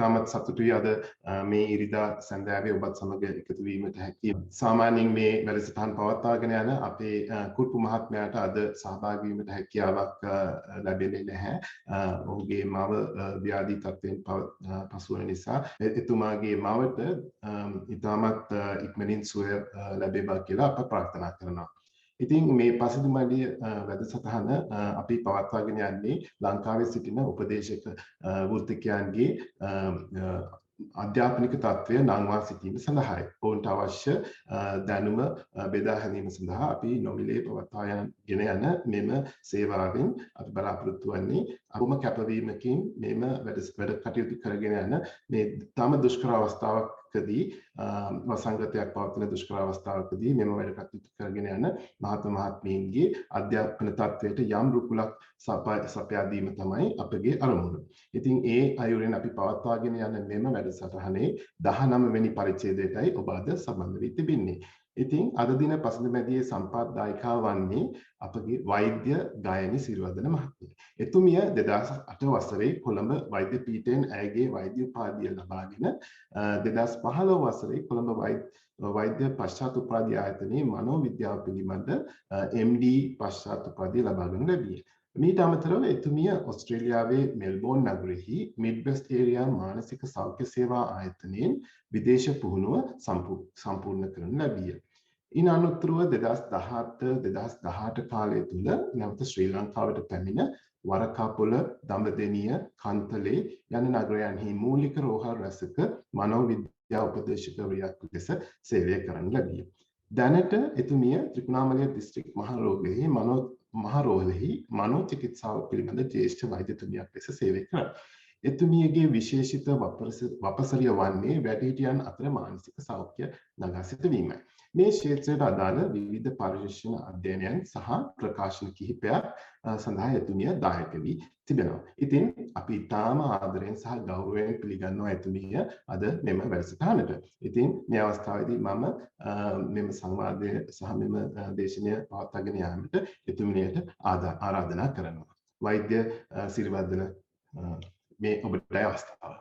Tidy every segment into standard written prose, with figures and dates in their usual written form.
ඉතාමත් සතුටුයි අද මේ ඉරිදා සඳෑවේ ඔබත් සමග එකතු වීමට හැකි. සාමාන්‍යයෙන් මේ වැඩසටහන් පවත්වාගෙන යන අපේ කුරුප්පු මහත්මයාට අද සහභාගී වීමට හැකියාවක් ලැබෙන්නේ නැහැ. ඔහුගේ මව ව්‍යාධි තත්ත්වයෙන් පසුවන නිසා එතුමාගේ මවට ඉතාමත් ඉක්මනින් සුවය ලැබේවා කියලා අප ප්‍රාර්ථනා කරනවා. ඉතින් මේ පසුබිමේ වැඩසටහන අපි පවත්වාගෙන යන්නේ ලංකාවේ සිටින උපදේශක වෘත්තිකයන්ගේ අධ්‍යාපනික තත්ත්වය නංවා සිටීම සඳහායි. ඔවුන්ට අවශ්‍ය දැනුම බෙදා හැඳීම සඳහා අපි නොමිලේ පවත්වාගෙන යන මෙම සේවාවෙන් අපි බලාපොරොත්තු වන්නේ අපම කැපවීමකින් මෙම වැඩ කටයුතු කරගෙන යන මේ තම දුෂ්කර අවස්ථාවකදී වසංගතයක් පවතින දුෂ්කර අවස්ථාවකදී මෙම වැඩ කටයුතු කරගෙන යන මහත්මීන්ගේ අධ්‍යාපන තත්ත්වයට යම් රුකුලක් සපයා දීම තමයි අපගේ අරමුණ. ඉතින් ඒ අයුරින් අපි පවත්වාගෙන යන මෙම වැඩසටහනේ 19 වෙනි පරිච්ඡේදයටයි ඔබ අද සම්බන්ධ වී තිබෙන්නේ. ඉතින් අද දින පසුබිමේදී සම්පාදදායිකා වන්නේ අපගේ වෛද්‍ය ගායනි සිරිවර්ධන මහත්මිය. එතුමිය 2008 වසරේ කොළඹ වෛද්‍ය පීඨයෙන් ඇයගේ වෛද්‍ය උපාධිය ලබාගෙන 2015 වසරේ කොළඹ වෛද්‍ය පශ්චාත් උපාධි ආයතනයේ මනෝවිද්‍යාව පිළිබඳ MD පශ්චාත් උපාධිය ලබාගෙන ලැබිය. මීට අමතරව එතුමිය ඕස්ට්‍රේලියාවේ මෙල්බෝන් නගරෙහි මිඩ්වෙස්ට් ඒරියා මානසික සෞඛ්‍ය සේවා ආයතනයෙන් විදේශ පුහුණුව සම්පූර්ණ කරනු ලැබිය. ඉන් අනතුරුව 2017 කාලය තුල නැවත ශ්‍රී ලංකාවට පැමිණ වරකාපොළ, දඹදෙණිය, කන්තලේ යන නගරයන්හි මූලික රෝහල් රැසක මනෝවිද්‍යා උපදේශකවරියක් ලෙස සේවය කරනු ලැබිය. දැනට එතුමිය ත්‍රිකුණාමලය දිස්ත්‍රික් මහරෝහලෙහි මනෝ චිකිත්සාව පිළිබඳ ජ්‍යෙෂ්ඨ වෛද්‍යතුමියක් ලෙස සේවය කරයි. එතුමියගේ විශේෂිත වපසරිය වන්නේ වැඩිහිටියන් අතර මානසික සෞඛ්‍ය නගා සිටවීමයි. මේ ක්ෂේත්‍රයට අදාළ විවිධ පරිශීලන අධ්‍යයනයන් සහ ප්‍රකාශන කිහිපයක් සඳහා එතුමිය දායක වී තිබෙනවා. ඉතින් අපි ඉතාම ආදරයෙන් සහ ගෞරවයෙන් පිළිගන්නවා එතුමිය අද මෙම වැඩසටහනට. ඉතින් මේ අවස්ථාවේදී මම මෙම සංවාදය සහ මෙම දේශනය පවත්වාගෙන යාමට එතුමියට ආරාධනා කරනවා. වෛද්‍ය සිරිවර්ධන මේ ඔබට අවස්ථාව.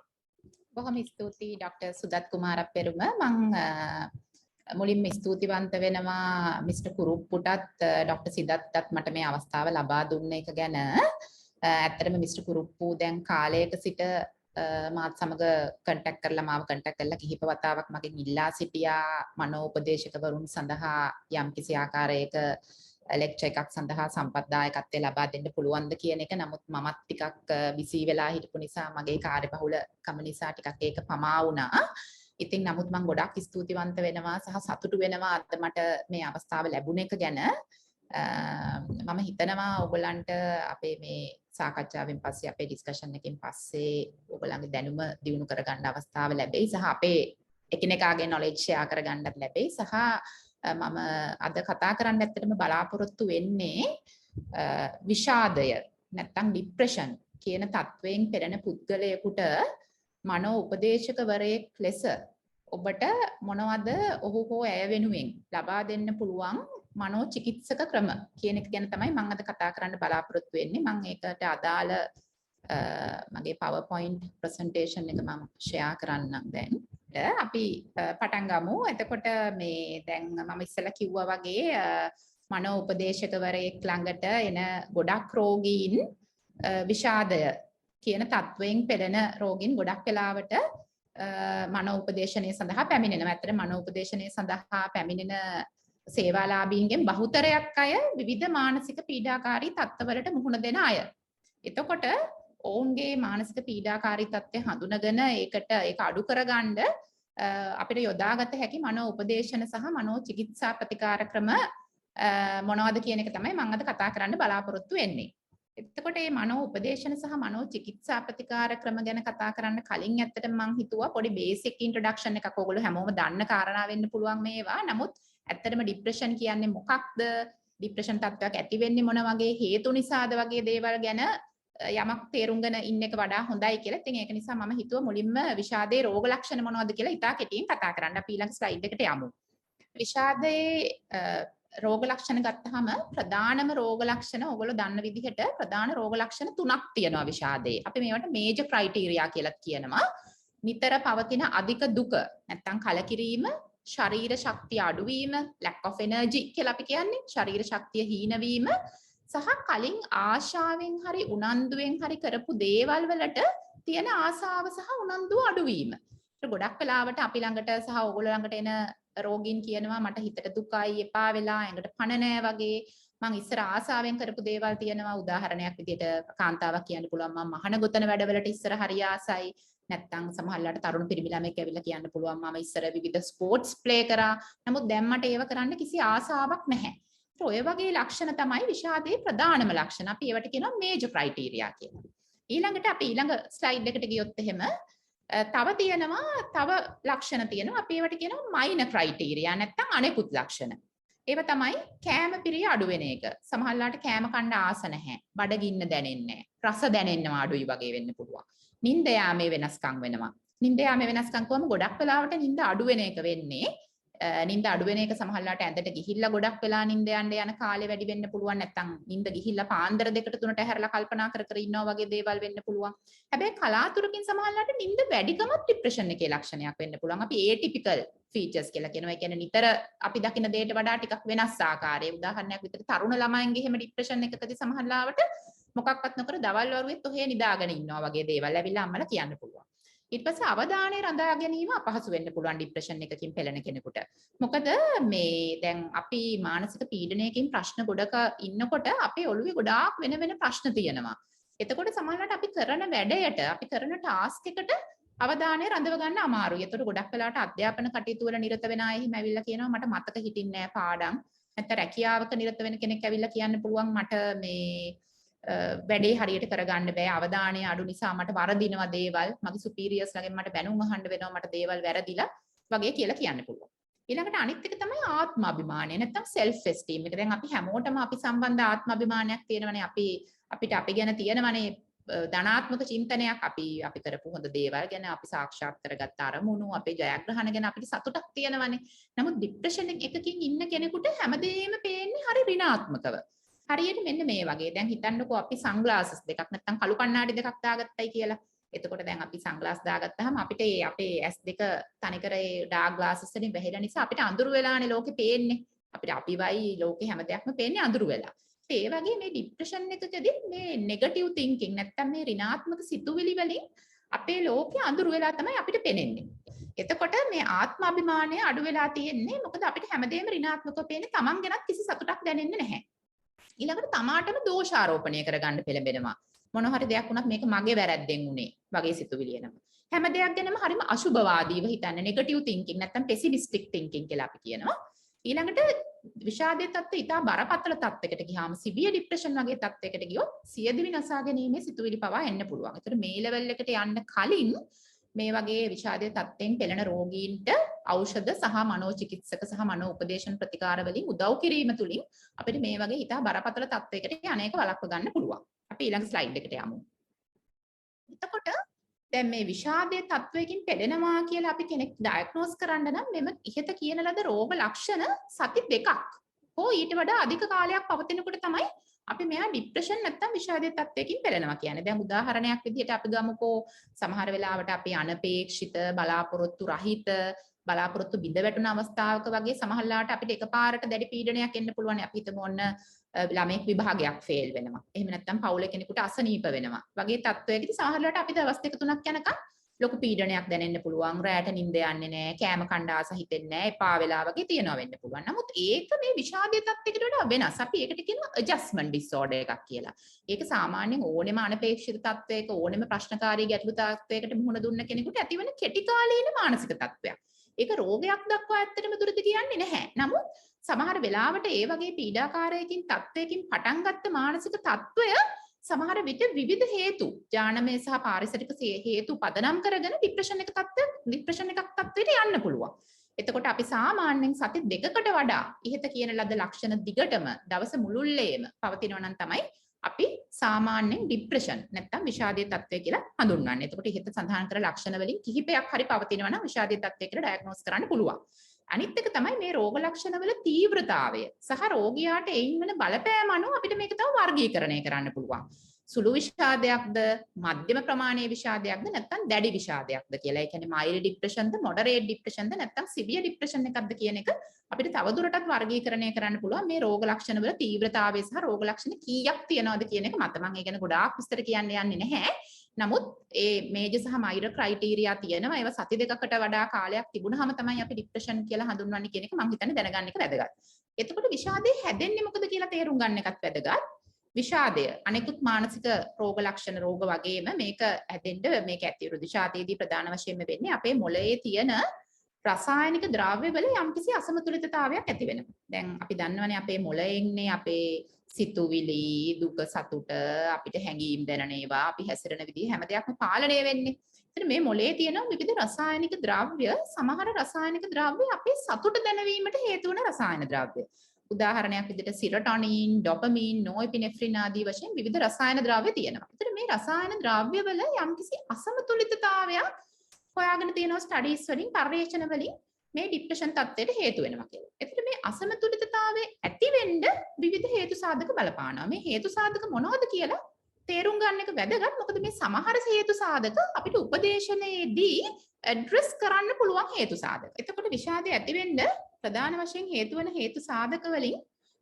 බොහොම ස්තුතියි ඩොක්ටර් සුදත් කුමාර පෙරුම. මම මුලින්ම ස්තුතිවන්ත වෙනවා මිස්ටර් කුරුප්පුටත් ඩොක්ටර් සිදත්ටත් මට මේ අවස්ථාව ලබා දුන්න එක ගැන. ඇත්තටම මිස්ටර් කුරුප්පු දැන් කාලයක සිට මාත් සමග කන්ටැක්ට් කරලා මාව කන්ටැක්ට් කරලා කිහිප වතාවක් මගෙන් ඉල්ලා සිටියා මනෝපදේශකවරුන් සඳහා යම්කිසි ආකාරයක ලෙක්චර් එකක් සඳහා සම්පත්දායකත්වය ලබා දෙන්න පුළුවන්ද කියන එක. නමුත් මමත් ටිකක් බිසී වෙලා හිටපු නිසා මගේ කාර්යබහුලකම නිසා ටිකක් ඒක පමා වුණා. ඉතින් නමුත් මම ගොඩක් ස්තුතිවන්ත වෙනවා සහ සතුටු වෙනවා අද මට මේ අවස්ථාව ලැබුණ එක ගැන. මම හිතනවා ඔයගලන්ට අපේ මේ සාකච්ඡාවෙන් පස්සේ අපේ ඩිස්කෂන් එකෙන් පස්සේ ඔයගලන්ගේ දැනුම දියුණු කරගන්න අවස්ථාව ලැබෙයි සහ අපේ එකිනෙකාගේ knowledge share කරගන්නත් ලැබෙයි. සහ මම අද කතා කරන්න ඇත්තටම බලාපොරොත්තු වෙන්නේ විෂාදය නැත්නම් ડિප්‍රෙෂන් කියන තත්වයෙන් පෙළෙන පුද්ගලයෙකුට මනෝ උපදේශකවරයෙක් ලෙස ඔබට මොනවද ඔහු හෝ ඇය වෙනුවෙන් ලබා දෙන්න පුළුවන් මනෝ චිකිත්සක ක්‍රම කියන එක ගැන තමයි මම අද කතා කරන්න බලාපොරොත්තු වෙන්නේ. මම ඒකට අදාළ මගේ PowerPoint presentation එක මම share කරන්නම් දැන්. අපි පටන් ගමු. එතකොට මේ දැන් මම ඉස්සෙල්ලා කිව්වා වගේ මනෝ උපදේශකවරයෙක් ළඟට එන ගොඩක් රෝගීන් විෂාදය කියන තත්වයෙන් පෙළෙන රෝගීන් ගොඩක් වෙලාවට මනෝ උපදේශනය සඳහා පැමිණෙනවා. ඇත්තට මනෝ උපදේශනය සඳහා පැමිණෙන සේවාලාභීන්ගෙන් බහුතරයක් අය විවිධ මානසික පීඩාකාරී තත්ත්වවලට මුහුණ දෙන අය. එතකොට ඔවුන්ගේ මානසික පීඩාකාරී තත්ත්වය හඳුනගෙන ඒක අඩු කරගන්න අපිට යොදාගත හැකි මනෝ උපදේශන සහ මනෝ චිකිත්සා ප්‍රතිකාර ක්‍රම මොනවද කියන එක තමයි මම අද කතා කරන්න බලාපොරොත්තු වෙන්නේ. එතකොට මේ මනෝ උපදේශන සහ මනෝ චිකිත්සා ප්‍රතිකාර ක්‍රම ගැන කතා කරන්න කලින් ඇත්තටම මම හිතුවා පොඩි බේසික් ඉන්ට්‍රොඩක්ෂන් එකක් ඔයගොල්ලෝ හැමෝම දන්න කාරණා වෙන්න පුළුවන් මේවා. නමුත් ඇත්තටම ડિප්‍රෙෂන් කියන්නේ මොකක්ද? ડિප්‍රෙෂන් තත්ත්වයක් ඇති වෙන්නේ මොන වගේ හේතු නිසාද වගේ දේවල් ගැන යමක් තේරුම්ගෙන ඉන්න එක වඩා හොඳයි කියලා. ඉතින් ඒක නිසා මම හිතුවා මුලින්ම විෂාදයේ රෝග ලක්ෂණ මොනවද කියලා ඉතා කෙටියෙන් කතා කරන්න. අපි ඊළඟ ස්ලයිඩ් එකට යමු. විෂාදයේ රෝග ලක්ෂණ ගත්තාම ප්‍රධානම රෝග ලක්ෂණ ඔයගොල්ලෝ දන්න විදිහට ප්‍රධාන රෝග ලක්ෂණ තුනක් තියෙනවා විෂාදයේ. අපි මේවට මේජර් ක්‍රයිටීරියා කියලා කියනවා. නිතර පවතින අධික දුක නැත්තම් කලකිරීම, ශරීර ශක්තිය අඩුවීම, lack of energy කියලා අපි කියන්නේ ශරීර ශක්තිය හීන වීම සහ කලින් ආශාවෙන් හරි උනන්දුවෙන් හරි කරපු දේවල් වලට තියෙන ආසාව සහ උනන්දුව අඩුවීම. ඒක ගොඩක් වෙලාවට අපි ළඟට සහ ඕගොල්ලෝ ළඟට එන රෝගීන් කියනවා මට හිතට දුකයි එපා වෙලා ඇඟට පණ නැහැ වගේ මං ඉස්සර ආසාවෙන් කරපු දේවල් තියෙනවා උදාහරණයක් විදිහට කාන්තාවක් කියන්න පුළුවන් මම මහන ගොතන වැඩවලට ඉස්සර හරි ආසයි නැත්තම් සමහරවිට තරුණ පිරිමි ළමෙක් ඇවිල්ලා කියන්න පුළුවන් මම ඉස්සර විවිධ ස්පෝර්ට්ස් ප්ලේ කරා නමුත් දැන් මට ඒව කරන්න කිසි ආසාවක් නැහැ. ඔය වගේ ලක්ෂණ තමයි විෂාදයේ ප්‍රධානම ලක්ෂණ. අපි ඒවට කියනවා මේජර් ක්‍රයිටීරියා කියලා. ඊළඟට අපි ඊළඟ ස්ලයිඩ් එකට ගියොත් එහෙම තව ලක්ෂණ තියෙනවා අපි ඒවට කියනවා මයිනර් ක්‍රයිටීරියා නැත්තම් අනෙකුත් ලක්ෂණ. ඒව තමයි කෑම පිරිය අඩු වෙන එක. සමහරවිට කෑම කන්න ආස නැහැ. බඩගින්න දැනෙන්නේ නැහැ. රස දැනෙන්නවා අඩුයි වගේ වෙන්න පුළුවන්. නිින්ද යාමේ වෙනස්කම් වෙනවා. නිින්ද යාමේ වෙනස්කම් කොහොම ගොඩක් වෙලාවට නිින්ද අඩු වෙන එක වෙන්නේ. නිින්ද අඩු වෙන එක සමහරවිට ඇඳට ගිහිල්ලා ගොඩක් වෙලා නිින්ද යන කාලේ වැඩි වෙන්න පුළුවන් නැත්නම් නිින්ද ගිහිල්ලා පාන්දර 2ට 3ට හැරලා කල්පනා කර කර ඉන්නවා වගේ දේවල් වෙන්න පුළුවන්. හැබැයි කලාතුරකින් සමහරවිට නිින්ද වැඩිකම ડિප්‍රෙෂන් එකේ ලක්ෂණයක් වෙන්න පුළුවන්. අපි atypical features කියලා කියනවා. ඒ කියන්නේ නිතර අපි දකින දෙයට වඩා ටිකක් වෙනස් ආකාරයේ. උදාහරණයක් විදිහට තරුණ ළමයින්ගේ එහෙම ડિප්‍රෙෂන් එකකදී සමහරවිට මොකක්වත් නොකර දවල් වරුවෙත් ඔහේ නිදාගෙන ඉන්නවා වගේ දේවල් ඇවිල්ලා අම්මලා කියන්න පුළුවන්. ඊට පස්සේ අවධානය රඳා ගැනීම අපහසු වෙන්න පුළුවන් ડિප්‍රෙෂන් එකකින් පෙළෙන කෙනෙකුට. මොකද මේ දැන් අපි මානසික පීඩනයකින් ප්‍රශ්න ගොඩක ඉන්නකොට අපේ ඔළුවේ ගොඩාක් වෙන වෙන ප්‍රශ්න තියෙනවා. එතකොට සමහරවිට අපි කරන වැඩයට, අපි කරන ටාස්ක් එකට අවධානය රඳව ගන්න අමාරුයි. ඒතර ගොඩක් වෙලාවට අධ්‍යාපන කටයුතු වල නිරත වෙන අය එහෙම ඇවිල්ලා කියනවා මට මතක හිටින්නේ නැහැ පාඩම්. නැත්නම් රැකියාවක නිරත වෙන කෙනෙක් ඇවිල්ලා කියන්න පුළුවන් මට මේ වැඩේ හරියට කරගන්න බෑ අවධානය අඩු නිසා මට වරදිනවා දේවල් මගේ සුපීරියර්ස් ළගෙන් මට බැනුම් අහන්න වෙනවා මට දේවල් වැරදිලා වගේ කියලා කියන්න පුළුවන්. ඊළඟට අනිත් එක තමයි ආත්මාභිමානය නැත්නම් self esteem එක. දැන් අපි හැමෝටම අපි සම්බන්ධ ආත්මාභිමානයක් තියෙනවනේ. අපිට අපි ගැන තියෙනවනේ ධනාත්මක චින්තනයක් අපි කරපු හොඳ දේවල් ගැන අපි සාක්ෂාත් කරගත්ත අරමුණු අපේ ජයග්‍රහණ ගැන අපිට සතුටක් තියෙනවනේ. නමුත් ડિප්‍රෙෂන් එකකින් ඉන්න කෙනෙකුට හැමදේම පේන්නේ හරි ඍණාත්මකව. හරියට මෙන්න මේ වගේ. දැන් හිතන්නකෝ අපි සන්ග්ලාසස් දෙකක් නැත්නම් කළු කණ්ණාඩි දෙකක් දාගත්තයි කියලා. එතකොට දැන් අපි සන්ග්ලාස් දාගත්තාම අපිට අපේ S2 තනිකර ඒ ඩාර්ක් ග්ලාසස් වලින් වැහිලා නිසා අපිට අඳුරු වෙලානේ ලෝකේ පේන්නේ. අපිට අපිවයි ලෝකේ හැම දෙයක්ම පේන්නේ අඳුරු වෙලා. ඒ වගේ මේ ડિප්‍රෙෂන් එකකදී මේ නෙගටිව් තින්කින් නැත්නම් මේ ඍණාත්මක සිතුවිලි වලින් අපේ ලෝකේ අඳුරු වෙලා තමයි අපිට පේන්නේ. එතකොට මේ ආත්මාභිමානය අඩු වෙලා තියෙන්නේ මොකද අපිට හැමදේම ඍණාත්මකව පේන්නේ තමන් ගැනත් කිසි සතුටක් දැනෙන්නේ නැහැ. ඊළඟට තමාටම දෝෂාරෝපණය කරගන්න පෙළඹෙනවා. මොන හරි දෙයක් වුණත් මේක මගේ වැරද්දෙන් උනේ වගේ සිතුවිලි එනවා. හැම දෙයක් ගැනම හරිම අශුභවාදීව හිතන්නේ නෙගටිව් තින්කින් නැත්නම් පෙසිමිස්ටික් තින්කින් කියලා අපි කියනවා. ඊළඟට විෂාදයේ තත්ත්වය ඉතා බරපතල තත්යකට ගියාම සිවියර් ડિප්‍රෙෂන් වගේ තත්යකට ගියොත් සියදිවි නසා ගැනීමේ සිතුවිලි පවා එන්න පුළුවන්. ඒතර මේ ලෙවල් එකට යන්න කලින් මේ වගේ විෂාදයේ තත්ත්වයෙන් පෙළෙන රෝගීන්ට ඖෂධ සහ මනෝචිකිත්සක සහ මනෝ උපදේශන ප්‍රතිකාර වලින් උදව් කිරීම තුලින් අපිට මේ වගේ ඉතා බරපතල තත්යකට අනේක වළක්ව ගන්න පුළුවන්. අපි ඊළඟ ස්ලයිඩ් එකට යමු. එතකොට දැන් මේ විෂාදයේ තත්වයකින් පෙළෙනවා කියලා අපි කෙනෙක් ඩයග්නෝස් කරන්න නම් මෙම ඉහත කියන ලද රෝග ලක්ෂණ සති 2ක් හෝ ඊට වඩා අධික කාලයක් පවතිනකොට තමයි අපි මෙයා ડિප්‍රෙෂන් නැත්නම් විෂාදයේ තත්වයකින් පෙළෙනවා කියන්නේ. දැන් උදාහරණයක් විදිහට අපි ගමුකෝ සමහර වෙලාවට අපි අනපේක්ෂිත බලාපොරොත්තු රහිත බලාපොරොත්තු බිඳ වැටුන අවස්ථාවක වගේ සමහරලාට අපිට එකපාරට දැඩි පීඩනයක් එන්න පුළුවන්. අපි හිතමු ඔන්න ළමෙක් විභාගයක් ෆේල් වෙනවා. එහෙම නැත්නම් පවුලේ කෙනෙකුට අසනීප වෙනවා. වගේ තත්ත්වයකදී සමහරලාට අපි දවස් 2-3ක් යනකම් ලොකු පීඩනයක් දැනෙන්න පුළුවන්. රැට නිින්ද යන්නේ නැහැ, කෑම කන්න ආස හිතෙන්නේ නැහැ, එපා වෙලා වගේ තියෙනවා වෙන්න පුළුවන්. නමුත් ඒක මේ විෂාදයේ තත්ත්වයකට වඩා වෙනස්. අපි ඒකට කියනවා adjustment disorder එකක් කියලා. ඒක සාමාන්‍යයෙන් ඕනෙම අනපේක්ෂිත තත්ත්වයක ඕනෙම ප්‍රශ්නකාරී ගැටලු තත්ත්වයකට මුහුණ දුන්න කෙනෙකුට ඇතිවන කෙටි කාලීන මානසික තත්ත්වයක්. ඒක රෝගයක් දක්වා ඇත්තටම දුරදි කියන්නේ නැහැ. නමුත් සමහර වෙලාවට ඒ වගේ පීඩාකාරයකින් තත්ත්වයකින් පටන් ගත්ත මානසික තත්ත්වය සමහර විට විවිධ හේතු ඥානමය සහ පාරිසරික හේතු පදනම් කරගෙන ડિප්‍රෙෂන් එකක් තත්ත්වයට යන්න පුළුවන්. එතකොට අපි සාමාන්‍යයෙන් සති 2කට වඩා ඉහත කියන ලද ලක්ෂණ දිගටම දවස මුළුල්ලේම පවතිනවා නම් තමයි අපි සාමාන්‍යයෙන් ડિප්‍රෙෂන් නැත්නම් විෂාදයේ තත්ත්වය කියලා හඳුන්වන්නේ. එතකොට ඉහත සඳහන් කර ලක්ෂණ වලින් කිහිපයක් හරි පවතිනවා නම් විෂාදයේ තත්ත්වය කියලා ඩයග්නෝස් කරන්න පුළුවන්. අනිත් එක තමයි මේ රෝග ලක්ෂණවල තීව්‍රතාවය සහ රෝගියාට එයින් වෙන බලපෑම අනුව අපිට මේක තව වර්ගීකරණය කරන්න පුළුවන්. සුළු විෂාදයක්ද මධ්‍යම ප්‍රමාණයේ විෂාදයක්ද නැත්නම් දැඩි විෂාදයක්ද කියලා. ඒ කියන්නේ mild depressionද moderate depressionද නැත්නම් severe depression එකක්ද කියන එක අපිට තවදුරටත් වර්ගීකරණය කරන්න පුළුවන් මේ රෝග ලක්ෂණ වල තීව්‍රතාවය සහ රෝග ලක්ෂණ කීයක් තියෙනවද කියන එක මත. මම ඒ ගැන ගොඩාක් විස්තර කියන්න යන්නේ නැහැ. නමුත් ඒ මේජර් සහ මයිනර් ක්‍රයිටීරියා තියෙනවා. ඒවා සති දෙකකට වඩා කාලයක් තිබුණාම තමයි අපි ડિප්‍රෙෂන් කියලා හඳුන්වන්නේ කියන එක මම හිතන්නේ දැනගන්න එක වැදගත්. එතකොට විෂාදේ හැදෙන්නේ මොකද කියලා තේරුම් ගන්න එකත් වැදගත්. විෂාදය අනෙකුත් මානසික රෝග ලක්ෂණ රෝග වගේම මේක හැදෙන්න මේක ඇති විෂාදයේදී ප්‍රධාන වශයෙන්ම වෙන්නේ අපේ මොළයේ තියෙන රසායනික ද්‍රව්‍ය වල යම්කිසි අසමතුලිතතාවයක් ඇති වෙනවා. දැන් අපි දන්නවනේ අපේ මොළයෙන්නේ අපේ සිතුවිලි දුක සතුට අපිට හැඟීම් දැනෙන ඒවා අපි හැසිරෙන විදිහ හැම දෙයක්ම පාලනය වෙන්නේ. ඉතින් මේ මොළයේ තියෙන විවිධ රසායනික ද්‍රව්‍ය සමහර රසායනික ද්‍රව්‍ය අපේ සතුට දැනවීමට හේතු වන රසායන ද්‍රව්‍ය. උදාහරණයක් විදිහට සිරටොනින්, ඩොපමින්, නෝයිපිනෙෆ්‍රින් ආදී වශයෙන් විවිධ රසායන ද්‍රව්‍ය තියෙනවා. ඉතින් මේ රසායන ද්‍රව්‍ය වල යම්කිසි අසමතුලිතතාවයක් හොයාගෙන තියෙනවා ස්ටඩීස් වලින් පර්යේෂණ වලින් මේ ડિප්‍රෙෂන් තත්ත්වයට හේතු වෙනවා කියලා. එතකොට මේ අසමතුලිතතාවය ඇති වෙන්න විවිධ හේතු සාධක බලපානවා. මේ හේතු සාධක මොනවද කියලා තේරුම් ගන්න එක වැදගත්. මොකද මේ සමහර හේතු සාධක අපිට උපදේශනයේදී ඇඩ්‍රස් කරන්න පුළුවන් හේතු සාධක. එතකොට විෂාදය ඇති වෙන්න ප්‍රධාන වශයෙන් හේතු වන හේතු සාධක වලින්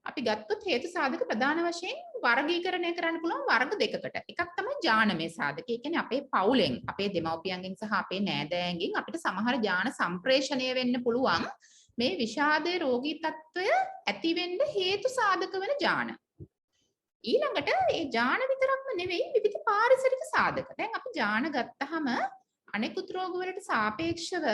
අපි ගත්තොත් හේතු සාධක ප්‍රධාන වශයෙන් වර්ගීකරණය කරන්න පුළුවන් වර්ග දෙකකට. එකක් තමයි ජානමය සාධක. ඒ කියන්නේ අපේ පවුලෙන්, අපේ දෙමව්පියන්ගෙන් සහ අපේ නෑදෑයන්ගෙන් අපිට සමහර ජාන සම්ප්‍රේෂණය වෙන්න පුළුවන් මේ විෂාදයේ රෝගී තත්ත්වය ඇති වෙන්න හේතු සාධක වෙන ජාන. ඊළඟට ඒ ජාන විතරක්ම නෙවෙයි විවිධ පාරිසරික සාධක. දැන් අපි ජාන ගත්තාම අනෙකුත් රෝග වලට සාපේක්ෂව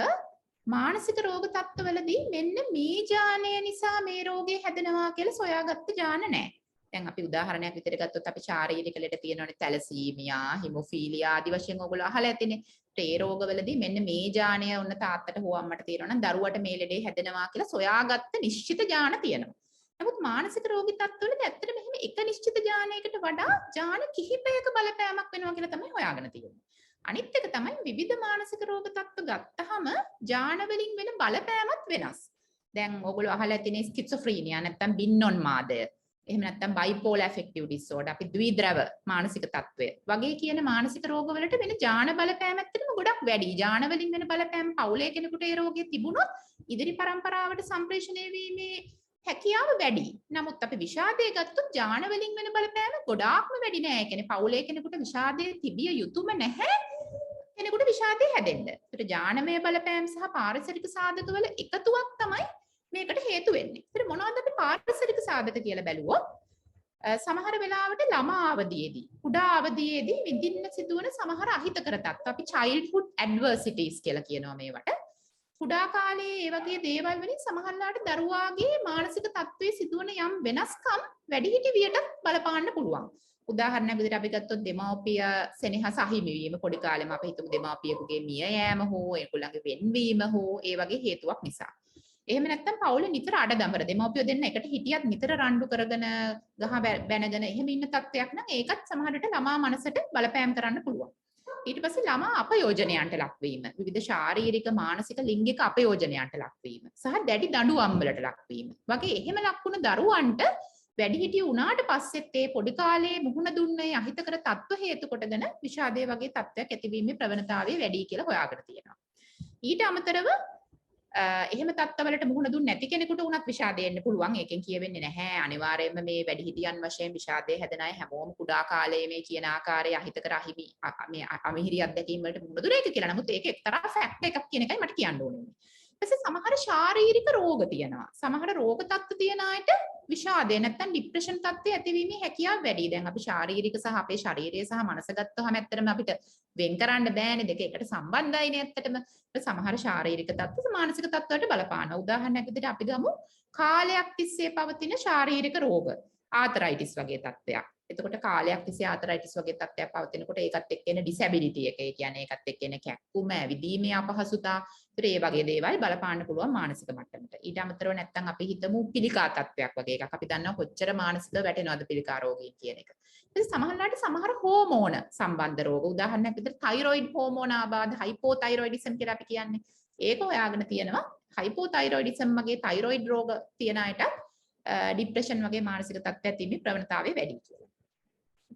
මානසික රෝග තත්ත්වවලදී මෙන්න මේ ජානය නිසා මේ රෝගේ හැදෙනවා කියලා සොයාගත්ත ජාන නැහැ. දැන් අපි උදාහරණයක් විදිහට ගත්තොත් අපි ශාරීරික ලෙඩ තියෙනවනේ තැලසීමියා, හිමොෆීලියා ආදී වශයෙන් ඔයගොල්ලෝ අහලා ඇතිනේ. ඒ රෝගවලදී මෙන්න මේ ජානය ඔන්න තාත්තට හෝ අම්මට තියෙනවා නම් දරුවට මේ ලෙඩේ හැදෙනවා කියලා සොයාගත්ත නිශ්චිත ජාන තියෙනවා. නමුත් මානසික රෝගී තත්ත්වවලදී ඇත්තට මෙහෙම එක නිශ්චිත ජානයකට වඩා ජාන කිහිපයක බලපෑමක් වෙනවා කියලා තමයි හොයාගෙන තියෙන්නේ. අනිත් එක තමයි විවිධ මානසික රෝග තත්ත්ව ගත්තාම ජාන වලින් වෙන බලපෑමත් වෙනස්. දැන් ඔයගොල්ලෝ අහලා ඇතිනේ ස්කිසොෆ්‍රීනියා නැත්නම් බින්නොන්මාදය. එහෙම නැත්නම් බයිපෝලර් ඇෆෙක්ටිව් ඩිසෝඩර් අපි ද්විද්‍රව මානසික තත්ත්වය වගේ කියන මානසික රෝග වලට වෙන ජාන බලපෑම ඇත්තටම ගොඩක් වැඩි. ජාන වලින් වෙන බලපෑම පවුලේ කෙනෙකුට ඒ රෝගය තිබුණොත් ඉදිරි පරම්පරාවට සම්ප්‍රේෂණය වීමේ හැකියාව වැඩි. නමුත් අපි විෂාදය ගත්තොත් ජාන වලින් වෙන බලපෑම ගොඩාක්ම වැඩි නෑ. ඒ කියන්නේ පවුලේ කෙනෙකුට විෂාදය තිබිය යුතුම නැහැ කෙනෙකුට විෂාදය හැදෙන්න. ඒතර ජානමය බලපෑම් සහ පාරිසරික සාධක වල එකතුවක් තමයි මේකට හේතු වෙන්නේ. ඒතර මොනවද අපි පාරිසරික සාධක කියලා බැලුවොත් සමහර වෙලාවට ළමා අවදියේදී, කුඩා අවදියේදී විඳින්න සිදුවන සමහර අහිතකර තත්ත්ව අපි childhood adversities කියලා කියනවා මේවට. කුඩා කාලේ ඒ වගේ දේවල් වලින් සමහරලාට දරුවාගේ මානසික තත්ත්වයේ සිදුවන යම් වෙනස්කම් වැඩිහිටි වියට බලපාන්න පුළුවන්. උදාහරණයක් විදිහට අපි ගත්තොත් දෙමව්පිය සෙනෙහස අහිමි වීම පොඩි කාලෙම අපි හිතමු දෙමව්පියෙකුගේ මිය යෑම හෝ ඒගොල්ලන්ගේ වෙන්වීම හෝ ඒ වගේ හේතුවක් නිසා. එහෙම නැත්නම් පවුලේ නිතර අඩදඹර දෙමව්පියෝ දෙන්න එකට හිටියත් නිතර රණ්ඩු කරගෙන ගහ බැනගෙන එහෙම ඉන්න තත්ත්වයක් නම් ඒකත් සමහර විට ළමා මනසට බලපෑම් කරන්න පුළුවන්. ඊට පස්සේ ළමා අපයෝජනයන්ට ලක්වීම, විවිධ ශාරීරික මානසික ලිංගික අපයෝජනයන්ට ලක්වීම සහ දැඩි දඬුවම් වලට ලක්වීම වගේ එහෙම ලක්වුණු දරුවන්ට වැඩිහිටිය වුණාට පස්සෙත් ඒ පොඩි කාලේ මුහුණ දුන්නේ අහිතකර තත්ත්ව හේතු කොටගෙන විෂාදයේ වගේ තත්ත්වයක් ඇතිවීමේ ප්‍රවණතාවය වැඩි කියලා හොයාගෙන තියෙනවා. ඊට අමතරව එහෙම තත්ත්වවලට මුහුණ දුන්නේ නැති කෙනෙකුට උනත් විෂාදය එන්න පුළුවන්. ඒකෙන් කියවෙන්නේ නැහැ අනිවාර්යයෙන්ම මේ වැඩිහිටියන් වශයෙන් විෂාදයේ හැදෙන අය හැමෝම කුඩා කාලයේ මේ කියන ආකාරයේ අහිතකර අහිමි මේ අමිහිරි අත්දැකීම් වලට මුහුණ දුන එක කියලා. නමුත් ඒක එක්තරා ෆැක්ට් එකක් කියන එකයි මට කියන්න ඕනේ. ඊපස්සේ සමහර ශාරීරික රෝග තියෙනවා. සමහර රෝග තත්ත්ව තියෙන අයට විෂාදය නැත්නම් ડિප්‍රෙෂන් තත්ත්වය ඇතිවීමේ හැකියාව වැඩි. දැන් අපි ශාරීරික සහ අපේ ශරීරය සහ මනස ගත්තොම ඇත්තටම අපිට වෙන් කරන්න බෑනේ, දෙක එකට සම්බන්ධයිනේ ඇත්තටම. සමහර ශාරීරික තත්ත්ව මානසික තත්ත්වයට බලපානවා. උදාහරණයක් විදිහට අපි ගමු කාලයක් තිස්සේ පවතින ශාරීරික රෝග, ආතරයිටිස් වගේ තත්ත්වයක්. එතකොට කාලයක් තිස්සේ ආතරයිටිස් වගේ තත්ත්වයක් පවතිනකොට ඒකත් එක්ක එන ඩිසැබිලිටි එක, ඒ කියන්නේ ඒකත් එක්ක එන කැක්කුම, ඇවිදීමේ අපහසුතා, ඒ වගේ දේවල් බලපාන්න පුළුවන් මානසික මට්ටමට. ඊට අමතරව නැත්තම් අපි හිතමු පිළිකා තත්ත්වයක් වගේ එකක්. අපි දන්නවා කොච්චර මානසික වැටෙනවද පිළිකා රෝගීන් කියන එක. ඊට සමහරවිට සමහර හෝමෝන සම්බන්ධ රෝග, උදාහරණයක් විදිහට තයිරොයිඩ් හෝමෝන ආබාධ, හයිපෝතයිරොයිඩිසම් කියලා අපි කියන්නේ. ඒක හොයාගෙන තියෙනවා. හයිපෝතයිරොයිඩිසම් වගේ තයිරොයිඩ් රෝග තියන අයට ડિප්‍රෙෂන් වගේ මානසික තත්ත්වයක් තිබි ප්‍රවණතාවය වැඩි කියලා.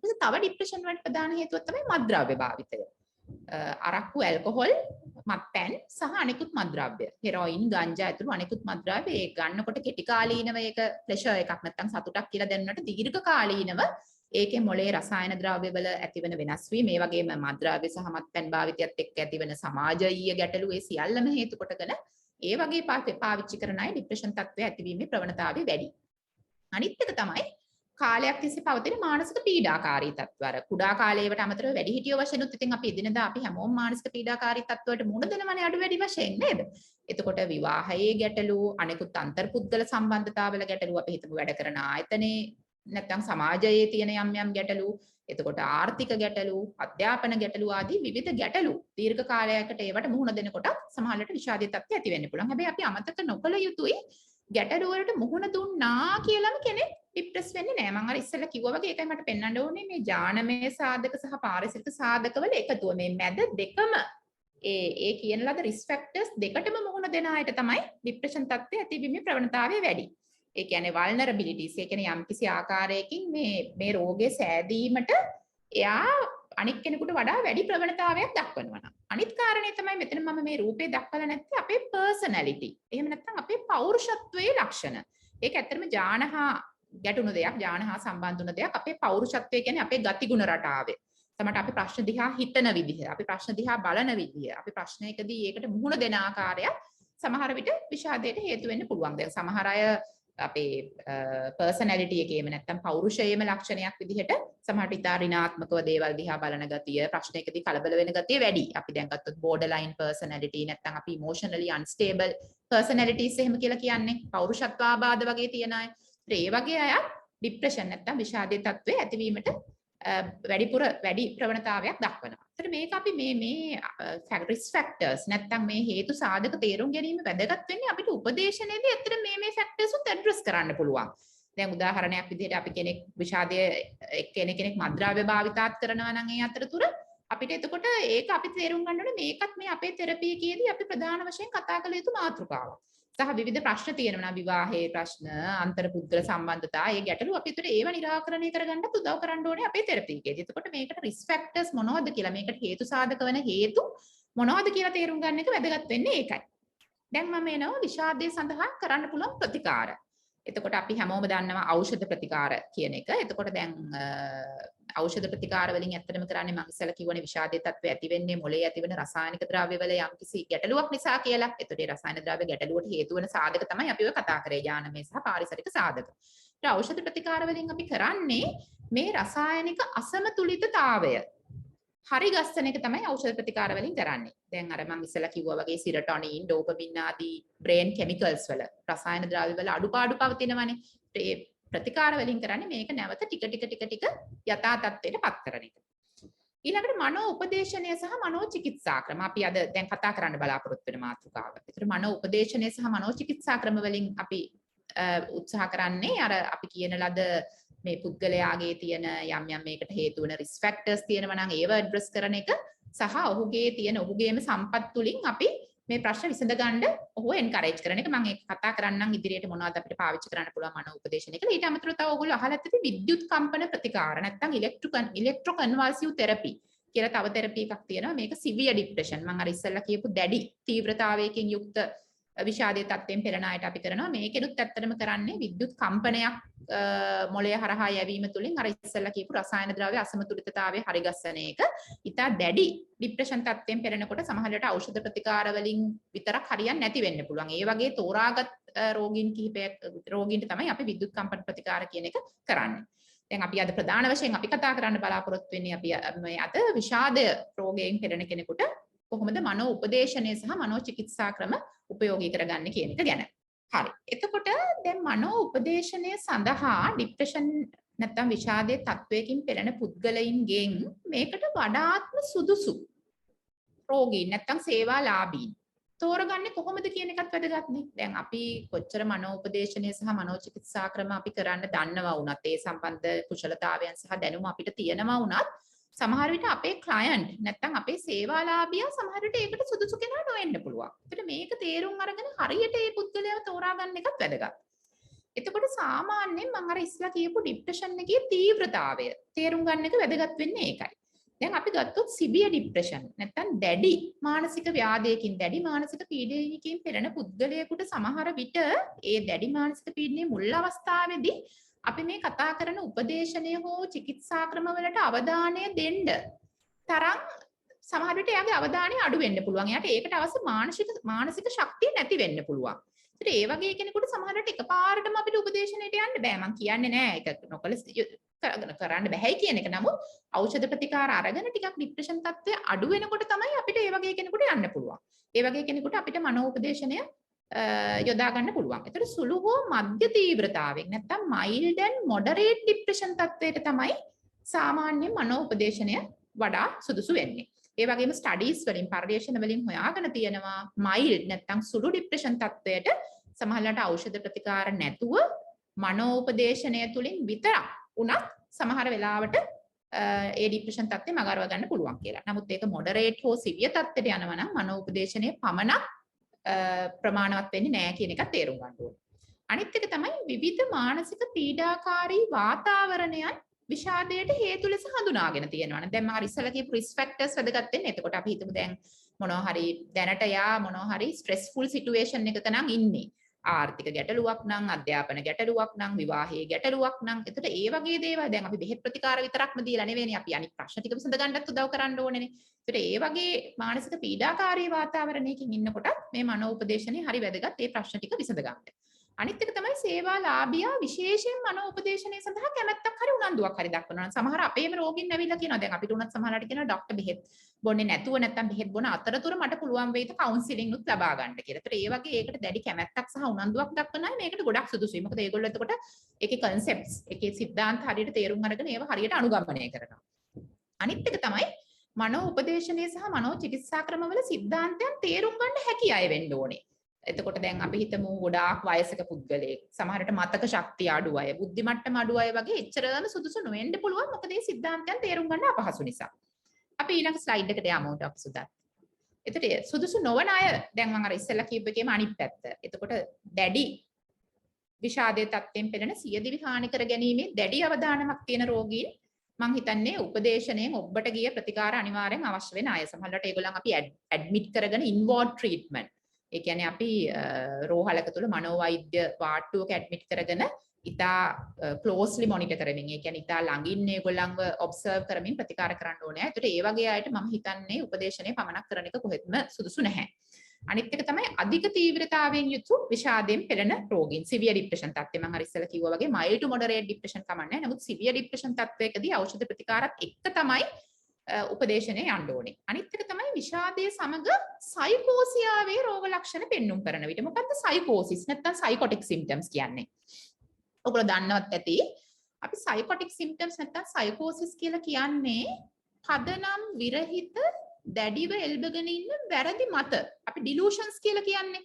තව ડિප්‍රෙෂන් වලට ප්‍රධාන හේතුව තමයි මත්ද්‍රව්‍ය භාවිතය. අරක්කු, ඇල්කොහොල්, මත්පැන් සහ අනෙකුත් මත්ද්‍රව්‍ය. හෙරොයින්, ගංජා ඇතුළු අනෙකුත් මත්ද්‍රව්‍ය ඒ ගන්නකොට කෙටි කාලීනව ඒක ප්ලෙෂර් එකක් නැත්නම් සතුටක් කියලා දැනුණාට දීර්ඝ කාලීනව ඒකේ මොළයේ රසායන ද්‍රව්‍ය වල ඇතිවන වෙනස් වීම, ඒ වගේම මත්ද්‍රව්‍ය සහ මත්පැන් භාවිතයත් එක්ක ඇතිවන සමාජීය ගැටලු ඒ සියල්ලම හේතු කොටගෙන ඒ වගේ පාවිච්චි කරන අය ડિප්‍රෙෂන් තත්ත්වය ඇතිවීමේ ප්‍රවණතාවය වැඩි. අනිත් එක තමයි කාලයක් තිස්සේ පවතින මානසික පීඩාකාරී තත්ත්ව. අර කුඩා කාලයේට අමතරව වැඩිහිටියෝ වශයෙන් උත් ඉතින් අපි එදිනදා අපි හැමෝම මානසික පීඩාකාරී තත්ත්වවලට මුහුණ දෙනවනේ අඩු වැඩි වශයෙන් නේද? එතකොට විවාහයේ ගැටලු, අනෙකුත් අන්තර්පුද්ගල සම්බන්ධතාවල ගැටලු, අපි හිතමු වැඩ කරන ආයතනයේ නැත්නම් සමාජයේ තියෙන යම් යම් ගැටලු, එතකොට ආර්ථික ගැටලු, අධ්‍යාපන ගැටලු ආදී විවිධ ගැටලු දීර්ඝ කාලයකට ඒවට මුහුණ දෙනකොට සමහරවිට විෂාදීය තත්ත්වය ඇති වෙන්න පුළුවන්. හැබැයි අපි අමතක නොකළ යුතුයි ගැටලු වලට මුහුණ දුන්නා කියලාම කෙනෙක් ડિප්‍රෙස් වෙන්නේ නැහැ. මම අර ඉස්සෙල්ලා කිව්වා වගේ ඒකයි මට පෙන්වන්න ඕනේ මේ ඥානමය සාධක සහ පාරිසරික සාධකවල එකතුව. මේ මැද දෙකම ඒ කියන ලද රිස්ක් ෆැක්ටර්ස් දෙකටම මුහුණ දෙන අයට තමයි ડિප්‍රෙෂන් තත්ත්වය ඇතිවීමේ ප්‍රවණතාවය වැඩි. ඒ කියන්නේ වල්නරබිලිටිස්, ඒ කියන්නේ යම්කිසි ආකාරයකින් මේ රෝගේ සෑදීමට එයා අනික් කෙනෙකුට වඩා වැඩි ප්‍රවණතාවයක් දක්වනවා නම්. අනිත් කාරණේ තමයි මෙතන මම මේ රූපේ දක්වලා නැත්තේ අපේ පර්සනැලිටි. එහෙම නැත්නම් අපේ පෞරුෂත්වයේ ලක්ෂණ. ඒක ඇත්තටම ඥානහා ගැටුණු දෙයක්, ඥානහා සම්බන්ධ වුණ දෙයක්. අපේ පෞරුෂත්වය කියන්නේ අපේ ගතිගුණ රටාවේ. තමයි අපි ප්‍රශ්න දිහා හිතන විදිහ, අපි ප්‍රශ්න දිහා බලන විදිහ, අපි ප්‍රශ්නයකදී ඒකට මුහුණ දෙන ආකාරය සමහර විට විෂාදයට හේතු වෙන්න පුළුවන්. දැන් සමහර අය අපේ පර්සනැලිටි එකේම නැත්තම් පෞරුෂයේම ලක්ෂණයක් විදිහට සමහරට ඉතා ඍණාත්මකව දේවල් දිහා බලන ගතිය, ප්‍රශ්නයකදී කලබල වෙන ගතිය වැඩි. අපි දැන් ගත්තොත් borderline personality නැත්තම් අපි emotionally unstable personalities එහෙම කියලා කියන්නේ පෞරුෂත්වාබාධ වගේ තියන අය. ඒ වගේ අය ડિප්‍රෙෂන් නැත්තම් විෂාදයේ තත්ත්වයේ ඇතිවීමට වැඩි ප්‍රවණතාවයක් දක්වනවා. ඒතර මේක අපි මේ risk factors නැත්තම් මේ හේතු සාධක තේරුම් ගැනීම වැදගත් වෙන්නේ අපිට උපදේශනයේදී ඇත්තට මේ factors උත් address කරන්න පුළුවන්. දැන් උදාහරණයක් විදිහට අපි කෙනෙක් විෂාදයේ කෙනෙක් මත්ද්‍රව්‍ය භාවිතාත් කරනවා නම් ඒ අතරතුර අපිට එතකොට ඒක අපි තේරුම් ගන්න ඕනේ මේකත් මේ අපේ තෙරපි එකේදී අපි ප්‍රධාන වශයෙන් කතා කළ යුතු මාතෘකාවක්. සහ විවිධ ප්‍රශ්න තියෙනවා විවාහයේ ප්‍රශ්න, අන්තර්පුද්ගල සම්බන්ධතා, ඒ ගැටලු අපි ඒතර ඒව निराකරණය කරගන්නත් උදව් කරන්න ඕනේ අපේ තෙරපි එකේදී. එතකොට මේකට risk factors මොනවද කියලා, මේකට හේතු සාධක වෙන හේතු මොනවද කියලා තේරුම් ගන්න එක වැදගත් වෙන්නේ ඒකයි. දැන් මම එනවා විෂාදයේ සඳහා කරන්න පුළුවන් ප්‍රතිකාර. එතකොට අපි හැමෝම දන්නවා ඖෂධ ප්‍රතිකාර කියන එක. එතකොට දැන් ඖෂධ ප්‍රතිකාර වලින් ඇත්තටම කරන්නේ මම ඉස්සෙල්ලා කිව්වනේ විෂාදයේ තත්ත්වය ඇති වෙන්නේ මොළයේ ඇතිවෙන රසායනික ද්‍රව්‍ය වල යම්කිසි ගැටලුවක් නිසා කියලා. එතකොට ඒ රසායන ද්‍රව්‍ය ගැටලුවට හේතු වෙන සාධක තමයි අපි ඔය කතා කරේ ඥානමය සහ පාරිසරික සාධක. ඒ ඖෂධ ප්‍රතිකාර වලින් අපි කරන්නේ මේ රසායනික අසමතුලිතතාවය හරි ගස්සන එක තමයි ඖෂධ ප්‍රතිකාර වලින් කරන්නේ. දැන් අර මම ඉස්සෙල්ලා කිව්වා වගේ සිරටොනින්, ඩෝපමින් ආදී බ්‍රේන් කෙමිකල්ස් වල රසායන ද්‍රව්‍ය වල අඩුපාඩු පවතිනවනේ. ඒ ප්‍රතිකාර වලින් කරන්නේ මේක නැවත ටික යථා තත්ත්වයට පත් කරන එක. ඊළඟට මනෝ උපදේශනය සහ මනෝ චිකිත්සා ක්‍රම අපි අද දැන් කතා කරන්න බලාපොරොත්තු වෙන මාතෘකාව. ඒතර මනෝ උපදේශනය සහ මනෝ චිකිත්සා ක්‍රම වලින් අපි උත්සාහ කරන්නේ අර අපි කියන ලද මේ පුද්ගලයාගේ තියෙන යම් මේකට හේතු වෙන risk factors තියෙනවා නම් ඒව address කරන එක සහ ඔහුගේම සම්පත් තුලින් අපි මේ ප්‍රශ්න විසඳගන්න ඔහුව encourage කරන එක. මම ඒක කතා කරන්නම් ඉදිරියට මොනවද අපිට පාවිච්චි කරන්න පුළුවන් මනෝ උපදේශනය කියලා. ඊට අමතරව තව ඔයගොල්ලෝ අහලා ඇති විද්‍යුත් කම්පන ප්‍රතිකාර නැත්නම් ඉලෙක්ට්‍රෝකන්වල්සිව් තෙරපි කියලා තව තෙරපි එකක් තියෙනවා. මේක සිවියර් ડિප්‍රෙෂන්. මම අර ඉස්සෙල්ලා කියපු දැඩි තීව්‍රතාවයකින් යුක්ත විෂාදයේ තත්ත්වයෙන් පෙළෙන අයට අපි කරනවා. මේකෙනුත් ඇත්තටම කරන්නේ විද්‍යුත් කම්පනයක් මොළය හරහා යැවීම තුළින් අර ඉස්සෙල්ලා කියපු රසායන ද්‍රව්‍ය අසමතුලිතතාවය හරිගස්සන එක. ඉතා දැඩි ડિප්‍රෙෂන් තත්ත්වයෙන් පෙළෙනකොට සමහරවිට ඖෂධ ප්‍රතිකාර වලින් විතරක් හරියන්නේ නැති වෙන්න පුළුවන්. ඒ වගේ තෝරාගත් රෝගීන්ට තමයි අපි විද්‍යුත් කම්පන ප්‍රතිකාර කියන එක කරන්නේ. දැන් අපි අද ප්‍රධාන වශයෙන් අපි කතා කරන්න බලාපොරොත්තු වෙන්නේ අපි මේ අද විෂාද රෝගයෙන් පෙළෙන කෙනෙකුට කොහොමද මනෝ උපදේශනය සහ මනෝ චිකිත්සා ක්‍රම උපයෝගී කරගන්නේ කියන එක ගැන. හරි. එතකොට දැන් මනෝ උපදේශනය සඳහා ડિප්‍රෙෂන් නැත්නම් විෂාදයේ තත්වයකින් පෙළෙන පුද්ගලයින්ගෙන් මේකට වඩාත්ම සුදුසු රෝගීන් නැත්නම් සේවාලාභීන් තෝරගන්නේ කොහොමද කියන එකත් වැදගත්නේ. දැන් අපි කොච්චර මනෝ උපදේශනය සහ මනෝ චිකිත්සා ක්‍රම අපි කරන්න දන්නවා වුණත් ඒ සම්බන්ධ කුසලතාවයන් සහ දැනුම අපිට තියෙනවා වුණත් සමහර විට අපේ ක්ලයන්ට් නැත්නම් අපේ සේවාලාභියා සමහර විට ඒකට සුදුසු කෙනා නොවෙන්න පුළුවන්. ඒකට මේක තේරුම් අරගෙන හරියට මේ පුද්ගලයාව තෝරා ගන්න එකත් වැදගත්. එතකොට සාමාන්‍යයෙන් මම අර ඉස්සලා කියපු ડિප්‍රෙෂන් එකේ තීව්‍රතාවය තේරුම් ගන්න එක වැදගත් වෙන්නේ ඒකයි. දැන් අපි ගත්තොත් සිවියර් ડિප්‍රෙෂන් නැත්නම් දැඩි මානසික ව්‍යාධියකින් දැඩි මානසික පීඩනයකින් පෙළෙන පුද්ගලයෙකුට සමහර විට ඒ දැඩි මානසික පීඩනයේ මුල් අවස්ථාවේදී අපි මේ කතා කරන උපදේශනය හෝ චිකිත්සා ක්‍රමවලට අවධානය දෙන්න තරම් සමහර විට එයාගේ අවධානය අඩු වෙන්න පුළුවන්. එයාට ඒකට අවශ්‍ය මානසික ශක්තිය නැති වෙන්න පුළුවන්. ඒත් ඒ වගේ කෙනෙකුට සමහරවිට එකපාරටම අපිට උපදේශනයට යන්න බෑ. මම කියන්නේ නෑ ඒක නොකල කරන්න බෑයි කියන එක. නමුත් ඖෂධ ප්‍රතිකාර අරගෙන ටිකක් ડિප්‍රෙෂන් තත්ත්වය අඩු වෙනකොට තමයි අපිට ඒ වගේ කෙනෙකුට යන්න පුළුවන්. ඒ වගේ කෙනෙකුට අපිට මනෝපදේශනය යොදා ගන්න පුළුවන්. ඒතර සුළු හෝ මධ්‍ය තීව්‍රතාවයෙන් නැත්නම් mild and moderate depression තත්ත්වයට තමයි සාමාන්‍ය මනෝපදේශනය වඩා සුදුසු වෙන්නේ. ඒ වගේම ස්ටඩීස් වලින් පර්යේෂණ වලින් හොයාගෙන තියෙනවා mild නැත්නම් සුළු ડિප්‍රෙෂන් තත්ත්වයට සමහරවිට ඖෂධ ප්‍රතිකාර නැතුව මනෝපදේශනය තුලින් විතරක් උනත් සමහර වෙලාවට ඒ ડિප්‍රෙෂන් තත්ත්වය මගහරව ගන්න පුළුවන් කියලා. නමුත් ඒක මොඩරේට් හෝ සිවියර් තත්ත්වයට යනවා නම් මනෝපදේශනයේ පමණක් ප්‍රමාණවත් වෙන්නේ නැහැ කියන එක තේරුම් ගන්න ඕනේ. අනිත් එක තමයි විවිධ මානසික පීඩාකාරී වාතාවරණයන් විෂාදයට හේතු ලෙස හඳුනාගෙන තියෙනවා. දැන් මම ඉස්සෙල්ලා කියපු risk factors වැදගත් වෙන්නේ. එතකොට අපි හිතමු දැන් මොනවා හරි දැනට යා මොනවා හරි stressful situation එකක නම් ඉන්නේ. ආර්ථික ගැටලුවක් නම්, අධ්‍යාපන ගැටලුවක් නම්, විවාහයේ ගැටලුවක් නම්. එතකොට ඒ වගේ දේවල් දැන් අපි බෙහෙත් ප්‍රතිකාර විතරක්ම දීලා නෙවෙයිනේ අපි අනිත් ප්‍රශ්න ටික විසඳ ගන්නත් උදව් කරන්න ඕනේනේ. එතකොට ඒ වගේ මානසික පීඩාකාරී වාතාවරණයකින් ඉන්නකොට මේ මනෝපදේශනේ හරි වැදගත් ඒ ප්‍රශ්න ටික විසඳ ගන්න. අනිත් එක තමයි සේවාලාභියා විශේෂයෙන් මනෝපදේශනය සඳහා කැමැත්තක් හරි උනන්දුවක් හරි දක්වනවා. සමහර අපේම රෝගීන් ඇවිල්ලා කියනවා දැන් අපිට උනත් සමහරවිට කියනවා ડોක්ටර් බෙහෙත් බොන්නේ නැතුව නැත්නම් බෙහෙත් බොන අතරතුර මට පුළුවන් වෙයිද කවුන්සිලින් උත් ලබා ගන්න කියලා. ඒතර ඒ වගේ ඒකට දැඩි කැමැත්තක් සහ උනන්දුවක් දක්වන අය මේකට ගොඩක් සුදුසුයි. මොකද ඒගොල්ලෝ එතකොට ඒකේ concepts ඒකේ સિદ્ધාන්ත හරියට තේරුම් අරගෙන ඒව හරියට අනුගමනය කරනවා. අනිත් එක තමයි මනෝ උපදේශනය සහ මනෝ චිකිත්සා ක්‍රමවල સિદ્ધාන්තයන් තේරුම් ගන්න හැකි අය වෙන්න ඕනේ. එතකොට දැන් අපි හිතමු ගොඩාක් වයසක පුද්ගලයෙක් සමහරට මතක ශක්තිය අඩු අය බුද්ධි මට්ටම අඩු අය වගේ එච්චරම සුදුසු නොවෙන්න පුළුවන් මොකද මේ સિદ્ધාන්තයන් තේරුම් ගන්න අපහසු නිසා. අපි ඊළඟ ස්ලයිඩ් එකට යමු ඩොක්ටර් සුදත්. එතකොට සුදුසු නොවන අය දැන් මම අර ඉස්සෙල්ලා කියපු එකේම අනිත් පැත්ත. එතකොට දැඩි විෂාදයේ තත්ත්වයෙන් පෙළෙන සියදිවි හානි කර ගැනීමේ දැඩි අවධානමක් තියෙන රෝගීන් මම හිතන්නේ උපදේශනයෙන් ඔබට ගිය ප්‍රතිකාර අනිවාර්යෙන් අවශ්‍ය වෙන අය. සමහරවිට ඒගොල්ලන් අපි ඇඩ්මිට් කරගෙන ඉන්වෝල්ව් ට්‍රීට්මන්ට් ඒ කියන්නේ අපි රෝහලක තුල මනෝවෛද්‍ය වාට්ටුවක ඇඩ්මිට් කරගෙන ඉතා ක්ලෝස්ලි මොනිටර් කරමින් ඒ කියන්නේ ඉතා ළඟින් ඒගොල්ලන්ව ඔබ්සර්ව් කරමින් ප්‍රතිකාර කරන්න ඕනේ. ඒතර ඒ වගේ අයට මම හිතන්නේ උපදේශනය පමණක් කරන එක කොහෙත්ම සුදුසු නැහැ. අනිත් එක තමයි අධික තීව්‍රතාවයෙන් යුතු විෂාදයෙන් පෙළෙන රෝගීන් සිවියර් ડિප්‍රෙෂන් තත්ත්වය මම අර ඉස්සෙල්ලා කිව්වා වගේ මයිල්ඩ් ටු මොඩරේට් ડિප්‍රෙෂන් කමන්නේ. නමුත් සිවියර් ડિප්‍රෙෂන් තත්ත්වයකදී ඖෂධ ප්‍රතිකාරත් එක්ක තමයි උපදේශනය යන්න ඕනේ. අනිත් එක තමයි විෂාදයේ සමග සයිකෝසියාවේ රෝග ලක්ෂණ පෙන්눔 කරන විට. මොකද්ද සයිකෝසිස් නැත්නම් සයිකොටික් සිම්ප්ටම්ස් කියන්නේ? ඔයගොල්ලෝ දන්නවත් ඇති. අපි සයිකොටික් සිම්ප්ටම්ස් නැත්නම් සයිකෝසිස් කියලා කියන්නේ පදනම් විරහිත දැඩිව එල්බගෙන ඉන්න වැරදි මත. අපි ඩිලූෂන්ස් කියලා කියන්නේ.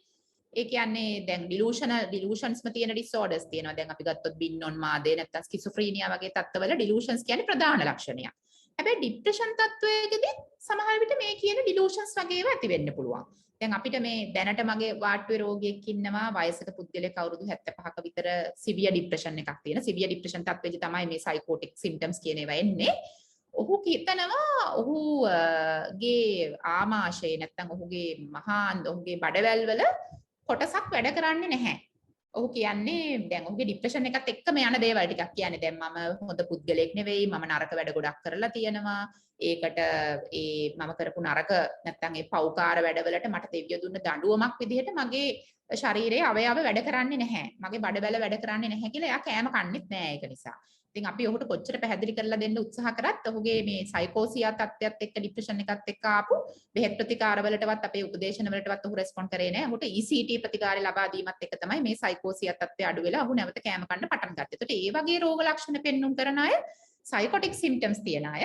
ඒ කියන්නේ දැන් ඩිලූෂන්ස්ම තියෙන ඩිසෝඩර්ස් තියෙනවා. දැන් අපි ගත්තොත් බින්නොන් මාදේ නැත්නම් ස්කිසොෆ්‍රීනියා වගේ තත්ත්වවල ඩිලූෂන්ස් කියන්නේ ප්‍රධාන ලක්ෂණයක්. හැබැයි ડિප්‍රෙෂන් තත්ත්වයකදී සමහර විට මේ කියන ඩිලූෂන්ස් වගේ ඒවා ඇති වෙන්න පුළුවන්. දැන් අපිට මේ දැනට මගේ වාට්ටුවේ රෝගියෙක් ඉන්නවා වයසක පුද්ගලයෙක් අවුරුදු 75ක විතර සිවියර් ડિප්‍රෙෂන් එකක් තියෙන. සිවියර් ඩිප්‍රෙෂන් තත්ත්වෙදි තමයි මේ සයිකෝටික් සිම්ප්ටම්ස් කියන ඒවා එන්නේ. ඔහු හිතනවා ඔහුගේ ආමාශය නැත්නම් ඔහුගේ ඔහුගේ බඩවැල් වල කොටසක් වැඩ කරන්නේ නැහැ. ඔහු කියන්නේ දැන් ඔහුගේ ડિප්‍රෙෂන් එකත් එක්කම යන දේවල් ටිකක් කියන්නේ දැන් මම හොඳ පුද්ගලයෙක් නෙවෙයි මම නරක වැඩ ගොඩක් කරලා තියෙනවා ඒකට මම කරපු නරක නැත්නම් ඒ පෞකාර වැඩවලට මට දෙවියෝ දුන්න දඬුවමක් විදිහට මගේ ශරීරයේ අවයව වැඩ කරන්නේ නැහැ මගේ බඩවැල වැඩ කරන්නේ නැහැ කියලා එයා කෑම කන්නෙත් නෑ ඒක නිසා. ඉතින් අපි ඔහුට කොච්චර පැහැදිලි කරලා දෙන්න උත්සාහ කරත් ඔහුගේ මේ සයිකෝසියා තත්ත්වයක් එක්ක ડિප්‍රෙෂන් එකත් එක්ක ආපු බෙහෙත් ප්‍රතිකාර වලටවත් අපේ උපදේශන වලටවත් ඔහු රෙස්පොන්ඩ් කරේ නැහැ. ඔහුට ECT ප්‍රතිකාරය ලබා දීමත් එක්ක තමයි මේ සයිකෝසියා තත්ත්වය අඩු වෙලා ඔහු නැවත කෑම කන්න පටන් ගත්තේ. ඒකට ඒ වගේ රෝග ලක්ෂණ පෙන්눔 කරන අය සයිකොටික් සිම්ප්ටම්ස් තියන අය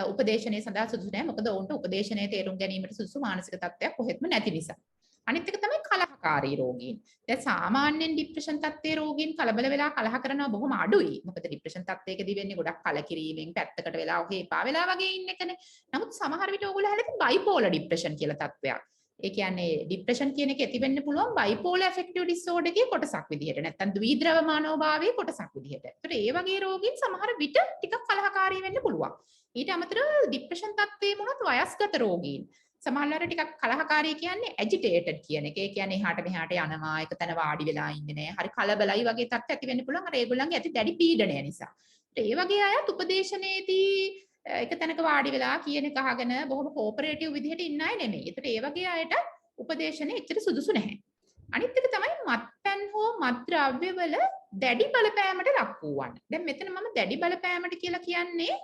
උපදේශනයේ සඳහා සුදුසු නැහැ. මොකද ඔවුන්ට උපදේශනයේ තේරුම් ගැනීමට සුදුසු මානසික තත්ත්වයක් කොහෙත්ම නැති නිසා. අනිත් එක තමයි කලහකාරී රෝගීන්. දැන් සාමාන්‍යයෙන් ડિප්‍රෙෂන් තත්ත්වයේ රෝගීන් කලබල වෙලා කලහ කරනවා බොහොම අඩුයි. මොකද ડિප්‍රෙෂන් තත්ත්වයකදී වෙන්නේ ගොඩක් කලකිරීමෙන් පැත්තකට වෙලා ඔහේ එපා වෙලා වගේ ඉන්න එකනේ. නමුත් සමහර විට ඕගොල්ලෝ හැලෙන්නේ බයිපෝලර් ડિප්‍රෙෂන් කියලා තත්ත්වයක්. ඒ කියන්නේ ડિප්‍රෙෂන් කියන එක ඇති වෙන්න පුළුවන් බයිපෝලර් ඇෆෙක්ටිව් ඩිසෝඩර් එකේ කොටසක් විදිහට නැත්නම් ද්විද්‍රව මානවභාවයේ කොටසක් විදිහට. ඒතර ඒ වගේ රෝගීන් සමහර විට ටිකක් කලහකාරී වෙන්න පුළුවන්. ඊට අමතරව ડિප්‍රෙෂන් තත්ත්වයේ වුණත් වයස්ගත රෝගීන් සමහරවල්ලාට ටිකක් කලහකාරී කියන්නේ ඇජිටේටඩ් කියන එක. ඒ කියන්නේ එහාට මෙහාට යනවා, එක තැන වාඩි වෙලා ඉන්නේ නැහැ. හරි කලබලයි වගේ තත්ත්ව ඇති වෙන්න පුළුවන් අර ඒගොල්ලන්ගේ ඇති දැඩි පීඩනය නිසා. ඒ වගේ අයත් උපදේශනයේදී එක තැනක වාඩි වෙලා කියන එක අහගෙන බොහොම කෝපරේටිව් විදිහට ඉන්න අය නෙමෙයි. ඒතට ඒ වගේ අයට උපදේශනය එච්චර සුදුසු නැහැ. අනිත් එක තමයි මත්පැන් හෝ මත්ද්‍රව්‍ය වල දැඩි බලපෑමට ලක් වූවන්. දැන් මෙතන මම දැඩි බලපෑමට කියලා කියන්නේ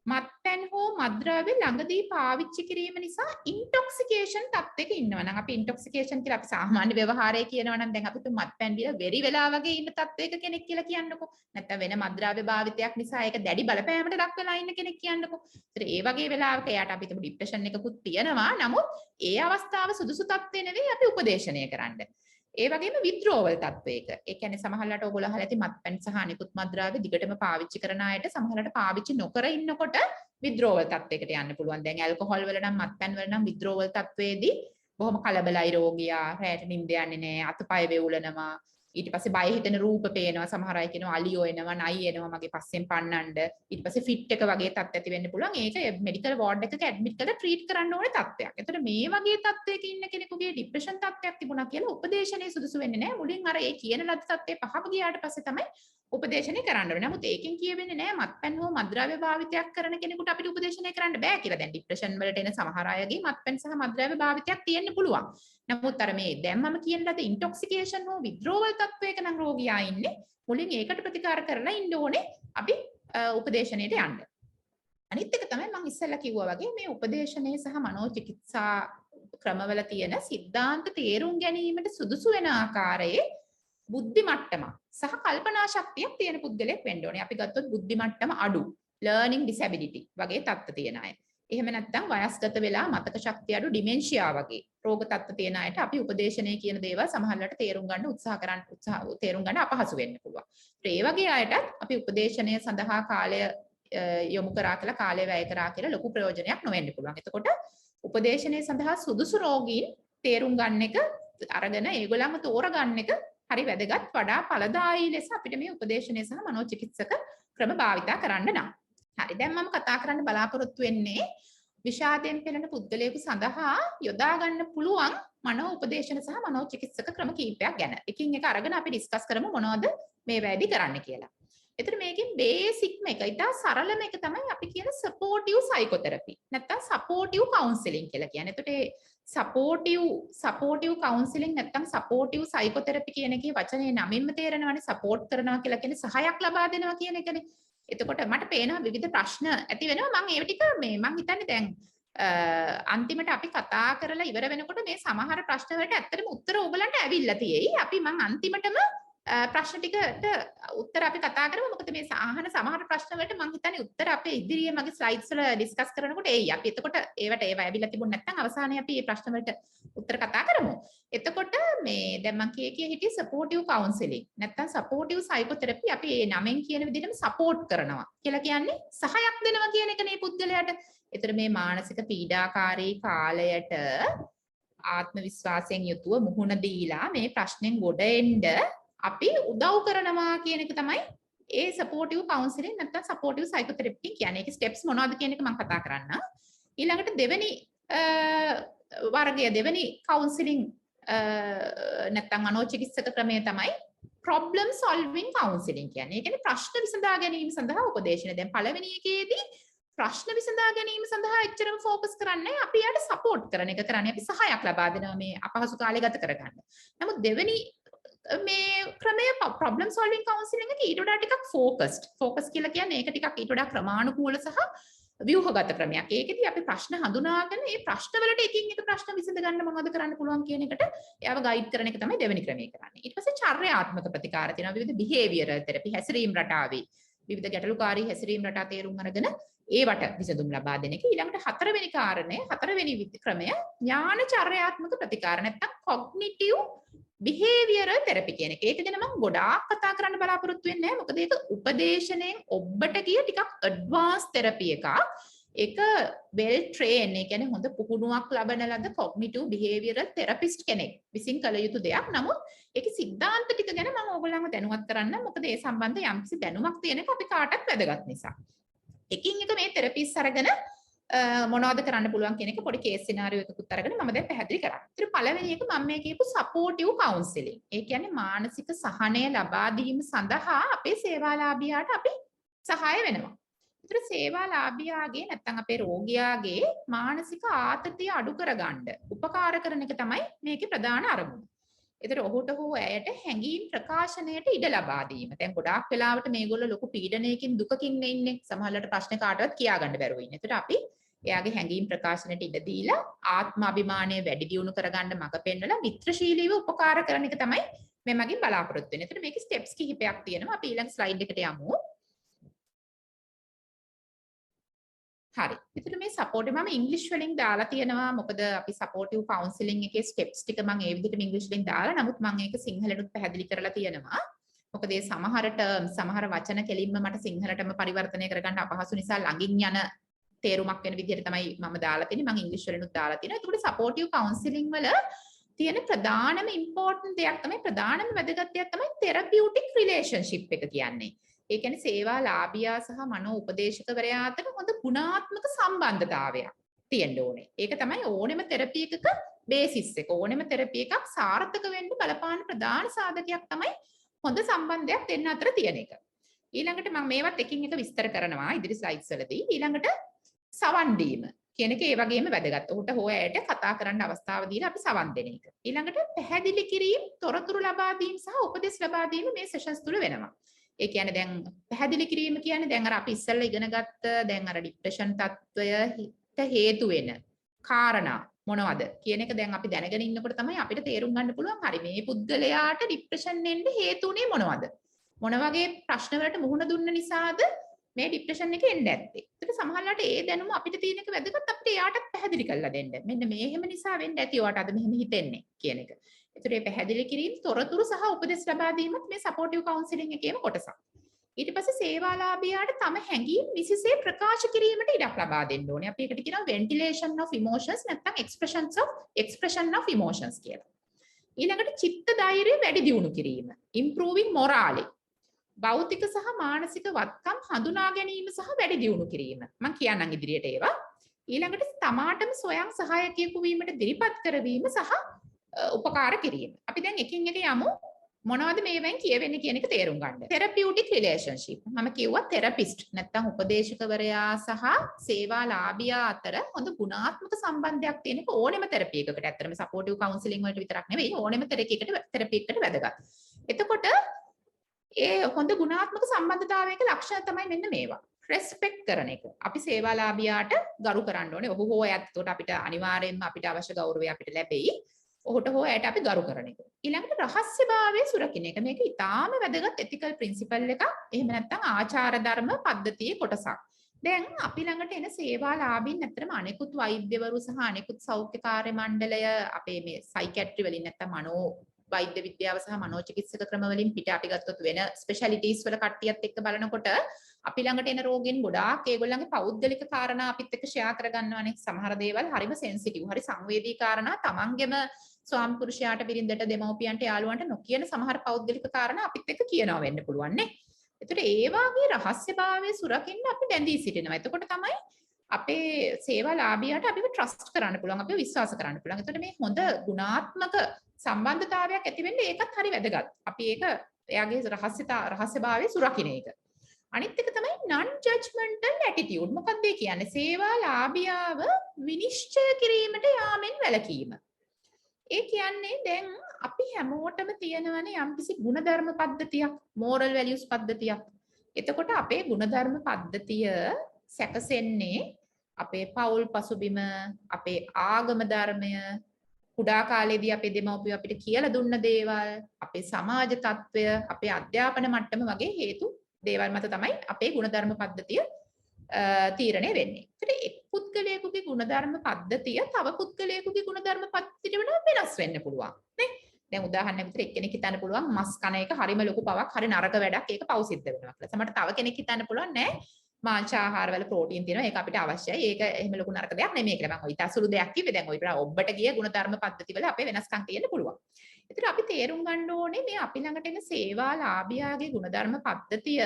මත්පැන් හෝ මත්ද්‍රව්‍ය ළඟදී පාවිච්චි කිරීම නිසා ඉන්ටොක්සිකේෂන් තත්ත්වයක ඉන්නවා නම් අපි ඉන්ටොක්සිකේෂන් කියලා අපි සාමාන්‍ය ව්‍යවහාරයේ කියනවා නම් දැන් අපිට මත්පැන් බීලා වෙරි වෙලා වගේ ඉන්න තත්ත්වයක කෙනෙක් කියලා කියන්නකෝ. නැත්නම් වෙන මත්ද්‍රව්‍ය භාවිතයක් නිසා ඒක දැඩි බලපෑමට ලක් වෙලා ඉන්න කෙනෙක් කියන්නකෝ. ඒතර ඒ වගේ වෙලාවක එයාට අපි හිතමු ડિප්‍රෙෂන් එකකුත් තියෙනවා. නමුත් ඒ අවස්ථාව සුදුසු තත්ත්වේ නෙවෙයි අපි උපදේශනය කරන්න. ඒ වගේම විත්‍රෝවල් තත්වයක. ඒ කියන්නේ සමහරවිට ඔයගොල්ලෝ අහලා ඇති මත්පැන් සහ අනිකුත් මත්ද්‍රව්‍ය දිගටම පාවිච්චි කරන අයට සමහරවිට පාවිච්චි නොකර ඉන්නකොට විත්‍රෝවල් තත්වයකට යන්න පුළුවන්. දැන් ඇල්කොහොල් වල නම් මත්පැන් වල නම් විත්‍රෝවල් තත්වයේදී බොහොම කලබලයි රෝගියා, රැට නිින්ද යන්නේ නැහැ, අතපය වේවුලනවා. ඊට පස්සේ බය හිතෙන රූප පේනවා. සමහර අය කියනවා අලියෝ එනවා, නයි එනවා මගේ පස්සෙන් පන්නන්න. ඊට පස්සේ ෆිට් එක වගේ තත්ත්ව ඇති වෙන්න පුළුවන්. ඒක මෙඩිකල් වෝඩ් එකක ඇඩ්මිට් කරලා ට්‍රීට් කරන්න ඕනේ තත්ත්වයක්. ඒතර මේ වගේ තත්ත්වයක ඉන්න කෙනෙකුගේ ડિප්‍රෙෂන් තත්ත්වයක් තිබුණා කියලා උපදේශනයේ සුදුසු වෙන්නේ නැහැ. මුලින් අර ඒ කියන ලද තත්ත්වේ පහව ගියාට පස්සේ තමයි උපදේශනය කරන්න ඕනේ. නමුත් ඒකෙන් කියවෙන්නේ නැහැ මත්පැන් හෝ මත්ද්‍රව්‍ය භාවිතයක් කරන කෙනෙකුට අපිට උපදේශනය කරන්න බෑ කියලා. දැන් ડિප්‍රෙෂන් වලට එන සමහර අයගේ මත්පැන් සහ මත්ද්‍රව්‍ය භාවිතයක් තියෙන්න පුළුවන්. නමුත් අර මේ දැන් මම කියන ලද ඉන්ටොක්සිකේෂන් හෝ විත්‍රෝවල් තත්වයක නම් රෝගියා ඉන්නේ මුලින් ඒකට ප්‍රතිකාර කරලා ඉන්න ඕනේ අපි උපදේශනයට යන්න. අනිත් එක තමයි මම ඉස්සෙල්ලා කිව්වා වගේ මේ උපදේශනයේ සහ මනෝචිකිත්සා ක්‍රමවල තියෙන සිද්ධාන්ත තේරුම් ගැනීමට සුදුසු වෙන ආකාරයේ බුද්ධි මට්ටම සහ කල්පනා ශක්තියක් තියෙන පුද්ගලයෙක් වෙන්න ඕනේ. අපි ගත්තොත් බුද්ධි මට්ටම අඩු, learning disability වගේ තත්ත්ව තියෙන අය. එහෙම නැත්නම් වයස්ගත වෙලා මතක ශක්තිය අඩු ඩිමෙන්ෂියා වගේ රෝග තත්ත්ව තියෙන අයට අපි උපදේශනය කියන දේවල් සමහරවිට තේරුම් ගන්න අපහසු වෙන්න පුළුවන්. ඒ වගේ අයටත් අපි උපදේශනය සඳහා කාලය යොමු කරා කියලා කාලය වැය කරා කියලා ලොකු ප්‍රයෝජනයක් නොවෙන්න පුළුවන්. එතකොට උපදේශනය සඳහා සුදුසු රෝගීන් තේරුම් ගන්න එක අරගෙන ඒගොල්ලන්ව තෝරගන්න එක හරි වැදගත්. වඩා ඵලදායී ලෙස අපිට මේ උපදේශනය සහ මනෝචිකිත්සක ක්‍රම භාවිතා කරන්න නම්. හරි, දැන් මම කතා කරන්න බලාපොරොත්තු වෙන්නේ විෂාදයෙන් පෙළෙන පුද්ගලයෙකු සඳහා යොදා ගන්න පුළුවන් මනෝ උපදේශන සහ මනෝචිකිත්සක ක්‍රම කීපයක් ගැන. එකින් එක අරගෙන අපි ඩිස්කස් කරමු මොනවද මේ වැඩි කරන්න කියලා. එතන මේකෙන් බේසික්ම එක ඉතා සරලම එක තමයි අපි කියන සපෝටිව් සයිකෝതെරපි. නැත්නම් සපෝටිව් කවුන්සලින් කියලා කියන්නේ. එතකොට සපෝටිව් කවුන්සලින් නැත්නම් සපෝටිව් සයිකෝതെරපි කියන එකේ වචනේ නමින්ම තේරෙනවානේ. සපෝට් කරනවා කියලා කියන්නේ සහායක් ලබා දෙනවා කියන එකනේ. එතකොට මට පේනවා විවිධ ප්‍රශ්න ඇති වෙනවා. මම ඒව ටික මම හිතන්නේ දැන් අන්තිමට අපි කතා කරලා ඉවර වෙනකොට මේ සමහර ප්‍රශ්න වලට ඇත්තටම උත්තර ඔයගලන්ට ඇවිල්ලා තියෙයි. අපි මම අන්තිමටම ප්‍රශ්න ටිකට උත්තර අපි කතා කරමු. මොකද මේ අහන සමහර ප්‍රශ්න වලට මම හිතන්නේ උත්තර අපේ ඉදිරියේ මගේ ස්ලයිඩ්ස් වල ඩිස්කස් කරනකොට එයි. අපි එතකොට ඒවට ඒව ඇවිල්ලා තිබුණ නැත්නම් අවසානයේ අපි මේ ප්‍රශ්න වලට උත්තර කතා කරමු. එතකොට මේ දැන් මම කියේ හිටියේ සපෝටිව් කවුන්සලින් නැත්නම් සපෝටිව් සයිකෝതെරපි අපි මේ නමෙන් කියන විදිහටම සපෝට් කරනවා කියලා කියන්නේ සහයක් දෙනවා කියන එකනේ පුද්ගලයාට. ඒතර මේ මානසික පීඩාකාරී කාලයට ආත්ම විශ්වාසයෙන් යුතුව මුහුණ දීලා මේ ප්‍රශ්නෙන් ගොඩ එන්න අපි උදව් කරනවා කියන එක තමයි ඒ සපෝටිව් කවුන්සලින් නැත්නම් සපෝටිව් සයිකෝതെරපි කියන්නේ. ඒකේ ස්ටෙප්ස් මොනවද කියන එක මම කතා කරන්න. ඊළඟට දෙවෙනි වර්ගය දෙවෙනි කවුන්සලින් නැත්නම් මනෝචිකිත්සක ක්‍රමය තමයි problem solving counseling කියන්නේ. ඒ කියන්නේ ප්‍රශ්න විසඳා ගැනීම සඳහා උපදේශන. දැන් පළවෙනි එකේදී ප්‍රශ්න විසඳා ගැනීම සඳහා එච්චරම ફોකස් කරන්නේ අපි යාට සපෝට් කරන එක කරන්නේ. අපි සහායක් ලබා දෙනවා මේ අපහසු කාලය ගත කරගන්න. නමුත් දෙවෙනි මේ ක්‍රමය problem solving counseling එක ඊට වඩා ටිකක් focus කියලා කියන්නේ ඒක ටිකක් ඊට වඩා ක්‍රමානුකූල සහ ව්‍යුහගත ක්‍රමයක්. ඒකෙදී අපි ප්‍රශ්න හඳුනාගෙන ඒ ප්‍රශ්න වලට එකින් එක ප්‍රශ්න විසඳ ගන්න මොනවද කරන්න පුළුවන් කියන එකට එයාව ගයිඩ් කරන එක තමයි දෙවෙනි ක්‍රමය කරන්නේ. ඊට පස්සේ චර්යාත්මක ප්‍රතිකාර තියෙනවා. විවිධ behavioral therapy හැසිරීම් රටාවේ විවිධ ගැටලුකාරී හැසිරීම් රටා තේරුම් අරගෙන ඒවට විසඳුම් ලබා දෙන එක. ඊළඟට හතරවෙනි ක්‍රමය ඥාන චර්යාත්මක ප්‍රතිකාර නැත්නම් cognitive behavioral therapy කියන එක. ඒක ගැන මම ගොඩාක් කතා කරන්න බලාපොරොත්තු වෙන්නේ නැහැ. මොකද ඒක උපදේශනයෙන් ඔබට කිය ටිකක් advanced therapy එකක්. ඒක well trained ඒ කියන්නේ හොඳ පුහුණුවක් ලබන ලද cognitive behavioral therapist කෙනෙක් විසින් කළ යුතු දෙයක්. නමුත් ඒකේ සිද්ධාන්ත ටික ගැන මම ඕගොල්ලන්ව දැනුවත් කරන්න. මොකද ඒ සම්බන්ධ යම්කිසි දැනුමක් තියෙන එක අපි කාටත් වැදගත් නිසා. එකින් එක මේ තෙරපිස් අරගෙන මොනවද කරන්න පුළුවන් කියන එක පොඩි කේස් සිනාරියෝ එකකුත් අරගෙන මම දැන් පැහැදිලි කරා. ඉතින් පළවෙනි එක මම මේ කියපු සපෝටිව් කවුන්සලින්. ඒ කියන්නේ මානසික සහනය ලබා දීම සඳහා අපේ සේවාලාභියාට අපි සහාය වෙනවා. ඉතින් සේවාලාභියාගේ නැත්නම් අපේ රෝගියාගේ මානසික ආතතිය අඩු කරගන්න උපකාර කරන එක තමයි මේකේ ප්‍රධාන අරමුණ. ඒතර ඔහුට හෝ ඇයට හැඟීම් ප්‍රකාශනයට ඉඩ ලබා දීම. දැන් ගොඩාක් වෙලාවට මේගොල්ලෝ ලොකු පීඩනයකින් දුකකින් ඉන්නේ. සමහරවිට ප්‍රශ්න කාටවත් කියා ගන්න බැරුව ඉන්නේ. ඒතර අපි එයාගේ හැඟීම් ප්‍රකාශනයට ඉඩ දීලා ආත්ම අභිමානය වැඩි දියුණු කරගන්න මඟ පෙන්වලා මිත්‍රශීලීව උපකාර කරන එක තමයි මේ මගින් බලාපොරොත්තු වෙන්නේ. ඒතර මේකේ ස්ටෙප්ස් කිහිපයක් තියෙනවා. අපි ඊළඟ ස්ලයිඩ් එකට යමු. හරි. එතකොට මේ සපෝට් මම ඉංග්‍රීසි වලින් දාලා තියෙනවා. මොකද අපි සපෝටිව් කවුන්සලින් එකේ ස්ටෙප්ස් ටික මම ඒ විදිහටම ඉංග්‍රීසි වලින් දාලා නමුත් මම ඒක සිංහලෙනුත් පැහැදිලි කරලා තියෙනවා. මොකද ඒ සමහර ටර්ම්ස් සමහර වචන කෙලින්ම මට සිංහලටම පරිවර්තනය කරගන්න අපහසු නිසා ළඟින් යන තේරුමක් වෙන විදිහට තමයි මම දාලා තියෙන්නේ. මම ඉංග්‍රීසි වලිනුත් දාලා තියෙනවා. එතකොට සපෝටිව් කවුන්සලින් වල තියෙන ප්‍රධානම ඉම්පෝටන්ට් දෙයක් තමයි ප්‍රධානම වැදගත් දෙයක් තමයි තෙරපියුටික් රිලේෂන්ෂිප් එක කියන්නේ. ඒ කියන්නේ සේවාලාභියා සහ මනෝ උපදේශකවරයා අතර හොඳ ගුණාත්මක සම්බන්ධතාවයක් තියෙන්න ඕනේ. ඒක තමයි ඕනෙම තෙරපි එකක බේසිස් එක. ඕනෙම තෙරපි එකක් සාර්ථක වෙන්න බලපාන ප්‍රධාන සාධකයක් තමයි හොඳ සම්බන්ධයක් දෙන්න අතර තියෙන එක. ඊළඟට මම මේවත් එකින් එක විස්තර කරනවා ඉදිරි ස්ලයිඩ්ස් වලදී. ඊළඟට සවන් දීම කියන එක ඒ වගේම වැදගත්. ඔහුට හෝ ඇයට කතා කරන්න අවස්ථාව දීලා අපි සවන් දෙන එක. ඊළඟට පැහැදිලි කිරීම, තොරතුරු ලබා දීම සහ උපදෙස් ලබා දීම මේ සෙෂන්ස් තුල වෙනවා. ඒ කියන්නේ දැන් පැහැදිලි කිරීම කියන්නේ දැන් අර අපි ඉස්සෙල්ලා ඉගෙන ගත්ත දැන් අර ડિප්‍රෙෂන් තත්ත්වයට හේතු වෙන කාරණා මොනවද කියන එක දැන් අපි දැනගෙන ඉන්නකොට තමයි අපිට තේරුම් ගන්න පුළුවන් හරි මේ පුද්ගලයාට ડિප්‍රෙෂන් එන්න හේතු උනේ මොනවද? මොන වගේ ප්‍රශ්න වලට මුහුණ දුන්න නිසාද මේ ડિප්‍රෙෂන් එක එන්නේ නැත්තේ? ඒකට සමහරවිට ඒ දැනුම අපිට තියෙන එක වැදගත් අපිට එයාටත් පැහැදිලි කරලා දෙන්න. මෙන්න මේ හැම නිසා වෙන්න ඇති ඔයාට අද මෙහෙම හිතෙන්නේ කියන එක. ඒතර මේ පැහැදිලි කිරීම, තොරතුරු සහ උපදෙස් ලබා දීමත් මේ සපෝටිව් කවුන්සලින් එකේම කොටසක්. ඊට පස්සේ සේවාලාභියාට තම හැඟීම් නිසිසේ ප්‍රකාශ කිරීමට ඉඩක් ලබා දෙන්න ඕනේ. අපි ඒකට කියනවා ventilation of emotions නැත්නම් expression of emotions කියලා. ඊළඟට චිත්ත ධෛර්යය වැඩි දියුණු කිරීම, improving morale. භෞතික සහ මානසික වත්කම් හඳුනා ගැනීම සහ වැඩි දියුණු කිරීම. මම කියන්නම් ඉදිරියට ඒවා. ඊළඟට තමාටම සොයන් සහායකයෙකු වීමට දිරිපත් කරවීම සහ උපකාර කිරීම. අපි දැන් එකින් එක යමු. මොනවද මේවෙන් කියවෙන්නේ කියන එක තේරුම් ගන්න. තෙරපියුටික් රිලේෂන්ෂිප්. මම කිව්වා තෙරපිස්ට් නැත්නම් උපදේශකවරයා සහ සේවාලාභියා අතර හොඳ ගුණාත්මක සම්බන්ධයක් තියෙන එක ඕනෙම තෙරපි එකකට. ඇත්තටම සපෝටිව් කවුන්සලින් වලට විතරක් නෙවෙයි ඕනෙම තෙරපි එකකට වැදගත්. එතකොට ඒ හොඳ ගුණාත්මක සම්බන්ධතාවයක ලක්ෂණ තමයි මෙන්න මේවා. රෙස්පෙක්ට් කරන එක. අපි සේවාලාභියාට ගරු කරන්න ඕනේ. ඔහු හෝ එයාත් එතකොට අපිට අනිවාර්යයෙන්ම අපිට අවශ්‍ය ගෞරවය අපිට ලැබෙයි. ඔහුට හෝ ඇයට අපි ගරු කරන එක. ඊළඟට රහස්‍යභාවය සුරකින්න එක. මේක ඉතාම වැදගත් එතිකල් ප්‍රින්සිපල් එකක්. එහෙම නැත්නම් ආචාර ධර්ම පද්ධතියේ කොටසක්. දැන් අපි ළඟට එන සේවාලාභීන් ඇත්තටම අනෙකුත් වෛද්‍යවරු සහ අනෙකුත් සෞඛ්‍ය කාර්ය මණ්ඩලය අපේ මේ සයිකියාට්‍රි වලින් නැත්නම් මනෝ වෛද්‍ය විද්‍යාව සහ මනෝචිකිත්සක ක්‍රම වලින් පිට අපි ගත්තොත් වෙන ස්පෙෂැලිටිස් වල කට්ටියත් එක්ක බලනකොට අපි ළඟට එන රෝගීන් ගොඩාක් ඒගොල්ලන්ගේ පෞද්ගලික කාරණා අපිත් එක්ක ෂෙයා කරගන්නවානේ. සමහර දේවල් හරිම සෙන්සිටිව්, හරි සංවේදී කාරණා තමන්ගෙම ස්වාමි පුරුෂයාට බිරිඳට දෙමව්පියන්ට යාළුවන්ට නොකියන සමහර පෞද්ගලික කාරණා අපිත් එක්ක කියනවා වෙන්න පුළුවන් නේ. ඒතර ඒ වාගේ රහස්‍යභාවය සුරකින්න අපි දැඳී සිටිනවා. එතකොට තමයි අපේ සේවාලාභියාට අපිව ට්‍රස්ට් කරන්න පුළුවන්, අපිව විශ්වාස කරන්න පුළුවන්. එතකොට මේ හොඳ ගුණාත්මක සම්බන්ධතාවයක් ඇති වෙන්න ඒකත් හරි වැදගත්. අපි ඒක එයාගේ රහස්‍යභාවය සුරකින්න එක. අනිත් එක තමයි non judgmental attitude. මොකක්ද ඒ කියන්නේ? සේවාලාභියාව විනිශ්චය කිරීමට යාමෙන් වැළකීම. ඒ කියන්නේ දැන් අපි හැමෝටම තියෙනවනේ යම්කිසි ගුණධර්ම පද්ධතියක්, moral values පද්ධතියක්. එතකොට අපේ ගුණධර්ම පද්ධතිය සැකසෙන්නේ අපේ පෞල් පසුබිම, අපේ ආගම ධර්මය, කුඩා කාලේදී අපේ දෙමව්පියෝ අපිට කියලා දුන්න දේවල්, අපේ සමාජ තත්ත්වය, අපේ අධ්‍යාපන මට්ටම වගේ හේතු දේවල් මත තමයි අපේ ගුණධර්ම පද්ධතිය තීරණය වෙන්නේ. ඒකට එක් පුද්ගලයෙකුගේ ගුණධර්ම පද්ධතිය තව පුද්ගලයෙකුගේ ගුණධර්ම පද්ධතියට වඩා වෙනස් වෙන්න පුළුවන්. නේ? දැන් උදාහරණයක් විදිහට එක්කෙනෙක් හිතන්න පුළුවන් මස් කන එක හරිම ලොකු පවක්, හරි නරක වැඩක්, ඒක පව් සිද්ධ වෙනවා කියලා. සමහරට තව කෙනෙක් හිතන්න පුළුවන් නෑ මාංශ ආහාරවල ප්‍රෝටීන් තියෙනවා. ඒක අපිට අවශ්‍යයි. ඒක එහෙම ලොකු නරක දෙයක් නෙමෙයි කියලා මම ඔය ඉතසුළු දෙයක් කිව්වේ. දැන් ඔය ඔබට ගිය ಗುಣධර්ම පද්ධතිවල අපේ වෙනස්කම් කියන්න පුළුවන්. ඒතර අපි තේරුම් ගන්න ඕනේ මේ අපි ළඟට එන සේවා ලාභියාගේ ಗುಣධර්ම පද්ධතිය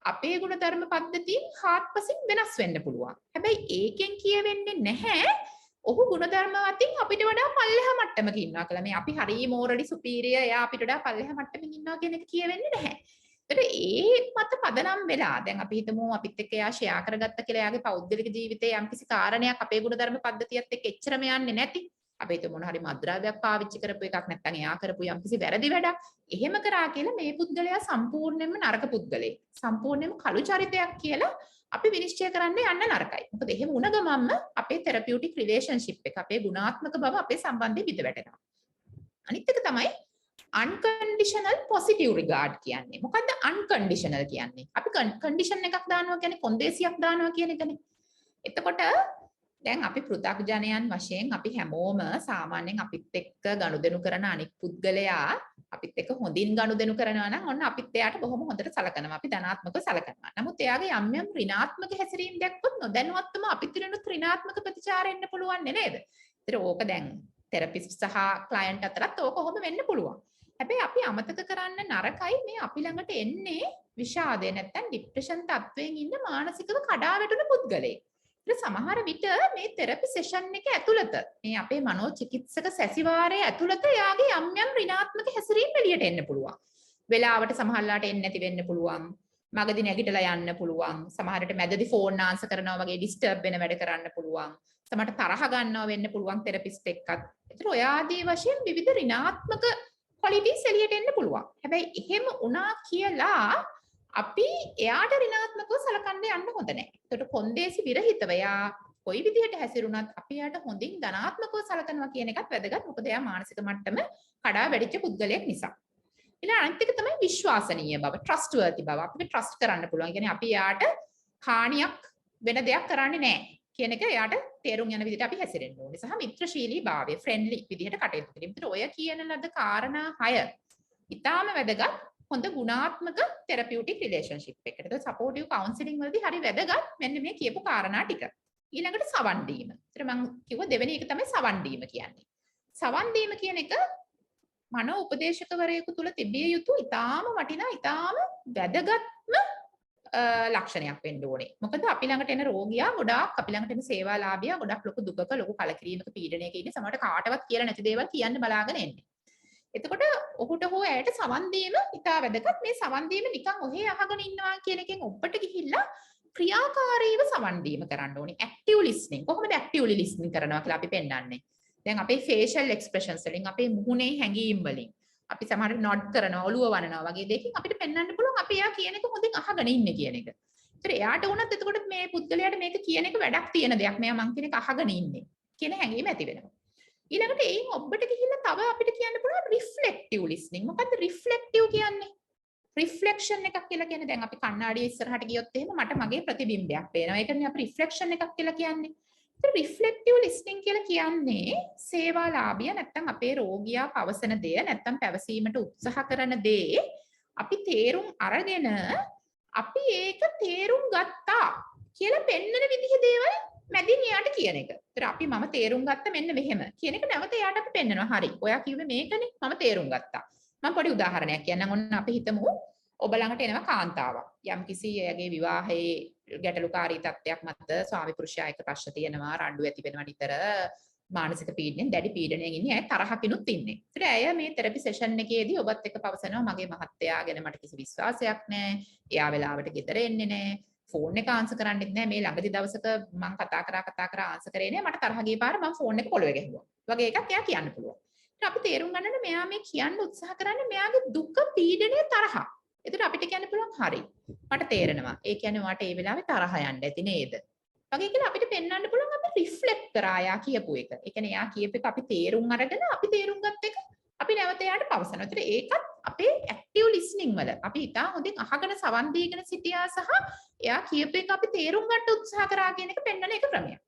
අපේ ಗುಣධර්ම පද්ධතියෙන් හාත්පසින් වෙනස් වෙන්න පුළුවන්. හැබැයි ඒකෙන් කියවෙන්නේ නැහැ ඔහු ಗುಣධර්ම අතින් අපිට වඩා පල්ලෙහා මට්ටමක ඉන්නවා කියලා. මේ අපි හරිය මෝරලි සුපීරියර් එයා අපිට වඩා පල්ලෙහා මට්ටමක ඉන්නවා කියන එක කියවෙන්නේ නැහැ. ඒතර ඒ මත පදනම් වෙලා දැන් අපි හිතමු අපිත් එක්ක එයා ෂෙයා කරගත්ත කියලා එයාගේ පෞද්ගලික ජීවිතයේ යම්කිසි කාරණයක් අපේ ಗುಣධර්ම පද්ධතියත් එක්ක එච්චරම යන්නේ නැති. අපි හිතමු මොන හරි මත්ද්‍රව්‍යයක් පාවිච්චි කරපු එකක් නැත්නම් එයා කරපු යම්කිසි වැරදි වැඩක්. එහෙම කරා කියලා මේ පුද්ගලයා සම්පූර්ණයෙන්ම නරක පුද්ගලෙක්. සම්පූර්ණයෙන්ම කළු චරිතයක් කියලා අපි විනිශ්චය කරන්න යන්න නරකයි. මොකද එහෙම වුණ ගමන්ම අපේ තෙරපියුටික් රිලේෂන්ෂිප් එක අපේ ගුණාත්මක බව අපේ සම්බන්ධය බිඳ වැටෙනවා. අනිත් එක තමයි unconditional positive regard කියන්නේ. මොකද්ද unconditional කියන්නේ? අපි condition එකක් දානවා කියන්නේ කොන්දේසියක් දානවා කියන එකනේ. එතකොට දැන් අපි පෘථග්ජනයන් වශයෙන් අපි හැමෝම සාමාන්‍යයෙන් අපිත් එක්ක ගනුදෙනු කරන අනික් පුද්ගලයා අපිත් එක්ක හොඳින් ගනුදෙනු කරනවා නම් ඔන්න අපිත් එයාට බොහොම හොඳට සලකනවා. අපි ධනාත්මකව සලකනවා. නමුත් එයාගේ යම් යම් ඍණාත්මක හැසිරීම් දැක්කොත් නොදැනුවත්වම අපිට ඍණ ඍණාත්මක ප්‍රතිචාර එන්න පුළුවන් නේද? ඒතර ඕක දැන් තෙරපිස්ට් සහ ක්ලයන්ට් අතරත් ඕක කොහොම වෙන්න පුළුවන්. හැබැයි අපි අමතක කරන්න නරකයි මේ අපි ළඟට එන්නේ විෂාදය නැත්නම් ડિප්‍රෙෂන් තත්වයෙන් ඉන්න මානසිකව කඩා වැටුණු පුද්ගලයෙක්. සමහර විට මේ තෙරපි සෙෂන් එක ඇතුළත මේ අපේ මනෝචිකිත්සක සැසිවාරයේ ඇතුළත යාගේ යම් යම් ඍණාත්මක හැසිරීම් එළියට එන්න පුළුවන්. වෙලාවට සමහරලාට එන්නේ නැති වෙන්න පුළුවන්. මගදී නැගිටලා යන්න පුළුවන්. සමහරට මැදදී ෆෝන් ආන්සර් කරනවා වගේ ඩිස්ටර්බ් වෙන වැඩ කරන්න පුළුවන්. සමහරට තරහ ගන්නවා වෙන්න පුළුවන් තෙරපිස්ට් එක්කත්. ඒතර ඔය ආදී වශයෙන් විවිධ ඍණාත්මක ක්වොලිටිස් එළියට එන්න පුළුවන්. හැබැයි එහෙම වුණා කියලා අපි එයාට ඍණාත්මකව සලකන්න යන්න හොඳ නැහැ. ඒකට කොන්දේසි විරහිතව එයා කොයි විදිහට හැසිරුණත් අපි එයාට හොඳින් ධනාත්මකව සලකනවා කියන එකත් වැදගත්. මොකද එයා මානසික මට්ටම කඩා වැටිච්ච පුද්ගලයෙක් නිසා. ඊළඟ අනිත් එක තමයි විශ්වාසනීය බව, trustworthy බව. අපිට trust කරන්න පුළුවන්. කියන්නේ අපි එයාට හානියක් වෙන දෙයක් කරන්නේ නැහැ කියන එක එයාට තේරුම් යන විදිහට අපි හැසිරෙන්න ඕනේ. සහ මිත්‍රශීලී භාවය, friendly විදිහට කටයුතු කිරීම. ඒතර ඔය කියන ලද කාරණා 6 ඊටාම වැදගත්. හොඳ ගුණාත්මක තෙරපියුටික් රිලේෂන්ෂිප් එකකට. ඒක සපෝටිව් කවුන්සලින් වලදී හරි වැදගත් මෙන්න මේ කියපු කාරණා ටික. ඊළඟට සවන් දීම. ඒතර මම කිව්ව දෙවෙනි එක තමයි සවන් දීම කියන්නේ. සවන් දීම කියන එක මනෝ උපදේශකවරයෙකු තුල තිබිය යුතු ඊටාම වටිනා ඊටාම වැදගත්ම ලක්ෂණයක් වෙන්න ඕනේ. මොකද අපි ළඟට එන රෝගියා ගොඩාක් අපි ළඟට එන සේවාලාභියා ගොඩක් ලොකු දුකක ලොකු කලකිරීමක පීඩනයක ඉන්නේ. සමහරට කාටවත් කියලා නැති දේවල් කියන්න බලාගෙන එන්නේ. එතකොට ඔහුට හෝ ඇයට සවන් දීම ඉතා වැදගත්. මේ සවන් දීම නිකන් ඔහේ අහගෙන ඉන්නවා කියන එකෙන් ඔබට ගිහිල්ලා ක්‍රියාකාරීව සවන් දීම කරන්න ඕනේ. ඇක්ටිව් ලිස්නින්. කොහොමද ඇක්ටිව්ලි ලිස්නින් කරනවා කියලා අපි පෙන්නන්නේ. දැන් අපේ ෆේෂල් එක්ස්ප්‍රෙෂන්ස් වලින් අපේ මුහුණේ හැඟීම් වලින් අපි සමහරට නොඩ් කරනවා, ඔළුව වනනවා වගේ දෙයකින් අපිට පෙන්වන්න පුළුවන් අපි එයා කියන එක හොඳින් අහගෙන ඉන්නේ කියන එක. ඒතර එයාට වුණත් එතකොට මේ පුද්ගලයාට මේක කියන එක වැඩක් තියෙන දෙයක්. මෙයා මං කියන එක අහගෙන ඉන්නේ කියන හැඟීම ඇති වෙනවා. ඊළඟට එයින් ඔබට ගිහිල්ලා තව අපිට කියන්න පුළුවන් රිෆ්ලෙක්ටිව් ලිස්නින්. මොකද්ද රිෆ්ලෙක්ටිව් කියන්නේ? රිෆ්ලෙක්ෂන් එකක් කියලා කියන්නේ දැන් අපි කණ්ණාඩිය ඉස්සරහට ගියොත් එහෙම මට මගේ ප්‍රතිබිම්බයක් පේනවා. ඒකනේ අපි රිෆ්ලෙක්ෂන් එකක් කියලා කියන්නේ. ඒත් රිෆ්ලෙක්ටිව් ලිස්නින් කියලා කියන්නේ සේවාලාභිය නැත්තම් අපේ රෝගියා පවසන දේ නැත්තම් පැවසීමට උත්සාහ කරන දේ අපි තේරුම් අරගෙන අපි ඒක තේරුම් ගත්තා කියලා පෙන්වන විදිහ දේවල් මැදින් එයාට කියන එක. ඒතර අපි මම තේරුම් ගත්ත මෙන්න මෙහෙම කියන එක නැවත එයාට අපි පෙන්වනවා. හරි. ඔයා කිව්වේ මේකනේ. මම තේරුම් ගත්තා. මම පොඩි උදාහරණයක් කියන්නම්. ඔන්න අපි හිතමු ඔබ ළඟට එනවා කාන්තාවක්. යම්කිසි එයාගේ විවාහයේ ගැටලුකාරී තත්ත්වයක් මත ස්වාමි පුරුෂයා එක්ක ප්‍රශ්න තියෙනවා, රණ්ඩු ඇති වෙනවා නිතර, මානසික පීඩනයෙන්, දැඩි පීඩනයෙන් ඉන්නේ. අය තරහකිනුත් ඉන්නේ. ඒතර ඇය මේ තෙරපි සෙෂන් එකේදී ඔබත් එක්ක පවසනවා මගේ මහත්තයා ගැන මට කිසි විශ්වාසයක් නැහැ. එයා වෙලාවට ගෙදර එන්නේ නැහැ. ෆෝන් එක ආන්සර් කරන්නෙත් නැහැ. මේ ළඟදි දවසක මම කතා කරා ආන්සර් කරේ නැහැ. මට තරහ ගිය පාර මම ෆෝන් එක පොළවේ ගැහුවා. වගේ එකක් එයා කියන්න පුළුවන්. ඒත් අපි තේරුම් ගන්නනේ මෙයා මේ කියන්න උත්සාහ කරන්නේ මෙයාගේ දුක, පීඩනය, තරහ. ඒතර අපිට කියන්න පුළුවන් හරි. මට තේරෙනවා. ඒ කියන්නේ මට ඒ වෙලාවේ තරහ යන්න ඇති නේද? වගේ කියලා අපිට පෙන්වන්න පුළුවන් අපි රිෆ්ලෙක්ට් කරා යා කියපු එක. ඒ කියන්නේ යා කියපු එක අපි තේරුම් අරගෙන අපි තේරුම් ගත්ත එක අපි නැවත යාට පවසනවා. ඒතර ඒකත් අපේ ඇක්ටිව් ලිස්නින් වල අපි ඉතා හොඳින් අහගෙන සවන් දීගෙන සිටියා සහ එයා කියපු එක අපි තේරුම් ගන්න උත්සාහ කරා කියන එක පෙන්වන එක ක්‍රමයක්.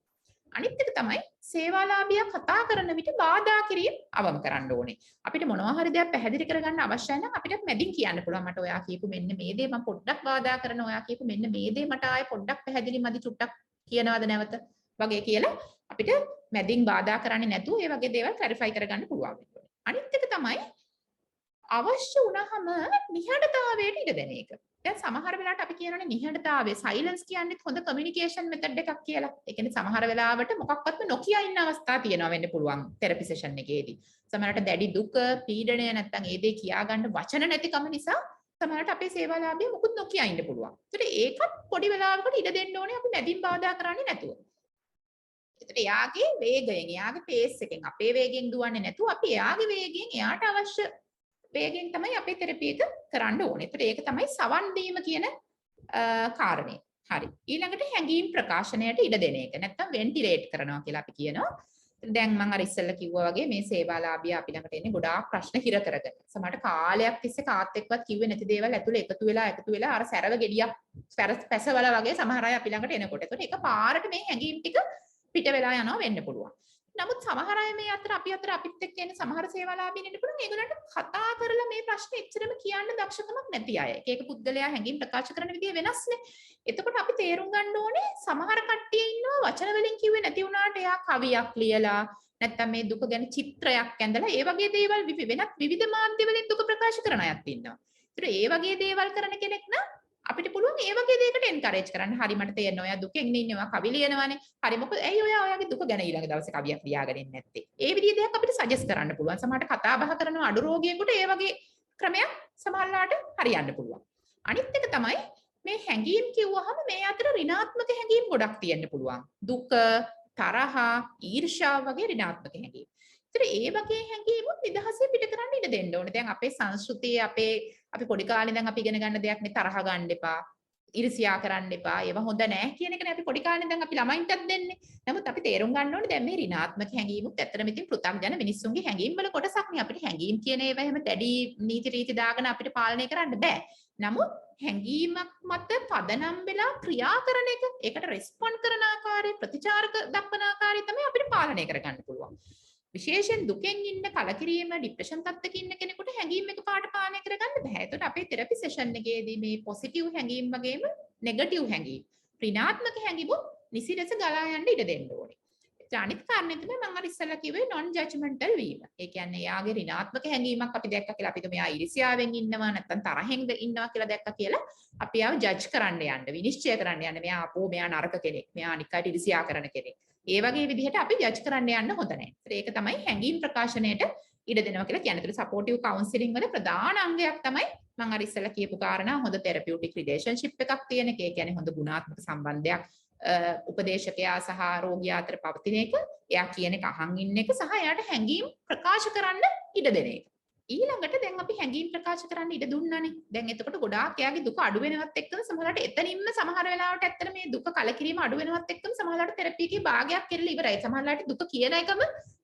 අනිත් එක තමයි සේවාලාභියා කතා කරන විට බාධා කිරීම අවම කරන්න ඕනේ. අපිට මොනවා හරි දෙයක් පැහැදිලි කරගන්න අවශ්‍යයි නම් අපිට මැදින් කියන්න පුළුවන්. මට ඔයා කියපු මෙන්න මේ දේ මම පොඩ්ඩක් බාධා කරන ඔයා කියපු මෙන්න මේ දේ මට ආයේ පොඩ්ඩක් පැහැදිලි මදි චුට්ටක් කියනවාද නැවත වගේ කියලා අපිට මැදින් බාධා කරන්නේ නැතුව ඒ වගේ දේවල් ක්ලැරිෆයි කරගන්න පුළුවන්. අනිත් එක තමයි අවශ්‍ය වුණාම නිහඬතාවයට ඉඩ දෙන එක. දැන් සමහර වෙලාවට අපි කියනනේ නිහඬතාවය සයිලන්ස් කියන්නේත් හොඳ කමියුනිකේෂන් මෙතඩ් එකක් කියලා. ඒ කියන්නේ සමහර වෙලාවට මොකක්වත්ම නොකිය ඉන්න අවස්ථා තියෙනවා වෙන්න පුළුවන් තෙරපි සෙෂන් එකේදී. සමහරට දැඩි දුක, පීඩනය නැත්තම් ඒ දේ කියා ගන්න වචන නැතිකම නිසා සමහරට අපේ සේවාලාභිය මුකුත් නොකිය ඉන්න පුළුවන්. ඒකට ඒකත් පොඩි වෙලාවකට ඉඩ දෙන්න ඕනේ අපි මැදින් බාධා කරන්නේ නැතුව. ඒකට එයාගේ වේගයෙන්, එයාගේ පේස් එකෙන් අපේ වේගෙන් දුවන්නේ නැතුව අපි එයාගේ වේගෙන් එයාට අවශ්‍ය වේගෙන් තමයි අපේ තෙරපි එක කරන්න ඕනේ. ඒතර ඒක තමයි සවන් දීම කියන කාරණේ. හරි. ඊළඟට හැඟීම් ප්‍රකාශනයට ඉඩ දෙන එක. නැත්තම් වෙන්ටිලේට් කරනවා කියලා අපි කියනවා. දැන් මම අර ඉස්සෙල්ලා කිව්වා වගේ මේ සේවාලාභියා අපි ළඟට එන්නේ ගොඩාක් ප්‍රශ්න හිර කරගෙන. සමහරට කාලයක් තිස්සේ කාත් එක්කවත් කිව්වේ නැති දේවල් ඇතුලේ එකතු වෙලා අර සැරව ගෙඩියක් පැසවල වගේ සමහර අය අපි ළඟට එනකොට. ඒතකොට ඒක පාරට මේ හැඟීම් ටික පිට වෙලා යනවා වෙන්න පුළුවන්. නමුත් සමහර අය මේ අතර අපිත් එක්ක එන සමහර සේවාලාභීන් ඉන්න පුළුවන් ඒගොල්ලන්ට කතා කරලා මේ ප්‍රශ්නේ එච්චරම කියන්න දක්ෂකමක් නැති අය. ඒක පුද්ගලයා හැඟීම් ප්‍රකාශ කරන විදිය වෙනස්නේ. එතකොට අපි තේරුම් ගන්න ඕනේ සමහර කට්ටිය ඉන්නවා වචන වලින් කිව්වේ නැති වුණාට එයා කවියක් ලියලා නැත්තම් මේ දුක ගැන චිත්‍රයක් ඇඳලා ඒ වගේ දේවල් වෙනත් විවිධ මාධ්‍ය වලින් දුක ප්‍රකාශ කරන අයත් ඉන්නවා. ඒතර ඒ වගේ දේවල් කරන කෙනෙක් නම් අපිට පුළුවන් ඒ වගේ දෙයකට එන්කරේජ් කරන්න. හරි මට තේරෙනවා ඔයා දුකෙන් ඉන්නවා කවි ලියනවානේ. හරි මොකද ඇයි ඔයා ඔයාගේ දුක ගැන ඊළඟ දවසේ කවියක් ලියාගෙන ඉන්නේ නැත්තේ? ඒ විදිහේ දෙයක් අපිට සජෙස්ට් කරන්න පුළුවන්. සමහරට කතා බහ කරන අඩු රෝගියෙකුට ඒ වගේ ක්‍රමයක් සමහරලාට හරියන්න පුළුවන්. අනිත් එක තමයි මේ හැඟීම් කිව්වහම මේ අතර ඍණාත්මක හැඟීම් ගොඩක් තියෙන්න පුළුවන්. දුක, තරහ, ඊර්ෂ්‍යාව වගේ ඍණාත්මක හැඟීම්. ඒතර ඒ වගේ හැඟීමුත් නිදහසේ පිට කරන්න ඉඩ දෙන්න ඕනේ. දැන් අපේ සංස්කෘතියේ අපි පොඩි කාලේ ඉඳන් අපි ඉගෙන ගන්න දෙයක් නේ තරහ ගන්න එපා. ඊර්ෂ්‍යා කරන්න එපා. ඒවා හොඳ නැහැ කියන එකනේ අපි පොඩි කාලේ ඉඳන් අපි ළමයින්ටත් දෙන්නේ. නමුත් අපි තේරුම් ගන්න ඕනේ දැන් මේ ඍණාත්මක හැඟීමුත් ඇත්තටම ඉතින් පෘථග්ජන මිනිස්සුන්ගේ හැඟීම් වල කොටසක් නේ. අපිට හැඟීම් කියන ඒවා එහෙම දැඩි නීති රීති දාගෙන අපිට පාලනය කරන්න බෑ. නමුත් හැඟීමක් මත පදනම් වෙලා ක්‍රියා කරන එක, ඒකට රෙස්පොන්ඩ් කරන ආකාරය, ප්‍රතිචාර දක්වන ආකාරය තමයි අපිට පාලනය කරගන්න පුළුවන්. විශේෂයෙන් දුකෙන් ඉන්න කලකිරීම ડિප්‍රෙෂන් තත්ත්වයක ඉන්න කෙනෙකුට හැඟීම් එකපාරට පාලනය කරගන්න බෑ. ඒකට අපේ තෙරපි සෙෂන් එකේදී මේ පොසිටිව් හැඟීම් වගේම නෙගටිව් හැඟීම්, ඍණාත්මක හැඟීම් නිසිලෙස ගලා යන්න ඉඩ දෙන්න ඕනේ. අනිත් කාරණේ තමයි මම අර ඉස්සෙල්ලා කිව්වේ non judgmental වීම. ඒ කියන්නේ යාගේ ඍණාත්මක හැඟීමක් අපි දැක්කා කියලා අපිට මෙයා ඊර්ෂ්‍යාවෙන් ඉන්නවා නැත්නම් තරහෙන් ඉන්නවා කියලා දැක්කා කියලා අපි යාව ජජ් කරන්න යන්න, විනිශ්චය කරන්න යන්න. මෙයා නරක කෙනෙක්, මෙයා අනික් අයට ඊර්ෂ්‍යා කරන කෙනෙක්. ඒ වගේ විදිහට අපි ජජ් කරන්න යන්න හොඳ නැහැ. ඒක තමයි හැඟීම් ප්‍රකාශනයට ඉඩ දෙනවා කියලා කියන්නේ. ඒතර සපෝටිව් කවුන්සලින් වල ප්‍රධාන අංගයක් තමයි මම අර ඉස්සෙල්ලා කියපු කාරණා හොඳ තෙරපියුටික් රිලේෂන්ෂිප් එකක් තියෙන එක. ඒ කියන්නේ හොඳ ගුණාත්මක සම්බන්ධයක් උපදේශකයා සහ රෝගියා අතර පවතින එක, එයා කියන එක අහන් ඉන්න එක සහ එයාට හැඟීම් ප්‍රකාශ කරන්න ඉඩ දෙන එක. ඊළඟට දැන් අපි හැඟීම් ප්‍රකාශ කරන්න ඉඩ දුන්නානේ. දැන් එතකොට ගොඩාක් එයාගේ දුක අඩු වෙනවත් එක්කම සමහරවිට එතනින්ම සමහර වෙලාවට ඇත්තට මේ දුක කලකිරීම අඩු වෙනවත් එක්කම සමහරවිට තෙරපි එකේ භාගයක් කෙරලා ඉවරයි. සමහරවිට දුක කියන එකම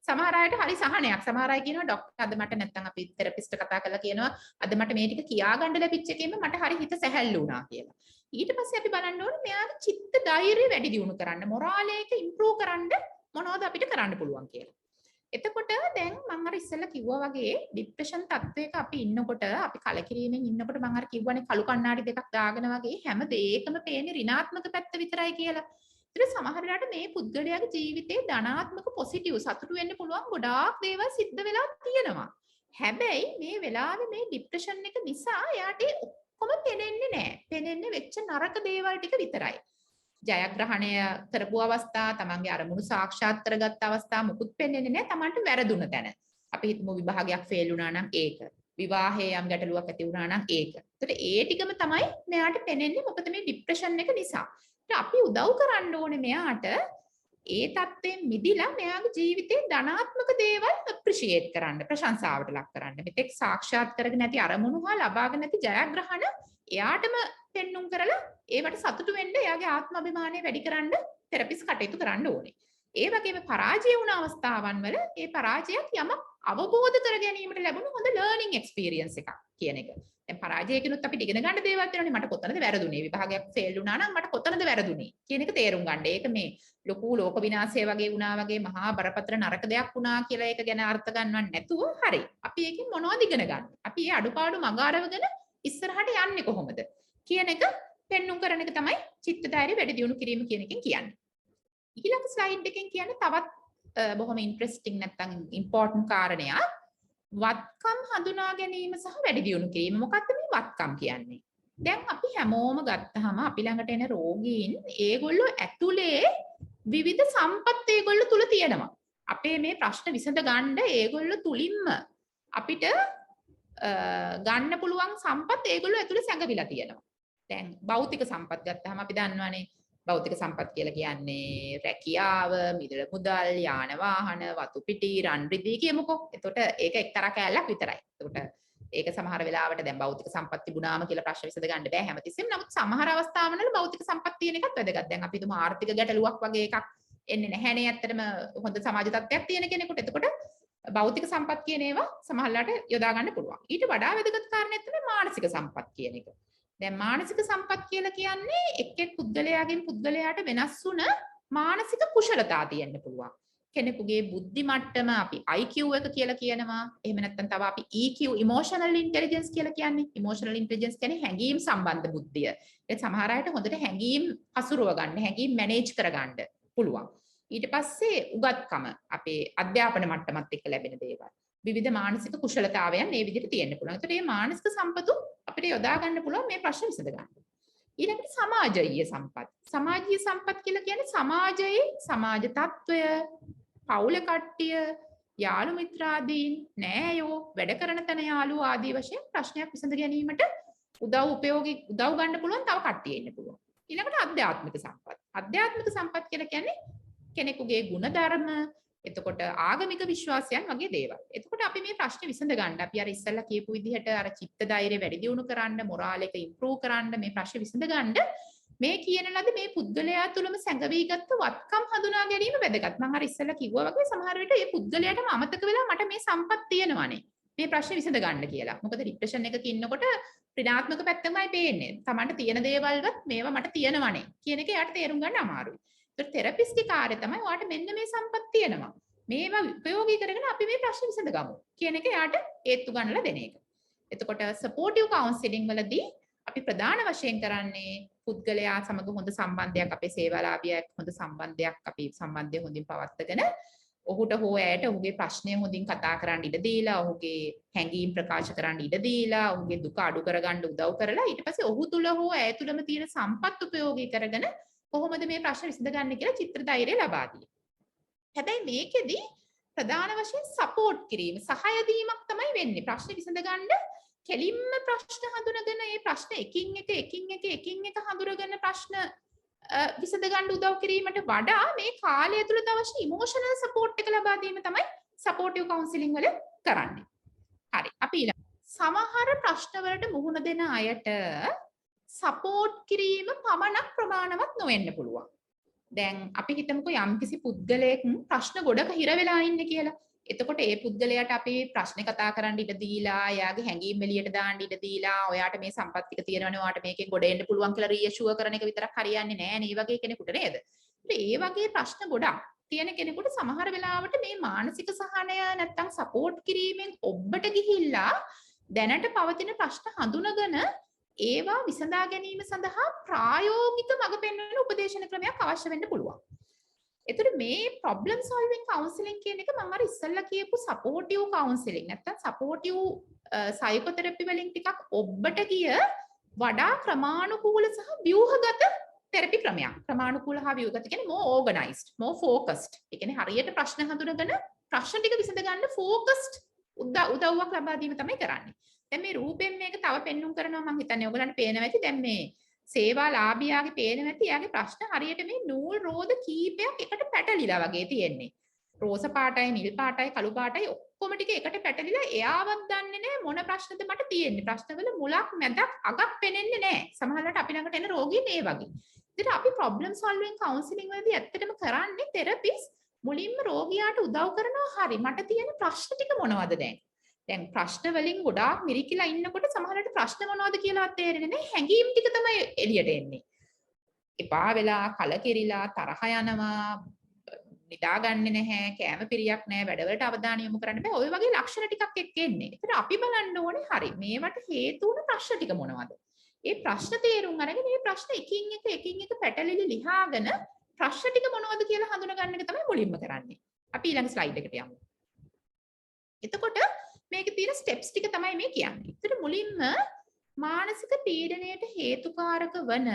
සමහර අයට හරි සහනයක්. සමහර අය කියනවා ડોක්ටර් අද මට නැත්තම් අපි තෙරපිස්ට් කතා කරලා කියනවා අද මට මේ ටික කියා ගන්න ලැබිච්ච එකෙන්ම මට හරි හිත සැහැල්ලු වුණා කියලා. ඊට පස්සේ අපි බලන්න ඕනේ මෙයාගේ චිත්ත ධෛර්යය වැඩි දියුණු කරන්න, මොරාල් එක ඉම්ප්‍රූව් කරන්න මොනවද අපිට කරන්න පුළුවන් කියලා. එතකොට දැන් මම අර ඉස්සෙල්ලා කිව්වා වගේ ડિප්‍රෙෂන් තත්වයක අපි ඉන්නකොට, අපි කලකිරීමෙන් ඉන්නකොට මම අර කිව්වනේ කළු කණ්ණාඩි දෙකක් දාගෙන වගේ හැම දෙයකම පේන්නේ ඍණාත්මක පැත්ත විතරයි කියලා. ඉතින් සමහර වෙලාවට මේ පුද්ගලයාගේ ජීවිතේ ධනාත්මක පොසිටිව් සතුටු වෙන්න පුළුවන් ගොඩාක් දේවල් සිද්ධ වෙලා තියෙනවා. හැබැයි මේ වෙලාවේ මේ ડિප්‍රෙෂන් එක නිසා එයාට ඔක්කොම පේන්නේ නැහැ. පේන්නේ වෙච්ච නරක දේවල් ටික විතරයි. ජයග්‍රහණය කරපු අවස්ථා, තමන්ගේ අරමුණු සාක්ෂාත් කරගත් අවස්ථා මුකුත් පේන්නේ නැහැ. තමන්ට වැරදුන තැන. අපි හිතමු විභාගයක් ෆේල් වුණා නම් ඒක. විවාහයේ යම් ගැටලුවක් ඇති වුණා නම් ඒක. ඒතට ඒ ටිකම තමයි මෙයාට පේන්නේ. මොකද මේ ડિප්‍රෙෂන් එක නිසා. අපි උදව් කරන්න ඕනේ මෙයාට ඒ තත්ත්වයෙන් මිදිලා මෙයාගේ ජීවිතේ ධනාත්මක දේවල් අප්‍රීෂিয়েට් කරන්න, ප්‍රශංසාවට ලක් කරන්න. මෙතෙක් සාක්ෂාත් කරගෙන නැති අරමුණු හා ලබාගෙන නැති ජයග්‍රහණ එයාටම පෙන්눔 කරලා ඒවට සතුටු වෙන්න එයාගේ ආත්ම අභිමානය වැඩි කරන්න තෙරපිස් කටයුතු කරන්න ඕනේ. ඒ වගේම පරාජය වුණ අවස්ථාවන් වල ඒ පරාජයක් යමක් අවබෝධ කර ගැනීමට ලැබුණු හොඳ ලර්නින් එක්ස්පීරියන්ස් එකක් කියන එක. දැන් පරාජයකිනුත් අපිට ඉගෙන ගන්න දේවල් තියෙනවානේ. මට කොතනද වැරදුනේ? විභාගයක් ෆේල් වුණා නම් මට කොතනද වැරදුනේ කියන එක තේරුම් ගන්න. ඒක මේ ලොකු ලෝක විනාශය වගේ වුණා වගේ මහා බරපතල නරක දෙයක් වුණා කියලා ඒක ගැන අර්ථ ගන්නවක් නැතුව හරි. අපි ඒකෙන් මොනවද ඉගෙන ගන්න? අපි මේ අඩුපාඩු මග අරගෙන ඉස්සරහට යන්නේ කොහොමද කියන එක පෙන්눔 කරන එක තමයි චිත්ත ධෛර්ය වැඩි දියුණු කිරීම කියන එකෙන් කියන්නේ. ඊළඟ ස්ලයිඩ් එකෙන් කියන්නේ තවත් බොහොම ඉන්ට්‍රෙස්ටිං නැත්නම් ඉම්පෝටන්ට් කාරණයක්. වත්කම් හඳුනා ගැනීම සහ වැඩි දියුණු කිරීම. මොකක්ද මේ වත්කම් කියන්නේ? දැන් අපි හැමෝම ගත්තාම අපි ළඟට එන රෝගීන් ඒගොල්ලෝ ඇතුලේ විවිධ සම්පත් ඒගොල්ලෝ තුල තියෙනවා. අපේ මේ ප්‍රශ්න විසඳ ගන්න ඒගොල්ලෝ තුලින්ම අපිට ගන්න පුළුවන් සම්පත් ඒගොල්ලෝ ඇතුලේ සැඟවිලා තියෙනවා. දැන් භෞතික සම්පත් ගත්තාම අපි දන්නවනේ භෞතික සම්පත් කියලා කියන්නේ රැකියාව, මිල මුදල්, යාන වාහන, වතු පිටි, රන් රිදී කියමුකෝ. එතකොට ඒක එක්තරා කෑල්ලක් විතරයි. එතකොට ඒක සමහර වෙලාවට දැන් භෞතික සම්පත් තිබුණාම කියලා ප්‍රශ්න විසඳ ගන්න බෑ හැමතිස්සෙම. නමුත් සමහර අවස්ථාවවල භෞතික සම්පත් තියෙන එකත් වැදගත්. දැන් අපි තුමු ආර්ථික ගැටලුවක් වගේ එකක් එන්නේ නැහැනේ ඇත්තටම හොඳ සමාජ තත්ත්වයක් තියෙන කෙනෙකුට. එතකොට භෞතික සම්පත් කියන ඒවා සමහරලාට යොදා ගන්න පුළුවන්. ඊට වඩා වැදගත් කාරණයක් තමයි මානසික සම්පත් කියන එක. දැන් මානසික සම්පත් කියලා කියන්නේ එක් පුද්ගලයාගෙන් පුද්ගලයාට වෙනස් වුණ මානසික කුශලතා තියෙන්න පුළුවන්. කෙනෙකුගේ බුද්ධි මට්ටම අපි IQ එක කියලා කියනවා. එහෙම නැත්නම් තව අපි EQ emotional intelligence කියලා කියන්නේ. emotional intelligence කියන්නේ හැඟීම් සම්බන්ධ බුද්ධිය. ඒ සමහර අයට හොඳට හැඟීම් හසුරුව ගන්න, හැඟීම් මැනේජ් කරගන්න පුළුවන්. ඊට පස්සේ උගත්කම අපේ අධ්‍යාපන මට්ටමත් එක්ක ලැබෙන දේවල්. විවිධ මානසික කුශලතාවයන් මේ විදිහට තියෙන්න පුළුවන්. ඒතකොට මේ මානසික සම්පතු අපිට යොදා ගන්න පුළුවන් මේ ප්‍රශ්න විසඳ ගන්න. ඊළඟට සමාජීය සම්පත්. සමාජීය සම්පත් කියලා කියන්නේ සමාජයේ සමාජ තත්වය, පවුල කට්ටිය, යාළු මිත්‍රාදීන්, නෑයෝ, වැඩ කරන තැන යාළුවෝ ආදී වශයෙන් ප්‍රශ්නයක් විසඳ ගැනීමට උදව් ගන්න පුළුවන් තව කට්ටිය ඉන්න පුළුවන්. ඊළඟට අධ්‍යාත්මික සම්පත්. අධ්‍යාත්මික සම්පත් කියලා කියන්නේ කෙනෙකුගේ ගුණධර්ම, එතකොට ආගමික විශ්වාසයන් වගේ දේවල්. එතකොට අපි මේ ප්‍රශ්නේ විසඳ ගන්න අපි අර ඉස්සෙල්ලා කියපු විදිහට අර චිත්ත ධෛර්යය වැඩි දියුණු කරන්න, මොරාල් එක ඉම්ප්‍රූව් කරන්න මේ ප්‍රශ්නේ විසඳ ගන්න මේ කියන ලද මේ පුද්ගලයා තුළම සැඟවීගත්තු වත්කම් හඳුනා ගැනීම වැදගත්. මම අර ඉස්සෙල්ලා කිව්වා වගේ සමහර විට මේ පුද්ගලයාටම අමතක වෙලා මට මේ සම්පත් තියෙනවානේ. මේ ප්‍රශ්නේ විසඳ ගන්න කියලා. මොකද ડિප්‍රෙෂන් එකක ඉන්නකොට ඍණාත්මක පැත්තමයි පේන්නේ. Tamanට තියෙන දේවල්වත් මේවා මට තියෙනවනේ කියන එක යාට තේරුම් ගන්න අමාරුයි. ඒත් තෙරපිස්ට්ගේ කාර්යය තමයි ඔයාට මෙන්න මේ සම්පත් තියෙනවා. මේවා උපයෝගී කරගෙන අපි මේ ප්‍රශ්න විසඳගමු කියන එක යාට හේතු ගන්නලා දෙන එක. එතකොට සපෝටිව් කවුන්සලින් වලදී අපි ප්‍රධාන වශයෙන් කරන්නේ පුද්ගලයා සමග හොඳ සම්බන්ධයක් අපේ සේවාලාභියෙක් හොඳ සම්බන්ධයක් අපි සම්බන්ධය හොඳින් පවත්වාගෙන ඔහුට හෝ ඇයට ඔහුගේ ප්‍රශ්නය හොඳින් කතා කරන්න ඉඩ දීලා ඔහුගේ හැඟීම් ප්‍රකාශ කරන්න ඉඩ දීලා ඔහුගේ දුක අඩු කරගන්න උදව් කරලා ඊට පස්සේ ඔහු තුල හෝ ඇය තුලම තියෙන සම්පත් උපයෝගී කරගෙන කොහොමද මේ ප්‍රශ්න විසඳගන්නේ කියලා චිත්‍ර ධෛර්යය ලබා දී. හැබැයි මේකෙදි ප්‍රධාන වශයෙන් සපෝට් කිරීම සහාය දීමක් තමයි වෙන්නේ. ප්‍රශ්න විසඳ ගන්න කෙලින්ම ප්‍රශ්න හඳුනගෙන මේ ප්‍රශ්න එකින් එක හඳුනගෙන ප්‍රශ්න විසඳ ගන්න උදව් කිරීමට වඩා මේ කාලය තුළ අවශ්‍ය ඉමෝෂනල් සපෝට් එක ලබා දීම තමයි සපෝටිව් කවුන්සලින් වල කරන්නේ. හරි. අපි සමහර ප්‍රශ්න වලට මුහුණ දෙන අයට සපෝට් කිරීම පමණක් ප්‍රමාණවත් නොවෙන්න පුළුවන්. දැන් අපි හිතමුකෝ යම්කිසි පුද්ගලයෙක් ප්‍රශ්න ගොඩක හිර වෙලා ඉන්නේ කියලා. එතකොට ඒ පුද්ගලයාට අපි ප්‍රශ්න කතා කරන්න ඉඩ දීලා, එයාගේ හැඟීම් එළියට දාන්න ඉඩ දීලා, ඔයාට මේ සම්පත් ටික තියෙනවනේ, ඔයාට මේකෙන් ගොඩ එන්න පුළුවන් කියලා රීඇෂුවර් කරන එක විතරක් හරියන්නේ නැහැ නේ. මේ වගේ කෙනෙකුට නේද? ඒ වගේ ප්‍රශ්න ගොඩක් තියෙන කෙනෙකුට සමහර වෙලාවට මේ මානසික සහනය නැත්තම් සපෝට් කිරීමෙන් ඔබට ගිහිල්ලා දැනට පවතින ප්‍රශ්න හඳුනගෙන ඒවා විසඳා ගැනීම සඳහා ප්‍රායෝගික මඟ පෙන්වන උපදේශන ක්‍රමයක් අවශ්‍ය වෙන්න පුළුවන්. එතකොට මේ problem solving counseling කියන එක මම අර ඉස්සෙල්ලා කියපු supportive counseling නැත්තම් supportive psychotherapy වලින් ටිකක් ඔබට ගිය වඩා ක්‍රමානුකූල සහ ව්‍යුහගත තෙරපි ක්‍රමයක්. ක්‍රමානුකූල හා ව්‍යුහගත කියන්නේ more organized, more focused. ඒ කියන්නේ හරියට ප්‍රශ්න හඳුනගෙන ප්‍රශ්න ටික විසඳ ගන්න focused උදව්වක් ලබා දීම තමයි කරන්නේ. දැන් මේ රූපෙන් මේක තව පෙන්눔 කරනවා මම හිතන්නේ ඔයගලන්ට පේනවා ඇති. දැන් මේ සේවාලාභියාගේ පේනවා ඇති. එයාගේ ප්‍රශ්න හරියට මේ නූල් රෝද කීපයක් එකට පැටලිලා වගේ තියෙන්නේ. රෝස පාටයි, නිල් පාටයි, කළු පාටයි ඔක්කොම ටික එකට පැටලිලා එයාවත් දන්නේ නැහැ මොන ප්‍රශ්නද මට තියෙන්නේ. ප්‍රශ්නවල මුලක් මැදක් අගක් පේන්නේ නැහැ. සමහරවිට අපි ළඟට එන රෝගීන් ඒ වගේ. ඉතින් අපි problem solving counseling වලදී ඇත්තටම කරන්නේ therapist මුලින්ම රෝගියාට උදව් කරනවා හරි මට තියෙන ප්‍රශ්න ටික මොනවද දැන් ප්‍රශ්න වලින් ගොඩාක් මිරිකිලා ඉන්නකොට සමහරවිට ප්‍රශ්න මොනවද කියලා තේරෙන්නේ නැහැ හැඟීම් ටික තමයි එළියට එන්නේ එපා වෙලා කලකිරිලා තරහ යනවා නිදාගන්නේ නැහැ කෑම පිරියක් නැහැ වැඩවලට අවධානය යොමු කරන්න බෑ ඔය වගේ ලක්ෂණ ටිකක් එක්ක එන්නේ. ඒතර අපි බලන්න ඕනේ හරි මේවට හේතු වුණ ප්‍රශ්න ටික මොනවද? ඒ ප්‍රශ්න තේරුම් අරගෙන මේ ප්‍රශ්න එකින් එක පැටලිලි ලියාගෙන ප්‍රශ්න ටික මොනවද කියලා හඳුනා ගන්න එක තමයි මුලින්ම කරන්නේ. අපි ඊළඟ ස්ලයිඩ් එකට යමු. එතකොට මේකේ තියෙන ස්ටෙප්ස් ටික තමයි මේ කියන්නේ. ඒතර මුලින්ම මානසික පීඩනයට හේතුකාරක වන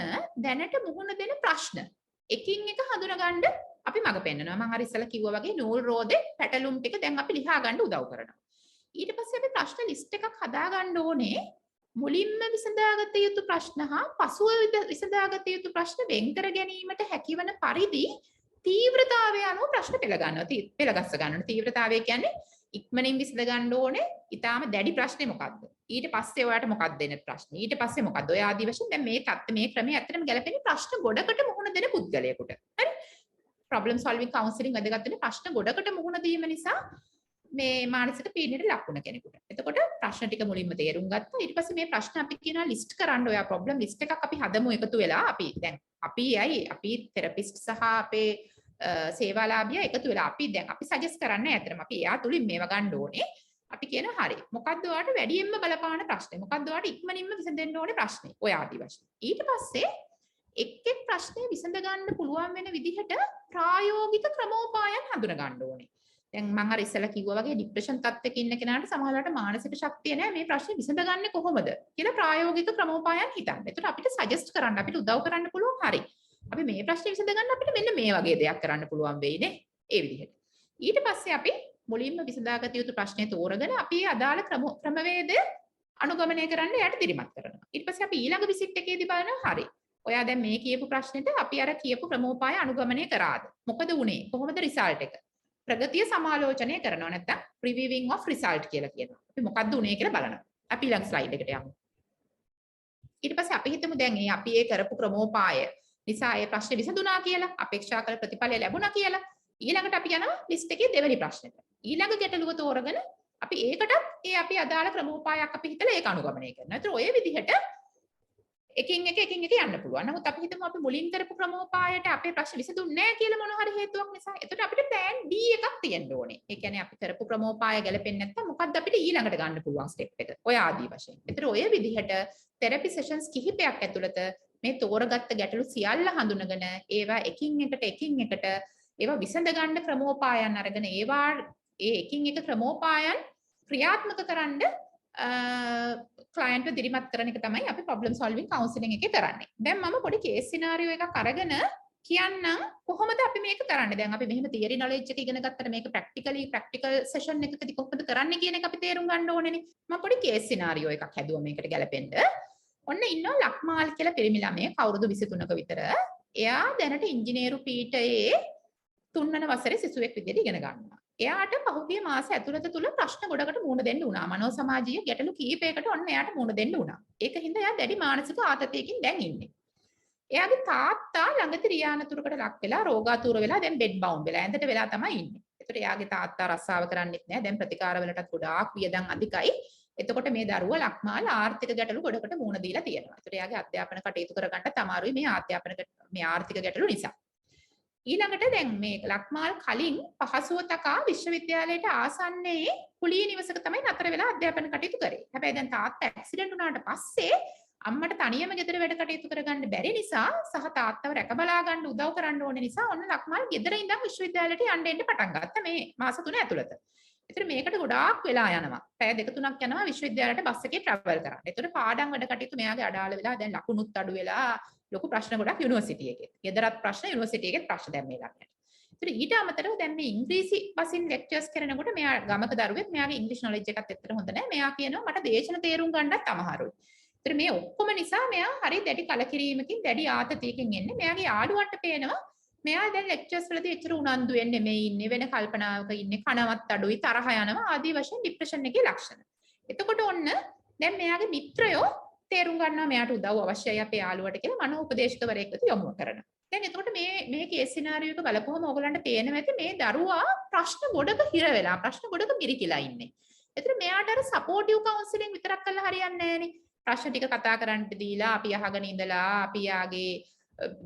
දැනට මුහුණ දෙන ප්‍රශ්න එකින් එක හඳුනා ගන්න අපි මඟ පෙන්නනවා. මම අර ඉස්සලා කිව්වා වගේ නූල් රෝදේ පැටලුම් ටික දැන් අපි ලියා ගන්න උදව් කරනවා. ඊට පස්සේ අපි ප්‍රශ්න ලිස්ට් එකක් හදා ගන්න ඕනේ. මුලින්ම විසඳාගත යුතු ප්‍රශ්න හා පසුව විසඳාගත යුතු ප්‍රශ්න වෙන් කර ගැනීමට හැකිවන පරිදි තීව්‍රතාවය අනුව ප්‍රශ්න පෙළගස්ස ගන්නවා. තීව්‍රතාවය කියන්නේ ඉක්මනින් විසඳ ගන්න ඕනේ. ඊටාම දැඩි ප්‍රශ්නේ මොකද්ද? ඊට පස්සේ ඔයාලට මොකක්ද දෙන ප්‍රශ්නේ? ඊට පස්සේ මොකද්ද? ඔය ආදි වශයෙන් දැන් මේ ක්‍රමයේ ඇත්තටම ගැලපෙන්නේ ප්‍රශ්න ගොඩකට මුහුණ දෙන පුද්ගලයෙකුට. හරි? problem solving counseling වැදගත් වෙන්නේ ප්‍රශ්න ගොඩකට මුහුණ දීම නිසා මේ මානසික පීඩනයට ලක් වුණ කෙනෙකුට. එතකොට ප්‍රශ්න ටික මුලින්ම තේරුම් ගත්තා. ඊට පස්සේ මේ ප්‍රශ්න අපි කියනවා ලිස්ට් කරන්න ඔයා problem ලිස්ට් එකක් අපි හදමු එකතු වෙලා. අපි තෙරපිස්ට් සහ අපේ සේවාලාභියා එකතු වෙලා අපි සජෙස්ට් කරන්නේ ඇත්තටම අපි එයා තුලින් මේව ගන්න ඕනේ. අපි කියනවා හරි. මොකද්ද ඔයාලට වැඩියෙන්ම බලපාන ප්‍රශ්නේ? මොකද්ද ඔයාලට ඉක්මනින්ම විසඳෙන්න ඕනේ ප්‍රශ්නේ? ඔය ආදි වශයෙන්. ඊට පස්සේ එක් ප්‍රශ්නේ විසඳ ගන්න පුළුවන් වෙන විදිහට ප්‍රායෝගික ක්‍රමෝපායන් හඳුනා ගන්න ඕනේ. දැන් මම අර ඉස්සෙල්ලා කිව්වා වගේ ડિප්‍රෙෂන් තත්ත්වයක ඉන්න කෙනාට සමහරවිට මානසික ශක්තිය නැහැ මේ ප්‍රශ්නේ විසඳගන්නේ කොහොමද කියලා ප්‍රායෝගික ක්‍රමෝපායන් හිතන්න. ඒකට අපිට සජෙස්ට් කරන්න අපිට උදව් කරන්න පුළුවන් හරි. අපි මේ ප්‍රශ්නේ විසඳගන්න අපිට මෙන්න මේ වගේ දෙයක් කරන්න පුළුවන් වෙයිනේ. ඒ විදිහට. ඊට පස්සේ අපි මුලින්ම විසඳාගත යුතු ප්‍රශ්නේ තෝරගෙන අපි අදාළ ක්‍රමවේදය අනුගමනය කරන්න යට දිරිමත් කරනවා. ඊට පස්සේ අපි ඊළඟ විසිට් එකේදී බලනවා හරි. ඔයා දැන් මේ කියපු ප්‍රශ්නෙට අපි අර කියපු ක්‍රමෝපාය අනුගමනය කරාද? මොකද උනේ? කොහොමද රිසල්ට් එක? ප්‍රගතිය සමාලෝචනය කරනවා නැත්නම් රිවිවිං ඔෆ් රිසල්ට් කියලා කියනවා. අපි මොකද්ද උනේ කියලා බලනවා. අපි ඊළඟ ස්ලයිඩ් එකට යමු. ඊට පස්සේ අපි හිතමු දැන් අපි ඒ කරපු ක්‍රමෝපාය නිසා ඒ ප්‍රශ්නේ විසඳුණා කියලා, අපේක්ෂා කළ ප්‍රතිඵලය ලැබුණා කියලා. ඊළඟට අපි යනවා ලිස්ට් එකේ දෙවෙනි ප්‍රශ්නෙට. ඊළඟ ගැටලුව තෝරගෙන අපි ඒකටත් අපි අදාළ ක්‍රමෝපායක් අපි හිතලා ඒක අනුගමනය කරනවා. ඒතර ඔය විදිහට එකින් එක යන්න පුළුවන්. නමුත් අපි හිතමු අපි මුලින් කරපු ක්‍රමෝපායට අපේ ප්‍රශ්න විසඳුන්නේ නැහැ කියලා මොන හරි හේතුවක් නිසා. එතකොට අපිට plan B එකක් තියෙන්න ඕනේ. ඒ කියන්නේ අපි කරපු ක්‍රමෝපාය ගැලපෙන්නේ නැත්නම් මොකද්ද අපිට ඊළඟට ගන්න පුළුවන් step එක. ඔය ආදී වශයෙන්. ඒතර ඔය විදිහට therapy sessions කිහිපයක් ඇතුළත මේ තෝරගත්ත ගැටලු සියල්ල හඳුනගෙන ඒවා එකින් එකට ඒවා විසඳ ගන්න ක්‍රමෝපායන් අරගෙන ඒවා එකින් එක ක්‍රමෝපායන් ක්‍රියාත්මක කරන්න ක්ලයන්ට් දිරිමත් කරන එක තමයි අපි problem solving counselling එකේ කරන්නේ. දැන් මම පොඩි case scenario එකක් අරගෙන කියන්නම් කොහොමද අපි මේක කරන්නේ. දැන් අපි මෙහෙම theory knowledge එක ඉගෙන ගත්තට මේක practical session එකකදී කොහොමද කරන්නේ කියන එක අපි තේරුම් ගන්න ඕනේනේ. මම පොඩි case scenario එකක් හැදුවා මේකට ගැලපෙන්න. ඔන්න ඉන්නවා ලක්මාල් කියලා පිරිමි ළමයෙක් අවුරුදු 23ක විතර. එයා දැනට ඉංජිනේරු පීඨයේ 3 වන වසරේ සිසුවෙක් විදිහට ඉගෙන ගන්නවා. එයාට පහුගිය මාස ඇතුළත තුල ප්‍රශ්න ගොඩකට මුහුණ දෙන්න වුණා. මනෝ සමාජීය ගැටලු කීපයකට ඔන්න එයාට මුහුණ දෙන්න වුණා. ඒකින්ද එයා දැඩි මානසික ආතතියකින් දැන් ඉන්නේ. එයාගේ තාත්තා ළඟදී රියානතුරකට ලක් වෙලා රෝගාතුර වෙලා දැන් බෙඩ් බවුන්ඩ් වෙලා ඇඳට වෙලා තමයි ඉන්නේ. ඒතර එයාගේ තාත්තා රස්සාව කරන්නෙත් නැහැ. දැන් ප්‍රතිකාර වලටත් ගොඩාක් වියදම් අධිකයි. එතකොට මේ දරුවා ලක්මාල් ආර්ථික ගැටලු ගොඩකට මුහුණ දීලා තියෙනවා. ඒතර එයාගේ අධ්‍යාපන කටයුතු කරගන්නත් අමාරුයි මේ ආර්ථික ගැටලු නිසා. ඊළඟට දැන් මේ ලක්මාල් කලින් පහසුව තකා විශ්වවිද්‍යාලයට ආසන්නයේ කුලී නිවසක තමයි නතර වෙලා අධ්‍යාපන කටයුතු කරේ. හැබැයි දැන් තාත්තා ඇක්සිඩන්ට් වුණාට පස්සේ අම්මට තනියම ගෙදර වැඩ කටයුතු කරගන්න බැරි නිසා සහ තාත්තව රැක බලා ගන්න උදව් කරන්න ඕන නිසා ඔන්න ලක්මාල් ගෙදර ඉඳන් විශ්වවිද්‍යාලයට යන්න පටන් ගත්තා මේ මාස 3 ඇතුළත. ඒතර මේකට ගොඩාක් වෙලා යනවා. පැය 2-3ක් යනවා විශ්වවිද්‍යාලයට බස් එකේ ට්‍රැවල් කරන්න. ඒතර පාඩම් වැඩ කටයුතු මෙයාගේ අඩාල වෙලා දැන් ලකුණුත් අඩු වෙලා ලොකු ප්‍රශ්න ගොඩක් යුනිවර්සිටි එකේ. ගෙදරත් ප්‍රශ්න යුනිවර්සිටි එකේ ප්‍රශ්න දැන් මේ ළඟට. ඒතර ඊට අමතරව දැන් මේ ඉංග්‍රීසි බසින් ලෙක්චර්ස් කරනකොට මෙයා ගමක දරුවෙක් මෙයාගේ ඉංග්‍රීසි නොලෙජ් එකත් ඇත්තට හොඳ නැහැ. මෙයා කියනවා මට දේශන තේරුම් ගන්නත් අමාරුයි. ඒතර මේ ඔක්කොම නිසා මෙයා හරි දැඩි කලකිරීමකින් දැඩි ආතතියකින් එන්නේ. මෙයාගේ යාළුවන්ට පේනවා මෙයා දැන් ලෙක්චර්ස් වලදී එච්චර උනන්දු වෙන්නේ මේ ඉන්නේ වෙන කල්පනාවක ඉන්නේ කනවත් අඩුයි තරහ යනවා ආදී වශයෙන් ડિප්‍රෙෂන් එකේ ලක්ෂණ. එතකොට ඔන්න දැන් මෙයාගේ මිත්‍රයෝ තේරුම් ගන්නවා මෙයාට උදව් අවශ්‍යයි අපේ යාළුවට කියලා මනෝ උපදේශකවරයෙක් වෙත යොමු කරනවා. දැන් එතකොට මේ කේස් සිනාරියෝ එක බලපුවම ඕගලන්ට පේනවා ඇති මේ දරුවා ප්‍රශ්න ගොඩක හිර වෙලා ප්‍රශ්න ගොඩක මිරිකිලා ඉන්නේ. ඒතර මෙයාට අර සපෝටිව් කවුන්සලින් විතරක් කළා හරියන්නේ නැහනේ. ප්‍රශ්න ටික කතා කරන්න දීලා අපි අහගෙන ඉඳලා අපි යාගේ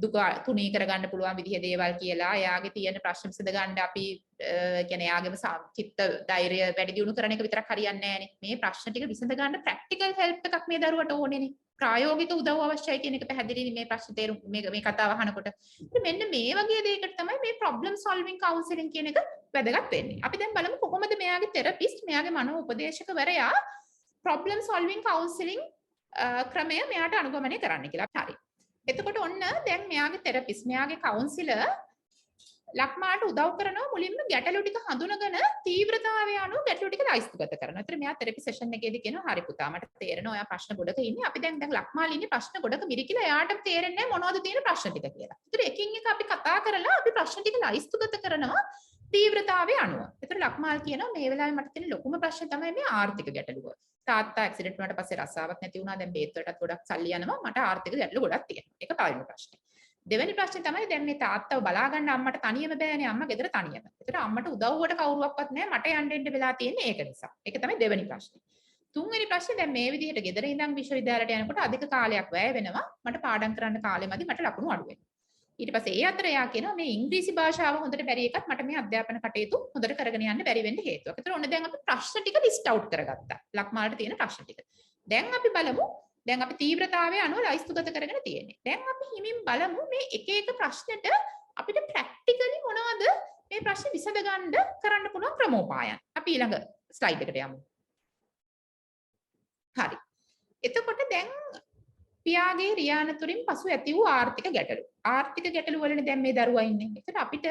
දුක තුනී කරගන්න පුළුවන් විදිහ දේවල් කියලා එයාගේ තියෙන ප්‍රශ්න විසඳ ගන්න අපි කියන්නේ එයාගේම චිත්ත ධෛර්යය වැඩි දියුණු කරන එක විතරක් හරියන්නේ නැහනේ. මේ ප්‍රශ්න ටික විසඳ ගන්න ප්‍රැක්ටිකල් හෙල්ප් එකක් මේ දරුවට ඕනේනේ. ප්‍රායෝගික උදව් අවශ්‍යයි කියන එක පැහැදිලිනේ මේ ප්‍රශ්න තේරුම් මේ කතාව අහනකොට. මෙන්න මේ වගේ දෙයකට තමයි මේ ප්‍රොබ්ලම් සොල්විං කවුන්සලින් කියන එක වැදගත් වෙන්නේ. අපි දැන් බලමු කොහොමද මෙයාගේ තෙරපිස්ට් මෙයාගේ මනෝ උපදේශකවරයා ප්‍රොබ්ලම් සොල්විං කවුන්සලින් ක්‍රමය මෙයාට අනුගමනය කරන්න කියලා. හරි. එතකොට ඔන්න දැන් මෙයාගේ තෙරපිස්ට් මෙයාගේ කවුන්සිලර් ලක්මාට උදව් කරනවා මුලින්ම ගැටලු ටික හඳුනගෙන තීව්‍රතාවය අනුව ගැටලු ටික ලයිස්තුගත කරනවා. ඒතර මෙයා තෙරපි සෙෂන් එකේදී කියනවා හරි පුතා මට තේරෙනවා ඔයා ප්‍රශ්න ගොඩක ඉන්නේ. අපි දැන් ලක්මාල් ඉන්නේ ප්‍රශ්න ගොඩක මිරිකිලා එයාට තේරෙන්නේ මොනවද තියෙන ප්‍රශ්න ටික කියලා. ඒතර එකින් එක අපි කතා කරලා අපි ප්‍රශ්න ටික ලයිස්තුගත කරනවා තීව්‍රතාවය අනුව. ඒතර ලක්මාල් කියනවා මේ වෙලාවේ මට තියෙන ලොකුම ප්‍රශ්නේ තමයි මේ ආර්ථික ගැටලුව. තාත්තා ඇක්සිඩන්ට් වුණාට පස්සේ රස්සාවක් නැති වුණා. දැන් බේත් වලටත් ගොඩක් සල්ලි යනවා. මට ආර්ථික ගැටලු ගොඩක් තියෙනවා. ඒක පළවෙනි ප්‍රශ්නේ. දෙවෙනි ප්‍රශ්නේ තමයි දැන් මේ තාත්තව බලා ගන්න අම්මට තනියම බෑනේ අම්මා ගෙදර තනියම. ඒතර අම්මට උදව්වට කවුරුවක්වත් නැහැ මට යන්න වෙලා තියෙන්නේ ඒක නිසා. ඒක තමයි දෙවෙනි ප්‍රශ්නේ. තුන්වෙනි ප්‍රශ්නේ දැන් මේ විදිහට ගෙදර ඉඳන් විශ්වවිද්‍යාලයට යනකොට අධික කාලයක් වැය වෙනවා. මට පාඩම් කරන්න කාලෙ මදි මට ලකුණු අඩු වෙනවා. ඊට පස්සේ ඒ අතර එයා කියනවා මේ ඉංග්‍රීසි භාෂාව හොඳට බැරි එකත් මට මේ අධ්‍යාපන කටයුතු හොඳට කරගෙන යන්න බැරි වෙන්න හේතුවක්. ඒතර ඔන්න දැන් අපි ප්‍රශ්න ටික ලිස්ට් අවුට් කරගත්තා. ලක්මාලට තියෙන ප්‍රශ්න ටික. දැන් අපි බලමු දැන් අපි තීව්‍රතාවය අනුව ලයිස්තුගත කරගෙන තියෙන්නේ. දැන් අපි හිමින් බලමු මේ එක එක ප්‍රශ්නෙට අපිට ප්‍රැක්ටිකලි මොනවද මේ ප්‍රශ්න විසඳ ගන්න කරන්න පුළුවන් ක්‍රමෝපායන්. අපි ඊළඟ ස්ලයිඩ් එකට යමු. හරි. එතකොට දැන් පියාගේ රියානතුරින් පසු ඇති වූ ආර්ථික ගැටලු. ආර්ථික ගැටලු වලනේ දැන් මේ දරුවා ඉන්නේ. ඒකට අපිට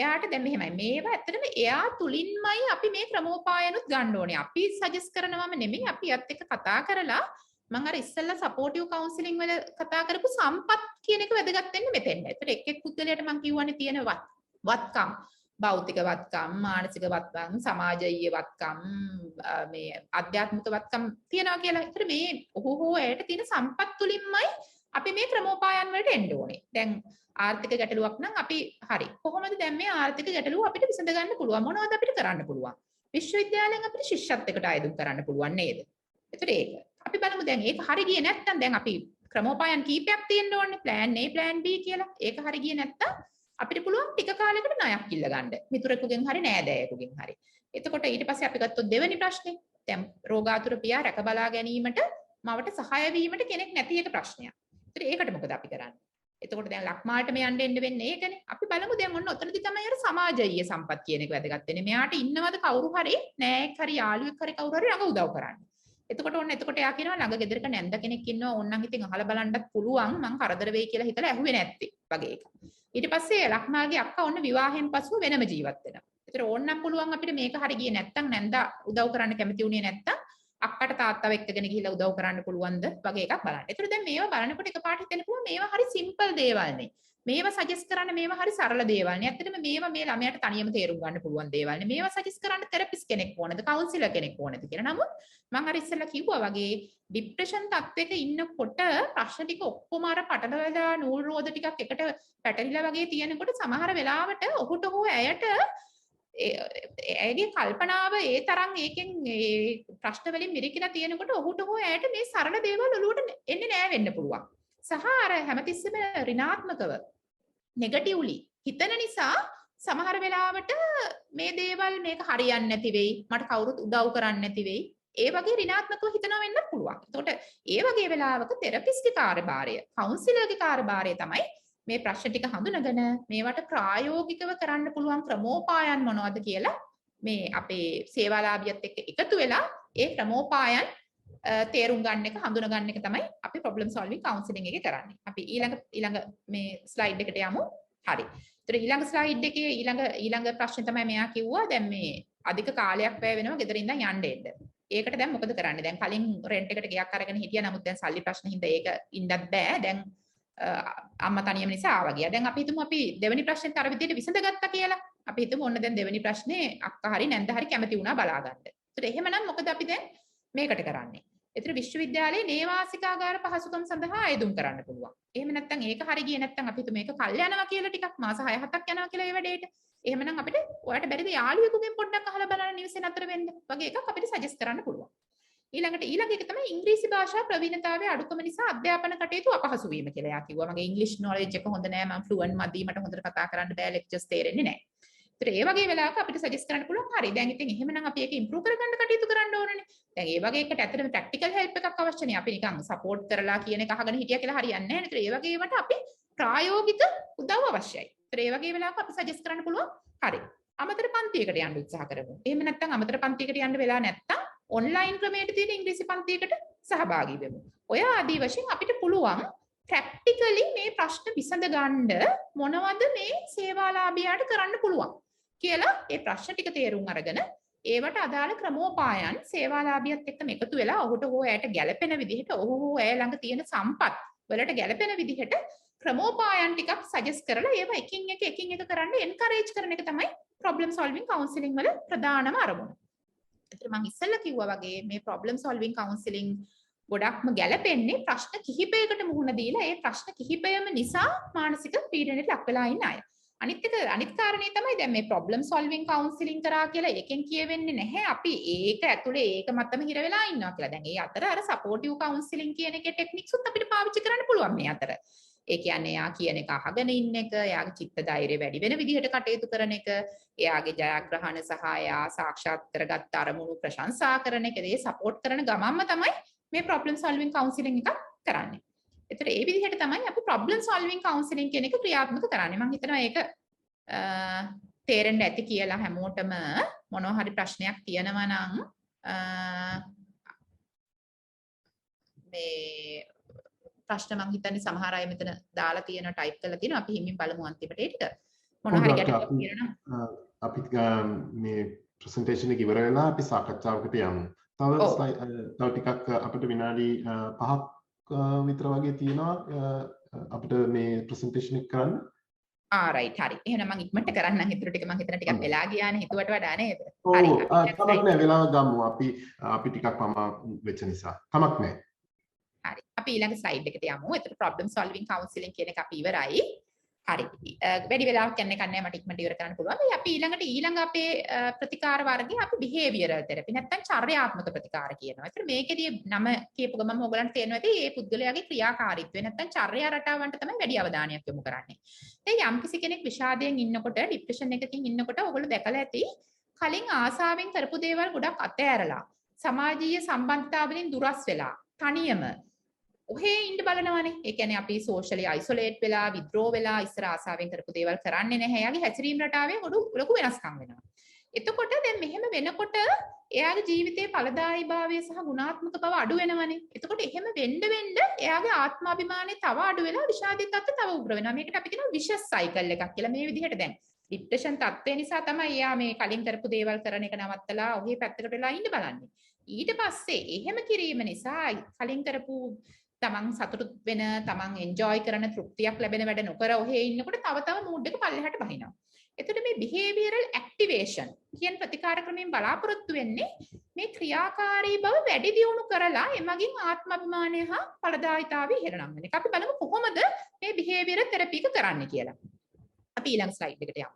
එයාට දැන් මෙහෙමයි. මේවා ඇත්තටම එයා තුලින්මයි අපි මේ ක්‍රමෝපායනුත් ගන්න ඕනේ. අපි සජෙස්ට් කරනවම නෙමෙයි අපි යත් එක්ක කතා කරලා මම අර ඉස්සෙල්ලා සපෝටිව් කවුන්සලින් වල කතා කරපු සම්පත් කියන එක වැදගත් වෙන්නේ මෙතෙන්ද. ඒතර එක් එක් පුද්ගලයාට මම කියවන්නේ තියෙන වත්කම්, භෞතික වත්කම්, මානසික වත්කම්, සමාජීය වත්කම්, මේ ආධ්‍යාත්මික වත්කම් තියෙනවා කියලා. ඒතර මේ ඔහු ඇයට තියෙන සම්පත් තුලින්මයි අපි මේ ක්‍රමෝපායන් වලට එන්න ඕනේ. දැන් ආර්ථික ගැටලුවක් නම් අපි හරි. කොහොමද දැන් මේ ආර්ථික ගැටලුව අපිට විසඳ ගන්න පුළුවන්? මොනවද අපිට කරන්න පුළුවන්? විශ්වවිද්‍යාලයෙන් අපිට ශිෂ්‍යත්වයකට අයදුම් කරන්න පුළුවන් නේද? ඒතර ඒක අපි බලමු දැන් ඒක හරි ගියේ නැත්නම් දැන් අපි ක්‍රමෝපායන් කීපයක් තියෙන්න ඕනේ plan A plan B කියලා. ඒක හරි ගියේ නැත්නම් අපිට පුළුවන් ටික කාලයකට ණයක් ඉල්ල ගන්න. මිතුරෙකුගෙන් හරි නෑදෑයෙකුගෙන් හරි. එතකොට ඊට පස්සේ අපි ගත්තොත් දෙවෙනි ප්‍රශ්නේ. දැන් රෝගාතුර පියා රැක බලා ගැනීමට මවට සහාය වීමට කෙනෙක් නැති එක ප්‍රශ්නයක්. ඒතර ඒකට මොකද අපි කරන්නේ? එතකොට දැන් ලක්මාලට මේ යන්න වෙන්නේ ඒකනේ. අපි බලමු දැන් ඔන්න ඔතනදී තමයි අර සමාජීය සම්පත් කියන එක වැදගත් වෙන්නේ. මෙයාට ඉන්නවද කවුරු හරි නෑයෙක් හරි යාළුවෙක් හරි කවුරු හරි ළඟ උදව් කරන්නේ. එතකොට එයා කියනවා ළඟ ගෙදරක නැන්ද කෙනෙක් ඉන්නවා ඕන්නම් ඉතින් අහලා බලන්නත් පුළුවන් මං කරදර වෙයි කියලා හිතලා ඇහුවේ නැත්තේ වගේ එක. ඊට පස්සේ ලක්මාගේ අක්කා ඔන්න විවාහයෙන් පසුව වෙනම ජීවත් වෙනවා. ඒතර ඕන්නම් පුළුවන් අපිට මේක හරි ගියේ නැත්තම් නැන්දා උදව් කරන්න කැමති වුණේ නැත්තම් අක්කට තාත්තව එක්කගෙන ගිහිල්ලා උදව් කරන්න පුළුවන්ද වගේ එකක් බලන්න. ඒතර දැන් මේවා බලනකොට එකපාරට හිතෙන්න පුළුවන් මේවා හරි සිම්පල් දේවල් නේ. මේවා සජෙස්ට් කරන්න මේවා හරි සරල දේවල් නේ. ඇත්තටම මේවා මේ ළමයාට තනියම තේරුම් ගන්න පුළුවන් දේවල් නේ. මේවා සජෙස්ට් කරන්න තෙරපිස්ට් කෙනෙක් ඕනද, කවුන්සිලර් කෙනෙක් ඕනද කියලා. නමුත් මම අර ඉස්සෙල්ලා කිව්වා වගේ ડિප්‍රෙෂන් තත්ත්වයක ඉන්නකොට ප්‍රශ්න ටික ඔක්කොම අර පටලවලා නූල් රෝද ටිකක් එකට පැටලිලා වගේ තියෙනකොට සමහර වෙලාවට ඔහුට හෝ ඇයට ඇයගේ කල්පනාව ඒ තරම් ඒකෙන් ප්‍රශ්න වලින් මිරිකිලා තියෙනකොට ඔහුට හෝ ඇයට මේ සරල දේවල් ඔලුවට එන්නේ නෑ වෙන්න පුළුවන්. සහ අර හැමතිස්සෙම ඍණාත්මකව නෙගටිව්ලි හිතන නිසා සමහර වෙලාවට මේ දේවල් මේක හරියන්නේ නැති වෙයි, මට කවුරුත් උදව් කරන්නේ නැති වෙයි. ඒ වගේ ඍණාත්මකව හිතනවා වෙන්න පුළුවන්. එතකොට ඒ වගේ වෙලාවක තෙරපිස්ට්ගේ කාර්යභාරය, කවුන්සිලර්ගේ කාර්යභාරය තමයි මේ ප්‍රශ්න ටික හඳුනගෙන මේවට ප්‍රායෝගිකව කරන්න පුළුවන් ක්‍රමෝපායන් මොනවද කියලා මේ අපේ සේවාලාභියත් එක්ක එකතු වෙලා ඒ ක්‍රමෝපායන් තේරුම් ගන්න එක හඳුන ගන්න එක තමයි අපි ප්‍රොබ්ලම් සොල්විං කවුන්සලින් එකේ කරන්නේ. අපි ඊළඟ මේ ස්ලයිඩ් එකට යමු. හරි. ඒතර ඊළඟ ස්ලයිඩ් එකේ ඊළඟ ප්‍රශ්නේ තමයි මෙයා කිව්වා දැන් මේ අධික කාලයක් වැය වෙනවා ගෙදර ඉඳන් යන්න එන්න. ඒකට දැන් මොකද කරන්නේ? දැන් කලින් රෙන්ට් එකට ගියක් අරගෙන හිටියා. නමුත් දැන් සල්ලි ප්‍රශ්න හින්දා ඒක ඉන්නත් බෑ. දැන් අම්මා තනියම නිසා ආවා ගියා. දැන් අපි හිතමු අපි දෙවෙනි ප්‍රශ්නෙත් අර විදිහට විසඳගත්තා කියලා. අපි හිතමු ඔන්න දැන් දෙවෙනි ප්‍රශ්නේ අක්කා හරි නැන්ද හරි කැමති වුණා බලා ගන්න. ඒතර එහෙමනම් මොකද අපි දැන් මේකට කරන්නේ? ඒතර විශ්වවිද්‍යාලයේ නේවාසිකාගාර පහසුකම් සඳහා අයදුම් කරන්න පුළුවන්. එහෙම නැත්නම් ඒක හරි ගියේ නැත්නම් අපි හිතමු මේක කල් යනවා කියලා ටිකක් මාස 6-7ක් යනවා කියලා ඒ වැඩේට. එහෙමනම් අපිට ඔයාලට බැරිද යාළුවෙකුගෙන් පොඩ්ඩක් අහලා බලන්න නිවසේ නතර වෙන්න වගේ එකක් අපිට සජෙස්ට් කරන්න පුළුවන්. ඊළඟ එක තමයි ඉංග්‍රීසි භාෂා ප්‍රවීණතාවයේ අඩුකම නිසා අධ්‍යාපන කටයුතු අපහසු වීම කියලා. යා කිව්වා මගේ ඉංග්‍රීසි නොලෙජ් එක හොඳ නෑ, මම ෆ්ලුවන්ට් මදි, මට හොඳට කතා කරන්න බෑ, ලෙක්චර්ස් තේරෙන්නේ නෑ. ඒතර ඒ වගේ වෙලාවක අපිට සජෙස්ට් කරන්න පුළුවන් හරි දැන් ඉතින් එහෙමනම් අපි ඒක ඉම්ප්‍රූව් කරගන්න කටයුතු කරන්න ඕනනේ. දැන් ඒ වගේ එකට ඇත්තටම ප්‍රැක්ටිකල් හෙල්ප් එකක් අවශ්‍යනේ. අපි නිකන් සපෝට් කරලා කියන එක අහගෙන හිටියා කියලා හරියන්නේ නැහැ. ඒතර ඒ වගේ ඒවට අපි ප්‍රායෝගික උදව් අවශ්‍යයි. ඒතර ඒ වගේ වෙලාවක අපි සජෙස්ට් කරන්න පුළුවන් හරි අමතර පන්තියකට යන්න උත්සාහ කරමු. එහෙම නැත්නම් අමතර පන්තියකට යන්න වෙලා නැත්නම් ඔන්ලයින් ක්‍රමයට තියෙන ඉංග්‍රීසි පන්තියකට සහභාගී වෙමු. ඔය ආදී වශයෙන් අපිට පුළුවන් ප්‍රැක්ටිකලි මේ ප්‍රශ්න විසඳ ගන්න මොනවද මේ සේවාලාභියාට කරන්න පුළුවන් කියලා ඒ ප්‍රශ්න ටික තේරුම් අරගෙන ඒවට අදාළ ක්‍රමෝපායන් සේවාලාභියත් එක්කම එකතු වෙලා ඔහුට හෝ ඇයට ගැළපෙන විදිහට ඔහු හෝ ඇය ළඟ තියෙන සම්පත් වලට ගැළපෙන විදිහට ක්‍රමෝපායන් ටිකක් සජෙස්ට් කරලා ඒවා එකින් එක කරන්න එන්කරේජ් කරන එක තමයි ප්‍රොබ්ලම් සොල්විං කවුන්සලින් වල ප්‍රධානම අරමුණ. ඒතර මම ඉස්සෙල්ලා කිව්වා වගේ මේ ප්‍රොබ්ලම් සොල්විං කවුන්සලින් ගොඩක්ම ගැළපෙන්නේ ප්‍රශ්න කිහිපයකට මුහුණ දීලා ඒ ප්‍රශ්න කිහිපයම නිසා මානසික පීඩනයට ලක් වෙලා ඉන්න අය. අනිත් කාරණේ තමයි දැන් මේ ප්‍රොබ්ලම් සොල්විං කවුන්සලින් කරා කියලා එකෙන් කියවෙන්නේ නැහැ අපි ඒක ඇතුලේ ඒක මතම හිර වෙලා ඉන්නවා කියලා. දැන් ඒ අතර අර සපෝටිව් කවුන්සලින් කියන එකේ ටෙක්නික්ස් උත් අපිට පාවිච්චි කරන්න පුළුවන් මේ අතර. ඒ කියන්නේ එයා කියන එක අහගෙන ඉන්න එක, එයාගේ චිත්ත ධෛර්යය වැඩි වෙන විදිහට කටයුතු කරන එක, එයාගේ ජයග්‍රහණ සහ එයා සාක්ෂාත් කරගත් අරමුණු ප්‍රශංසා කරන එක, ඒ සපෝට් කරන ගමන්ම තමයි මේ ප්‍රොබ්ලම් සොල්විං කවුන්සලින් එකක් කරන්නේ. ඒතර ඒ විදිහට තමයි අපි ප්‍රොබ්ලම් සොල්විං කවුන්සලින් කියන එක ක්‍රියාත්මක කරන්නේ. මම හිතනවා ඒක තේරෙන්න ඇති කියලා හැමෝටම මොනවා හරි ප්‍රශ්නයක් තියෙනවා නම් මේ ප්‍රශ්න මම හිතන්නේ සමහර අය මෙතන දාලා තියෙන ටයිප් කරලා තියෙනවා. අපි හිමින් බලමු අන්තිමට ඒ ටික. මොනවා හරි ගැටලුවක් තියෙනවා නම් අපි මේ ප්‍රසන්ටේෂන් එක ඉවර වෙලා අපි සාකච්ඡාවකට යමු. තව ටිකක් අපිට විනාඩි 5ක් විතර වගේ තියෙනවා අපිට මේ ප්‍රසන්ටේෂන් එක කරන්න. රයිට් හරි. එහෙනම් මම ඉක්මනට කරන්නම්. හිතුව ටික මම හිතන ටිකක් වෙලා ගියානේ හිතුවට වඩා නේද? හරි. කමක් නැහැ වෙලාව ගමු. අපි ටිකක් වෙච්ච නිසා. කමක් නැහැ. හරි. අපි ඊළඟ ස්ලයිඩ් එකට යමු. ඒතර ප්‍රොබ්ලම් සොල්විං කවුන්සලින් කියන එක අපි ඉවරයි. හරි. වැඩි වෙලාවක් යන්නේ නැහැ මට ඉක්මනට ඉවර කරන්න පුළුවන්. මේ අපි ඊළඟ අපේ ප්‍රතිකාර වර්ගය අපි behavioral therapy නැත්නම් චර්යාත්මක ප්‍රතිකාර කියනවා. ඒතර මේකෙදී නම කියපු ගමන් ඔයගලන්ට තේරෙනවා ඇති මේ පුද්ගලයාගේ ක්‍රියාකාරීත්වය නැත්නම් චර්යා රටාවන්ට තමයි වැඩි අවධානයක් යොමු කරන්නේ. දැන් යම්කිසි කෙනෙක් විෂාදයෙන් ඉන්නකොට ડિප්‍රෙෂන් එකකින් ඉන්නකොට ඔයගොල්ලෝ දැකලා ඇති කලින් ආසාවෙන් කරපු දේවල් ගොඩක් අතෑරලා සමාජීය සම්බන්ධතා වලින් දුරස් වෙලා තනියම ඔහේ ඉන්න බලනවනේ. ඒ කියන්නේ අපි සෝෂලි අයිසොලේට් වෙලා විද්‍රෝ වෙලා ඉස්සර ආසාවෙන් කරපු දේවල් කරන්නේ නැහැ. එයාගේ හැසිරීම රටාවේ ලොකු වෙනස්කම් වෙනවා. එතකොට දැන් මෙහෙම වෙනකොට එයාගේ ජීවිතයේ ඵලදායීභාවය සහ ගුණාත්මක බව අඩු වෙනවනේ. එතකොට එහෙම වෙන්න එයාගේ ආත්මාභිමානය තව අඩු වෙලා විෂාදිත තත්ත්වය තව උග්‍ර වෙනවා. මේකට අපි කියනවා විෂස් සයිකල් එකක් කියලා. මේ විදිහට දැන් ડિප්‍රෙෂන් තත්ත්වය නිසා තමයි එයා මේ කලින් කරපු දේවල් කරන එක නවත්තලා ඔහේ පැත්තකට වෙලා ඉන්න බලන්නේ. ඊට පස්සේ එහෙම කිරීම නිසා කලින් කරපු තමන් සතුටු වෙන තමන් එන්ජොයි කරන තෘප්තියක් ලැබෙන වැඩ නොකර ඔහේ ඉන්නකොට තව මූඩ් එක පල්ලෙහාට බහිනවා. එතකොට මේ behavioral activation කියන ප්‍රතිකාර ක්‍රමයෙන් බලාපොරොත්තු වෙන්නේ මේ ක්‍රියාකාරී බව වැඩි දියුණු කරලා එමගින් ආත්මාභිමානය හා ඵලදායීතාවය ඉහළනම් වෙන එක. අපි බලමු කොහොමද මේ behavioral therapy එක කරන්නේ කියලා. අපි ඊළඟ ස්ලයිඩ් එකට යමු.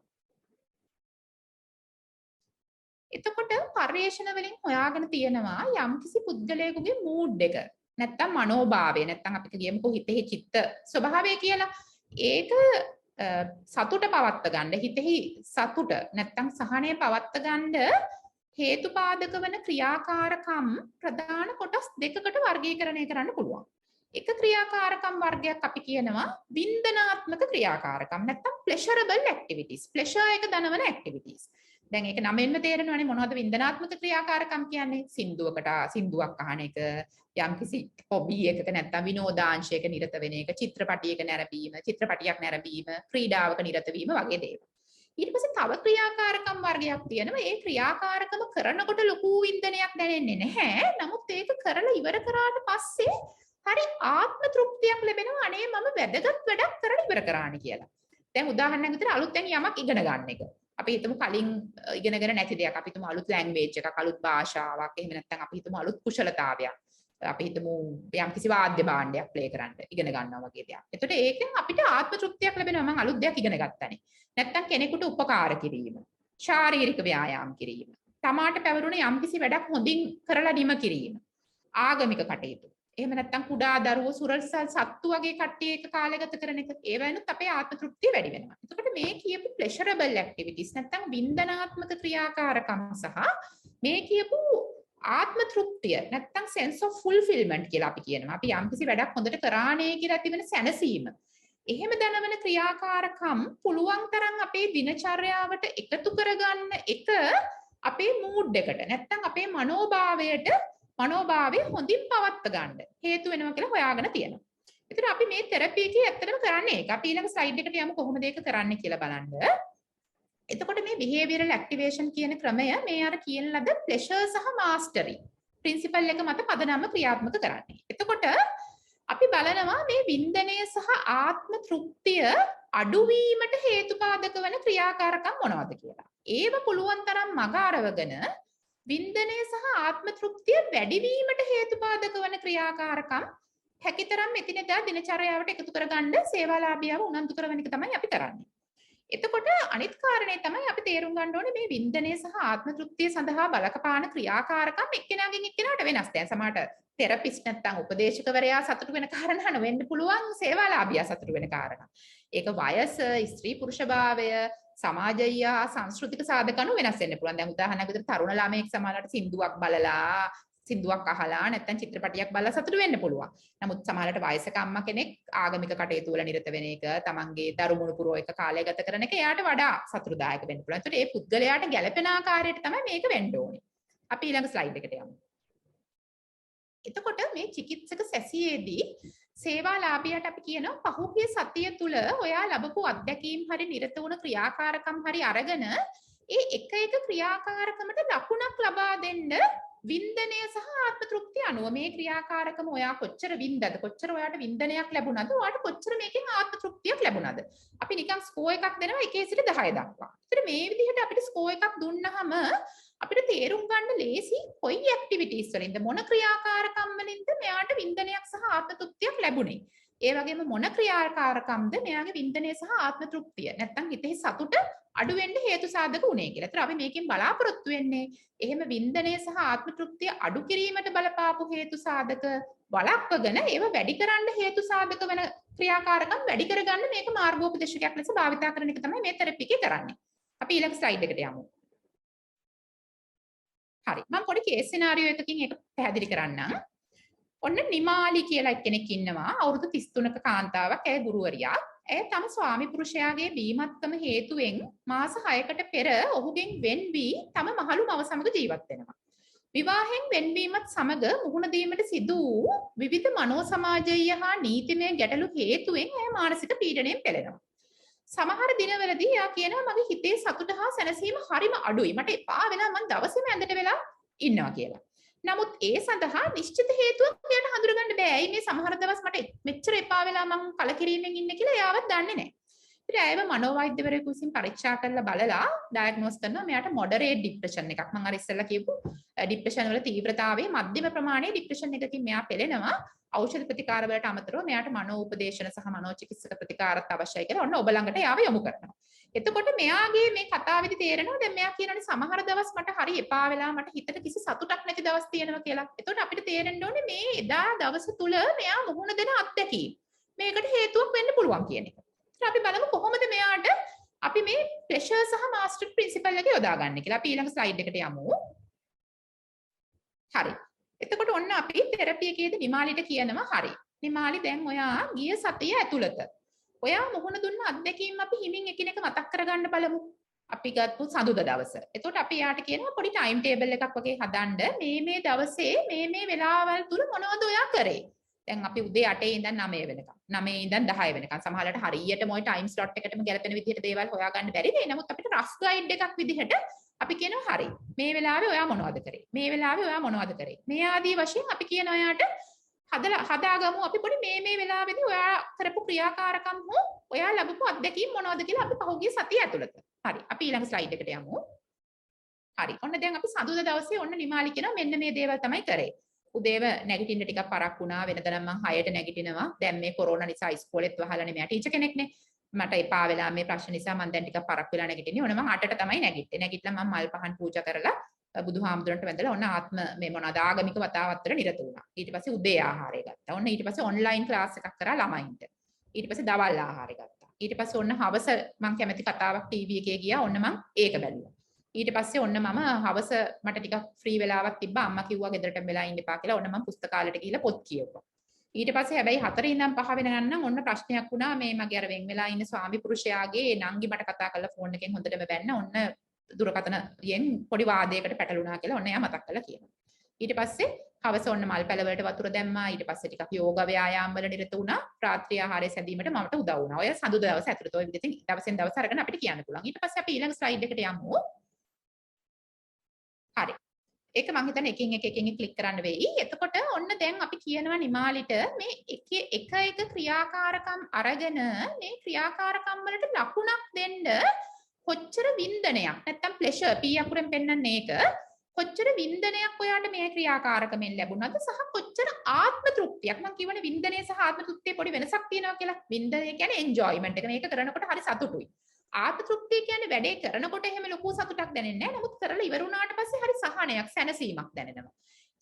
එතකොට පර්යේෂණ වලින් හොයාගෙන තියෙනවා යම්කිසි පුද්ගලයෙකුගේ මූඩ් එක නැත්තම් මනෝභාවය නැත්තම් අපි කියමුකෝ හිතෙහි චිත්ත ස්වභාවය කියලා. ඒක සතුට පවත්ත ගන්න හිතෙහි සතුට නැත්තම් සහනය පවත්ත ගන්න හේතුපාදක වන ක්‍රියාකාරකම් ප්‍රධාන කොටස් දෙකකට වර්ගීකරණය කරන්න පුළුවන්. එක ක්‍රියාකාරකම් වර්ගයක් අපි කියනවා වින්දනාත්මක ක්‍රියාකාරකම් නැත්තම් pleasurable activities. pleasure එක දනවන activities. දැන් ඒක නමෙන්ම තේරෙනවනේ මොනවද වින්දනාත්මක ක්‍රියාකාරකම් කියන්නේ? සින්දුවක් අහන එක, යම්කිසි හොබි එකක නැත්තම් විනෝදාංශයක නිරත වෙන එක, චිත්‍රපටියක චිත්‍රපටියක් නැරඹීම, ක්‍රීඩාවක නිරත වීම වගේ දේවල්. ඊට පස්සේ තව ක්‍රියාකාරකම් වර්ගයක් තියෙනවා. ඒ ක්‍රියාකාරකම කරනකොට ලොකු වින්දනයක් දැනෙන්නේ නැහැ. නමුත් ඒක කරලා ඉවර කරාට පස්සේ හරි ආත්ම තෘප්තියක් ලැබෙනවා. අනේ මම වැදගත් වැඩක් කරලා ඉවර කරානේ කියලා. දැන් උදාහරණයක් විදිහට අලුතෙන් යමක් ඉගෙන ගන්න එක. අපි හිතමු කලින් ඉගෙනගෙන නැති දෙයක්. අපි හිතමු අලුත් ලැන්ග්වේජ් එකක්, අලුත් භාෂාවක්, එහෙම නැත්නම් අපි හිතමු අලුත් කුශලතාවයක්. අපි හිතමු යම් කිසි වාද්‍ය භාණ්ඩයක් ප්ලේ කරන්න ඉගෙන ගන්නවා වගේ දෙයක්. එතකොට ඒකෙන් අපිට ආත්ම තෘප්තියක් ලැබෙනවා මම අලුත් දෙයක් ඉගෙන ගත්තානේ. නැත්තම් කෙනෙකුට උපකාර කිරීම, ශාරීරික ව්‍යායාම කිරීම, තමාට පැවරුණ යම් කිසි වැඩක් හොඳින් කරලා නිම කිරීම, ආගමික කටයුතු. එහෙම නැත්තම් කුඩා දරුවෝ සුරල්සල් සත්තු වගේ කට්ටිය එක කාලය ගත කරන එක ඒ වෙනුත් අපේ ආත්ම තෘප්තිය වැඩි වෙනවා. එතකොට මේ කියපු pleasurable activities නැත්තම් වින්දනාත්මක ක්‍රියාකාරකම් සහ මේ කියපු ආත්ම තෘප්තිය නැත්තම් sense of fulfillment කියලා අපි කියනවා. අපි යම්කිසි වැඩක් හොඳට කරානේ කියලා තිබෙන සැනසීම. එහෙම දැනවන ක්‍රියාකාරකම් පුළුවන් තරම් අපේ දිනචර්යාවට එකතු කරගන්න එක අපේ mood එකට නැත්තම් අපේ මනෝභාවය හොඳින් පවත්වා ගන්න හේතු වෙනවා කියලා හොයාගෙන තියෙනවා. ඒතර අපි මේ තෙරපි එකේ ඇත්තටම කරන්නේ ඒක. අපි ඊළඟ ස්ලයිඩ් එකට යමු කොහොමද ඒක කරන්නේ කියලා බලන්න. එතකොට මේ behavioral activation කියන ක්‍රමය මේ අර කියන ලද pleasure සහ mastery principle එක මත පදනම ක්‍රියාත්මක කරන්නේ. එතකොට අපි බලනවා මේ වින්දනය සහ ආත්ම තෘප්තිය අඩුවීමට හේතුපාදක වන ක්‍රියාකාරකම් මොනවද කියලා. ඒව පුළුවන් තරම් මග අරවගෙන වින්දනය සහ ආත්ම තෘප්තිය වැඩිවීමට හේතුපාදක වන ක්‍රියාකාරකම් හැකිතරම් එදිනෙදා දිනචර්යාවට එකතු කරගන්න සේවාලාභියව උනන්දු කරන එක තමයි අපි කරන්නේ. එතකොට අනිත් කාරණේ තමයි අපි තේරුම් ගන්න ඕනේ මේ වින්දනය සහ ආත්ම තෘප්තිය සඳහා බලකපාන ක්‍රියාකාරකම් එක්කෙනාගෙන් එක්කෙනාට වෙනස්. දැන් සමහරට තෙරපිස්ට් නැත්නම් උපදේශකවරයා සතුටු වෙන කාරණා නොවෙන්න පුළුවන් සේවාලාභියා සතුටු වෙන කාරණා. ඒක වයස, ස්ත්‍රී පුරුෂභාවය, සමාජීය සංස්කෘතික සාධක අනුව වෙනස් වෙන්න පුළුවන්. දැන් උදාහරණයක් විදිහට තරුණ ළමයෙක් සමහරවිට සින්දුවක් අහලා නැත්නම් චිත්‍රපටියක් බලලා සතුටු වෙන්න පුළුවන්. නමුත් සමහරවිට වයසක අම්මා කෙනෙක් ආගමික කටයුතු වල නිරත වෙන එක, තමන්ගේ දරුමුණු පුරෝ එක කාලය ගත කරන එක එයාට වඩා සතුටුදායක වෙන්න පුළුවන්. ඒකට ඒ පුද්ගලයාට ගැළපෙන ආකාරයට තමයි මේක වෙන්න ඕනේ. අපි ඊළඟ ස්ලයිඩ් එකට යමු. එතකොට මේ චිකිත්සක සැසියේදී සේවාලාභියට අපි කියනවා පහුගිය සතිය තුල ඔයා ලැබපු අත්දැකීම් හරි නිරත වුණ ක්‍රියාකාරකම් හරි අරගෙන ඒ එක එක ක්‍රියාකාරකමට ලකුණක් ලබා දෙන්න වින්දනය සහ ආත්ම තෘප්තිය අනුව මේ ක්‍රියාකාරකම ඔයා කොච්චර වින්දද කොච්චර ඔයාට වින්දනයක් ලැබුණාද ඔයාට කොච්චර මේකෙන් ආත්ම තෘප්තියක් ලැබුණාද අපි නිකන් ස්කෝර් එකක් දෙනවා 1 සිට 10 දක්වා. ඒතර මේ විදිහට අපිට ස්කෝර් එකක් දුන්නාම අපිට තේරුම් ගන්න ලේසි කොයි ඇක්ටිවිටීස් වලින්ද මොන ක්‍රියාකාරකම් වලින්ද මෙයාට වින්දනයක් සහ ආත්ම තෘප්තියක් ලැබුණේ. ඒ වගේම මොන ක්‍රියාකාරකම්ද මෙයාගේ වින්දනය සහ ආත්ම තෘප්තිය නැත්තම් හිතේ සතුට අඩු වෙන්න හේතු සාධක උනේ කියලා. ඒතර අපි මේකෙන් බලාපොරොත්තු වෙන්නේ එහෙම වින්දනය සහ ආත්ම තෘප්තිය අඩු කිරීමට බලපාපු හේතු සාධක වළක්වගෙන ඒව වැඩි කරන්න හේතු සාධක වෙන ක්‍රියාකාරකම් වැඩි කරගන්න මේක මාර්ගෝපදේශකයක් ලෙස භාවිතා කරන එක තමයි මේ තෙරපි එකේ කරන්නේ. අපි ඊළඟ ස්ලයිඩ් එකට යමු. හරි මම පොඩි කේස් සිනාරියෝ එකකින් ඒක පැහැදිලි කරන්නම්. ඔන්න නිමාලි කියලා එක්කෙනෙක් ඉන්නවා අවුරුදු 33ක කාන්තාවක්. ඇය ගුරුවරියක්. ඇය තම ස්වාමි පුරුෂයාගේ බීමත්කම හේතුවෙන් මාස 6කට පෙර ඔහුගෙන් වෙන් වී තම මහලු මව සමග ජීවත් වෙනවා. විවාහයෙන් වෙන්වීමත් සමග මුහුණ දීමට සිදු වූ විවිධ මනෝ සමාජීය හා නීතිමය ගැටලු හේතුවෙන් ඇය මානසික පීඩනයෙන් පෙළෙනවා. සමහර දිනවලදී යා කියනවා මගේ හිතේ සතුට හා සැනසීම හරිම අඩුයි. මට එපා වෙනවා මං දවසේම ඇඳට වෙලා ඉන්නවා කියලා. නමුත් ඒ සඳහා නිශ්චිත හේතුවක් එයාට හඳුනගන්න බෑ. ඇයි මේ සමහර දවස් මට මෙච්චර එපා වෙලා මං කලකිරීමෙන් ඉන්නේ කියලා එයාවත් දන්නේ නැහැ. ඉතින් ඇයව මනෝවෛද්‍යවරයෙකු විසින් පරීක්ෂා කරලා බලලා ඩයග්නෝස් කරනවා මෙයාට මොඩරේට් ડિප්‍රෙෂන් එකක්. මම අර ඉස්සෙල්ලා කියපු ડિප්‍රෙෂන් වල තීව්‍රතාවයේ මධ්‍යම ප්‍රමාණයේ ડિප්‍රෙෂන් එකකින් මෙයා පෙළෙනවා. ඖෂධ ප්‍රතිකාර වලට අමතරව මෙයාට මනෝ උපදේශන සහ මනෝ චිකිත්සක ප්‍රතිකාරත් අවශ්‍යයි කියලා ඔන්න ඔබ ළඟට යාව යොමු කරනවා. එතකොට මෙයාගේ මේ කතාවේදී තේරෙනවා දැන් මෙයා කියනවානේ සමහර දවස් මට හරි එපා වෙලා මට හිතට කිසි සතුටක් නැති දවස් තියෙනවා කියලා. එතකොට අපිට තේරෙන්න ඕනේ මේ එදා දවස තුල මෙයා මුහුණ දෙන අත්දැකීම් මේකට හේතුවක් වෙන්න පුළුවන් කියන එක. ඉතින් අපි බලමු කොහොමද මෙයාට අපි මේ ප්‍රෙෂර් සහ මාස්ටර් ප්‍රින්සිපල් එක යොදාගන්නේ කියලා. අපි ඊළඟ ස්ලයිඩ් එකට යමු. හරි. එතකොට ඔන්න අපි තෙරපි එකේදී නිමාලිට කියනවා හරි. නිමාලි දැන් ඔයා ගිය සතිය ඇතුළත ඔයා මුහුණ දුන්න අත්දැකීම් අපි හිමින් එකිනෙක මතක් කරගන්න බලමු. අපි ගත්තු සඳුදා දවස. එතකොට අපි යාට කියනවා පොඩි ටයිම් ටේබල් එකක් වගේ හදන්න මේ දවසේ මේ වෙලාවල් තුල මොනවද ඔයා කරේ? දැන් අපි උදේ 8 ඉඳන් 9 වෙනකම් 9 ඉඳන් 10 වෙනකම් සමහරවිට හරියටම ওই ටයිම් ස්ලොට් එකටම ගැලපෙන විදිහට දේවල් හොයාගන්න බැරි වෙයි. නමුත් අපිට රෆ් ගයිඩ් එකක් විදිහට අපි කියනවා හරි මේ වෙලාවේ ඔයා මොනවද කරේ? මේ වෙලාවේ ඔයා මොනවද කරේ? මේ ආදී වශයෙන් අපි කියන ඔයාට හදාගමු අපි පොඩි මේ වෙලාවේදී ඔයා කරපු ක්‍රියාකාරකම් හෝ ඔයා ලැබපු අත්දැකීම් මොනවද කියලා අපි පහුගිය සතිය ඇතුළත. හරි. අපි ඊළඟ ස්ලයිඩ් එකට යමු. හරි. ඔන්න දැන් අපි සඳුදා දවසේ ඔන්න නිමාලි කියනවා මෙන්න මේ දේවල් තමයි කරේ. උදේව නැගිටින්න ටිකක් පරක් වුණා වෙනද නම් මම 6ට නැගිටිනවා දැන් මේ කොරෝනා නිසා ඉස්කෝලේත් වහලා නෙමෙයි ටීචර් කෙනෙක්නේ මට එපා වෙලා මේ ප්‍රශ්න නිසා මම දැන් ටිකක් පරක් වෙලා නැගිටින්නේ ඕන මම 8ට තමයි නැගිටින්නේ නැගිටලා මම මල් පහන් පූජා කරලා බුදුහාමුදුරන්ට වැඳලා ඔන්න ආත්ම මේ මොනවාද ආගමික වතාවත්තර නිරත වුණා ඊට පස්සේ උදේ ආහාරය ගත්තා ඔන්න ඊට පස්සේ ඔන්ලයින් ක්ලාස් එකක් කරා ළමයින්ට ඊට පස්සේ දවල් ආහාරය ගත්තා ඊට පස්සේ ඔන්න හවස මම කැමති කතාවක් ටීවී එකේ ගියා ඔන්න මම ඒක බැලුවා ඊට පස්සේ ඔන්න මම හවස මට ටිකක් ෆ්‍රී වෙලාවක් තිබ්බා අම්මා කිව්වා ගෙදරට වෙලා ඉන්න එපා කියලා ඔන්න මම පුස්තකාලයට ගිහිල්ලා පොත් කියවුවා ඊට පස්සේ හැබැයි 4 ඉඳන් 5 වෙනකන් නම් ඔන්න ප්‍රශ්නයක් වුණා මේ මගේ අර වෙන් වෙලා ඉන්න ස්වාමි පුරුෂයාගේ නංගි මට කතා කරලා ෆෝන් එකෙන් හොඳටම බැන්න ඔන්න දුරකථනයෙන් පොඩි වාදයකට පැටලුණා කියලා ඔන්න එයා මතක් කරලා කියනවා ඊට පස්සේ හවස ඔන්න මල් පැල වලට වතුර දැම්මා ඊට පස්සේ ටිකක් යෝග ව්‍යායාම වල නිරත වුණා රාත්‍රී ආහාරය සැදීමට මමට උදව් වුණා ඔය සඳු දවස් ඇතුළත ඔය විදිහට දවසෙන් දවස අරගෙන අපිට කියන්න පුළුවන් ඊට පස්සේ අපි ඊළඟ ස්ලයිඩ් එකට යමු හරි ඒක මම හිතන්නේ එකින් එක ක්ලික් කරන්න වෙයි. එතකොට ඔන්න දැන් අපි කියනවා නිමාලිට මේ එක ක්‍රියාකාරකම් අරගෙන මේ ක්‍රියාකාරකම් වලට ලකුණක් දෙන්න කොච්චර වින්දනයක් නැත්තම් ප්ලෙෂර් P අකුරෙන් පෙන්නන්නේ ඒක කොච්චර වින්දනයක් ඔයාට මේ ක්‍රියාකාරකමෙන් ලැබුණාද සහ කොච්චර ආත්ම තෘප්තියක් මම කියවනේ වින්දනය සහ ආත්ම තෘප්තිය පොඩි වෙනසක් තියෙනවා කියලා. වින්දනය කියන්නේ එන්ජොයිමන්ට් එක. මේක කරනකොට හරි සතුටුයි. ආත්ම තෘප්තිය කියන්නේ වැඩේ කරනකොට එහෙම ලොකු සතුටක් දැනෙන්නේ නැහැ. නමුත් කරලා ඉවර වුණාට පස්සේ හරි සහනයක්, සැනසීමක් දැනෙනවා.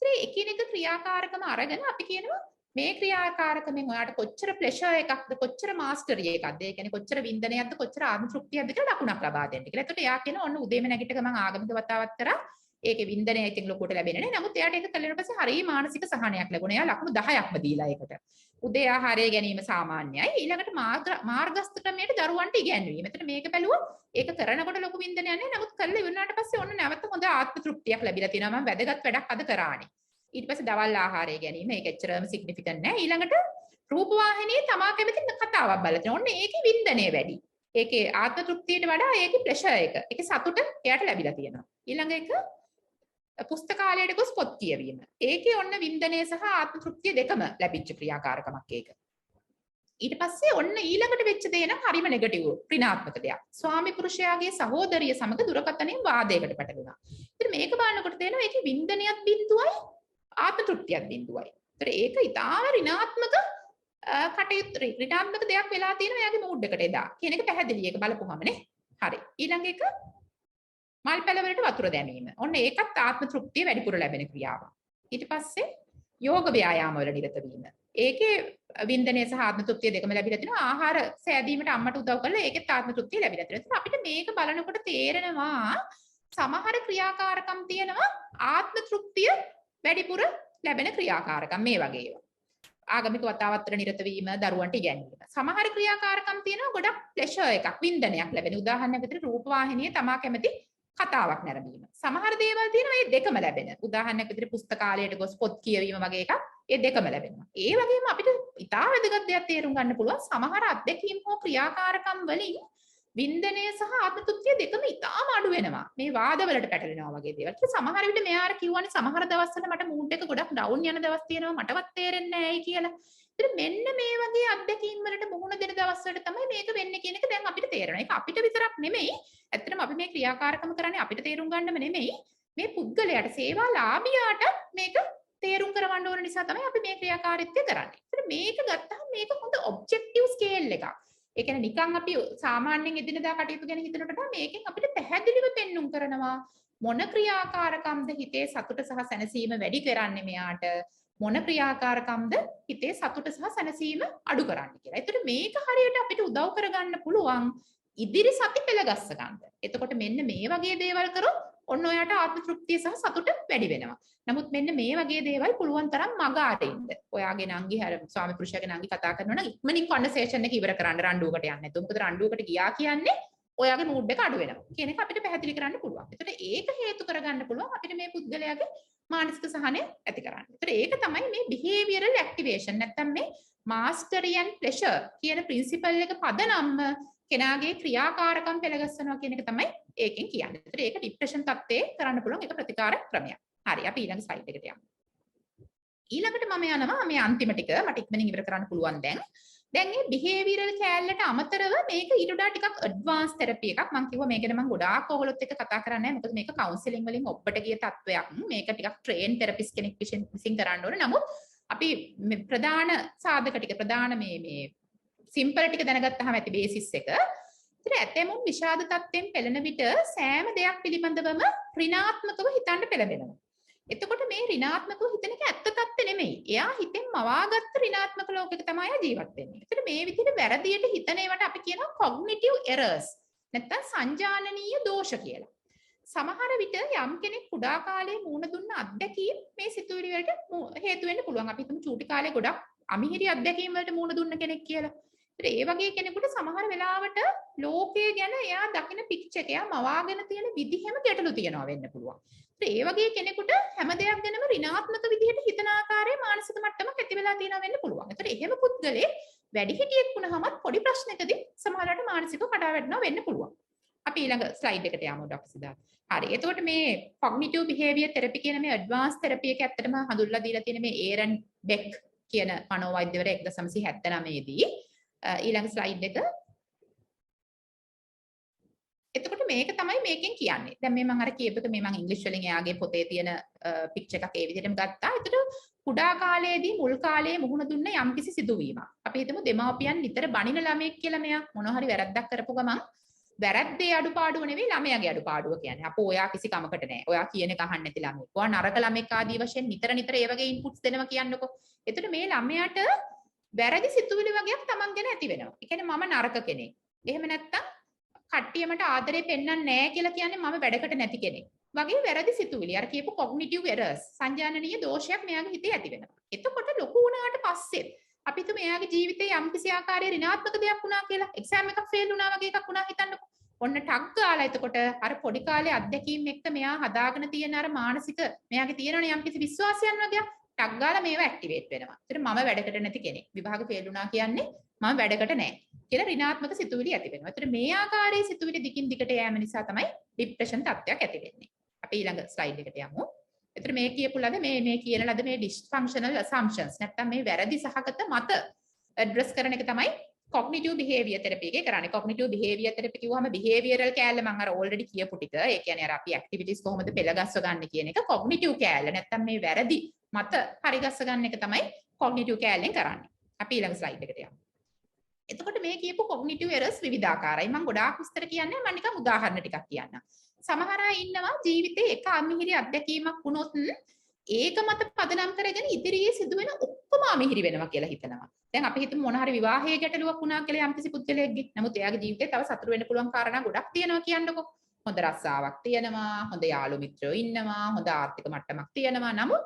ඉතින් එකිනෙක ක්‍රියාකාරකම අරගෙන අපි කියනවා මේ ක්‍රියාකාරකමෙන් ඔයාට කොච්චර ප්ලෙෂර් එකක්ද, කොච්චර මාස්ටරි එකක්ද, ඒ කියන්නේ කොච්චර වින්දනයක්ද, කොච්චර ආත්ම තෘප්තියක්ද කියලා ලකුණක් ලබා දෙන්න කියලා. එතකොට එයා කියනවා ඔන්න උදේම නැගිට ගමන් ආගමික වතාවක් කරා. ඒකේ වින්දනය ඉතින් ලොකුට ලැබෙන්නේ නැහැ. නමුත් එයාට ඒක කළේට පස්සේ හරිය මානසික සහනයක් ලැබුණා. එයා ලකුණු 10ක්ම දීලා ඒකට. උදේ ආහාරය ගැනීම සාමාන්‍යයි. ඊළඟට මාර්ගස්ථ ක්‍රමයට දරුවන්ට ඉගැන්වීම. එතන මේක බැලුවොත් ඒක කරනකොට ලොකු වින්දනයක් නැහැ. නමුත් කළා ඉවරනාට පස්සේ ඔන්න නැවත හොඳ ආත්ම තෘප්තියක් ලැබිලා තියෙනවා. මම වැදගත් වැඩක් අද කරානේ. ඊට පස්සේ දවල් ආහාරය ගැනීම ඒක එච්චරම සිග්නිෆිකන්ට් නැහැ. ඊළඟට රූපවාහිනියේ තමා කැමති කතාවක් බලලා තියෙනවා. ඔන්න ඒකේ වින්දනය වැඩි. ඒකේ ආත්ම තෘප්තියට වඩා ඒකේ ප්ලෙෂර් එක. ඒකේ සතුට එයාට ලැබිලා තියෙනවා. ඊළඟ එක පුස්තකාලයට ගොස් පොත් කියවීම. ඒකේ ඔන්න වින්දනය සහ ආත්ම තෘප්තිය දෙකම ලැබිච්ච ක්‍රියාකාරකමක් ඒක. ඊට පස්සේ ඔන්න ඊළඟට වෙච්ච දේ නම් හරිම නෙගටිව් ඍණාත්මක දෙයක්. ස්වාමි පුරුෂයාගේ සහෝදරිය සමග දුරකථනයෙන් වාදයකට පැටලුණා. ඉතින් මේක බලනකොට තේරෙනවා ඒකේ වින්දනයත් බිඳුවයි ආත්ම තෘප්තියත් බිඳුවයි. ඒතර ඒක ඉතාම ඍණාත්මක කටයුතු ඍණාත්මක දෙයක් වෙලා තියෙනවා එයාගේ මූඩ් එකට එදා. කියන එක පැහැදිලි. ඒක බලපුවම නේ. හරි. ඊළඟ එක මල් පැලවලට වතුර දැමීම. ඔන්න ඒකත් ආත්ම තෘප්තිය වැඩිපුර ලැබෙන ක්‍රියාවක්. ඊට පස්සේ යෝග ව්‍යායාම වල නිරත වීම. ඒකේ වින්දනය සහ ආත්ම තෘප්තිය දෙකම ලැබිලා තිනවා. ආහාර සෑදීමට අම්මට උදව් කරලා ඒකෙත් ආත්ම තෘප්තිය ලැබිලා තිනවා. අපිට මේක බලනකොට තේරෙනවා සමහර ක්‍රියාකාරකම් තියෙනවා ආත්ම තෘප්තිය වැඩිපුර ලැබෙන ක්‍රියාකාරකම් මේ වගේ ඒවා. ආගමික වතාවත්තර නිරත වීම, දරුවන්ට ඉගැන්වීම. සමහර ක්‍රියාකාරකම් තියෙනවා ගොඩක් ප්ලෙෂර් එකක්, වින්දනයක් ලැබෙන. උදාහරණයක් විදිහට රූපවාහිනියේ තමා කැමති කතාවක් නැරඹීම. සමහර දේවල් තියෙනවා මේ දෙකම ලැබෙන. උදාහරණයක් විදිහට පුස්තකාලයට ගොස් පොත් කියවීම වගේ එකක් ඒ දෙකම ලැබෙනවා. ඒ වගේම අපිට ඉතා වැදගත් දෙයක් තේරුම් ගන්න පුළුවන් සමහර අත්දැකීම් හෝ ක්‍රියාකාරකම් වලින් වින්දනය සහ ආත්ම තෘප්තිය දෙකම ඉතාම අඩු වෙනවා. මේ වාදවලට පැටලෙනවා වගේ දේවල්. ඒක සමහර විට මෙයාර කියවනේ සමහර දවස්වල මට මූඩ් එක ගොඩක් ඩවුන් යන දවස් තියෙනවා මටවත් තේරෙන්නේ නැහැ ඇයි කියලා. ඉතින් මෙන්න මේ වගේ අත්දැකීම් වලට මුහුණ දෙන දවස්වලට තමයි මේක වෙන්නේ කියන එක දැන් අපිට තේරෙනවා. ඒක අපිට විතරක් නෙමෙයි. ඇත්තටම අපි මේ ක්‍රියාකාරකම කරන්නේ අපිට තේරුම් ගන්නම නෙමෙයි. මේ පුද්ගලයාට සේවාලාභියාට මේක තේරුම් කරවන්න ඕන නිසා තමයි අපි මේ ක්‍රියාකාරීත්වය කරන්නේ. ඉතින් මේක ගත්තහම මේක හොඳ ඔබ්ජෙක්ටිව් ස්කේල් එකක්. ඒ කියන්නේ නිකන් අපි සාමාන්‍යයෙන් එදිනදා කටයුතු ගැන හිතනකොට මේකෙන් අපිට පැහැදිලිව පෙන්눔 කරනවා මොන ක්‍රියාකාරකම්ද හිතේ සතුට සහ සැනසීම වැඩි කරන්නේ මෙයාට මොන ක්‍රියාකාරකම්ද හිතේ සතුට සහ සැනසීම අඩු කරන්නේ කියලා. ඒතර මේක හරියට අපිට උදව් කරගන්න පුළුවන් ඉදිරි සති පෙළ ගස්ස ගන්න. එතකොට මෙන්න මේ වගේ දේවල් කරොත් ඔන්න ඔයාට ආත්ම තෘප්තිය සහ සතුට වැඩි වෙනවා. නමුත් මෙන්න මේ වගේ දේවල් පුළුවන් තරම් මග අරින්න. ඔයාගේ නංගි හැර ස්වාමි පුරුෂයාගේ නංගි කතා කරනවා නම් ඉක්මනින් කන්වර්සේෂන් එක ඉවර කරන්න රණ්ඩුවකට යන්න නැතුව. මොකද රණ්ඩුවකට ගියා කියන්නේ ඔයාගේ මූඩ් එක අඩු වෙනවා. කියන එක අපිට පැහැදිලි කරන්න පුළුවන්. එතකොට ඒක හේතු කරගන්න පුළුවන් අපිට මේ පුද්ගලයාගේ මානසික සහනය ඇති කරන්න. එතකොට ඒක තමයි මේ behavioral activation නැත්තම් මේ mastery and pleasure කියන principle එක පදනම්ම කෙනාගේ ක්‍රියාකාරකම් පෙළගස්සනවා කියන එක තමයි ඒකෙන් කියන්නේ. ඒතර ඒක ડિප්‍රෙෂන් තත්ත්වයේ කරන්න පුළුවන් ඒක ප්‍රතිකාර ක්‍රමයක්. හරි අපි ඊළඟ ස්ලයිඩ් එකට යමු. ඊළඟට මම යනවා මේ අන්තිම ටික මට ඉක්මනින් ඉවර කරන්න පුළුවන් දැන්. දැන් මේ behavioral කෑල්ලට අමතරව මේක ඊට වඩා ටිකක් advanced therapy එකක්. මම කිව්වා මේක නම් ගොඩාක් ඔයගොල්ලොත් එක්ක කතා කරන්නේ නැහැ. මොකද මේක counseling වලින් ඔබට ගිය තත්වයක්. මේක ටිකක් trained therapist කෙනෙක් විසින් කරන්න ඕනේ. නමුත් අපි ප්‍රධාන සාධක ටික ප්‍රධාන මේ simple ටික දැනගත්තාම ඇති basis එක. ඉතින් ඇතැමුන් විෂාද තත්ත්වයෙන් පෙළෙන විට සෑම දෙයක් පිළිබඳවම ඍණාත්මකව හිතන්න පෙළඹෙනවා. එතකොට මේ ඍණාත්මකව හිතන එක ඇත්ත තත්ත්ව නෙමෙයි. එයා හිතෙන් මවාගත්ත ඍණාත්මක ලෝකයක තමයි ජීවත් වෙන්නේ. ඒතර මේ විදිහට වැරදියට හිතන ඒවට අපි කියනවා cognitive errors. නැත්නම් සංජානනීය දෝෂ කියලා. සමහර විට යම් කෙනෙක් කුඩා කාලේ මූණ දුන්න අත්දැකීම් මේ සිතුවිලි වලට හේතු වෙන්න පුළුවන්. අපි හිතමු චූටි කාලේ ගොඩක් අමිහිරි අත්දැකීම් වලට මූණ දුන්න කෙනෙක් කියලා. ඒතර ඒ වගේ කෙනෙකුට සමහර වෙලාවට ලෝකය ගැන එයා දකින පික්චර් එක එයා මවාගෙන තියෙන විදිහෙම ගැටලු තියනවා වෙන්න පුළුවන්. ඒ වගේ කෙනෙකුට හැම දෙයක් ගැනම ඍණාත්මක විදිහට හිතන ආකාරයේ මානසික මට්ටමක් ඇති වෙලා තියෙනවා වෙන්න පුළුවන්. ඒතර එහෙම පුද්ගලෙක් වැඩිහිටියෙක් වුණාමත් පොඩි ප්‍රශ්නකදී සමහරවිට මානසිකව කඩා වැටෙනවා වෙන්න පුළුවන්. අපි ඊළඟ ස්ලයිඩ් එකට යමු ඩොක්ටර් සිද්ධාර්ථ. හරි. එතකොට මේ cognitive behavior therapy කියන මේ advanced therapy එක ඇත්තටම හඳුන්වලා දීලා තියෙන මේ ඒරන් බෙක් කියන මනෝවෛද්‍යවරයා 1979 දී ඊළඟ ස්ලයිඩ් එක. එතකොට මේක තමයි මේකෙන් කියන්නේ. දැන් මේ මම අර කියපු එක මේ මම ඉංග්‍රීසි වලින් එයාගේ පොතේ තියෙන පික්චර් එකක් ඒ විදිහටම ගත්තා. ඒතර කුඩා කාලයේදී මුල් කාලයේ මුහුණ දුන්න යම්කිසි සිදුවීමක්. අපි හිතමු දෙමාපියන් නිතර බනින ළමයෙක් කියලා මෙයා මොන හරි වැරද්දක් කරපු ගමන් වැරද්දේ අඩුපාඩුව නෙවෙයි ළමයාගේ අඩුපාඩුව කියන්නේ. අපෝ ඔයා කිසි කමකට නැහැ. ඔයා කියන එක අහන්න නැති ළමයෙක්. ඔයා නරක ළමෙක් ආදී වශයෙන් නිතර ඒ වගේ ඉන්පුට්ස් දෙනවා කියන්නකෝ. එතකොට මේ ළමයාට වැරදි සිතුවිලි වගේක් Taman ගැන ඇති වෙනවා. ඒ කියන්නේ මම නරක කෙනෙක්. එහෙම නැත්තම් කට්ටිය මට ආදරේ පෙන්වන්නේ නැහැ කියලා කියන්නේ මම වැඩකට නැති කෙනෙක්. වගේ වැරදි සිතුවිලි. අර කියපු cognitive errors සංජානනීය දෝෂයක් මෙයාගේ හිතේ ඇති වෙනවා. එතකොට ලොකු වුණාට පස්සේ අපි හිතමු එයාගේ ජීවිතේ යම්කිසි ආකාරයේ ඍණාත්මක දෙයක් වුණා කියලා. එක්සෑම් එකක් ෆේල් වුණා වගේ එකක් වුණා හිතන්නකෝ. ඔන්න ටක් ගාලා එතකොට අර පොඩි කාලේ අත්දැකීම් එක්ක මෙයා හදාගෙන තියෙන අර මානසික මෙයාගේ තියෙනවනේ යම්කිසි විශ්වාසයන් වගේ ටක් ගාලා මේව ඇක්ටිවේට් වෙනවා. ඒතර මම වැඩකට නැති කෙනෙක්. විභාග ෆේල් වුණා කියන්නේ මම වැඩකට නැහැ. කියලා ඍණාත්මක සිතුවිලි ඇති වෙනවා. ඒතර මේ ආකාරයේ සිතුවිලි දිගින් දිගට යෑම නිසා තමයි ડિප්‍රෙෂන් තත්ත්වයක් ඇති වෙන්නේ. අපි ඊළඟ ස්ලයිඩ් එකට යමු. ඒතර මේ කියපු ලද මේ කියන ලද මේ dysfunctional assumptions නැත්තම් මේ වැරදි සහගත මත ඇඩ්‍රස් කරන එක තමයි cognitive behavior therapy එකේ කරන්නේ. cognitive behavior therapy කිව්වම behavioral කෑල්ල මම අර already කියපු ටික. ඒ කියන්නේ අර අපි activities කොහොමද පෙළගස්ව ගන්න කියන එක cognitive කෑල්ල. නැත්තම් මේ වැරදි මත හරිගස්ස ගන්න එක තමයි cognitive කෑල්ලෙන් කරන්නේ. අපි ඊළඟ ස්ලයිඩ් එකට යමු. එතකොට මේ කියපු cognitive errors විවිධාකාරයි. මම ගොඩාක් විස්තර කියන්නේ මම නිකන් උදාහරණ ටිකක් කියන්නම්. සමහර අය ඉන්නවා ජීවිතේ එක අමිහිරි අත්දැකීමක් වුණොත් ඒක මත පදනම් කරගෙන ඉදිරියේ සිදුවෙන ඔක්කොම අමිහිරි වෙනවා කියලා හිතනවා. දැන් අපි හිතමු මොන හරි විවාහයේ ගැටලුවක් වුණා කියලා යම්කිසි පුද්ගලයෙක්ගේ. නමුත් එයාගේ ජීවිතේ තව සතුට වෙන්න පුළුවන් කාරණා ගොඩක් තියෙනවා කියන්නකෝ. හොඳ රස්සාවක් තියෙනවා, හොඳ යාළු මිත්‍රයෝ ඉන්නවා, හොඳ ආර්ථික මට්ටමක් තියෙනවා. නමුත්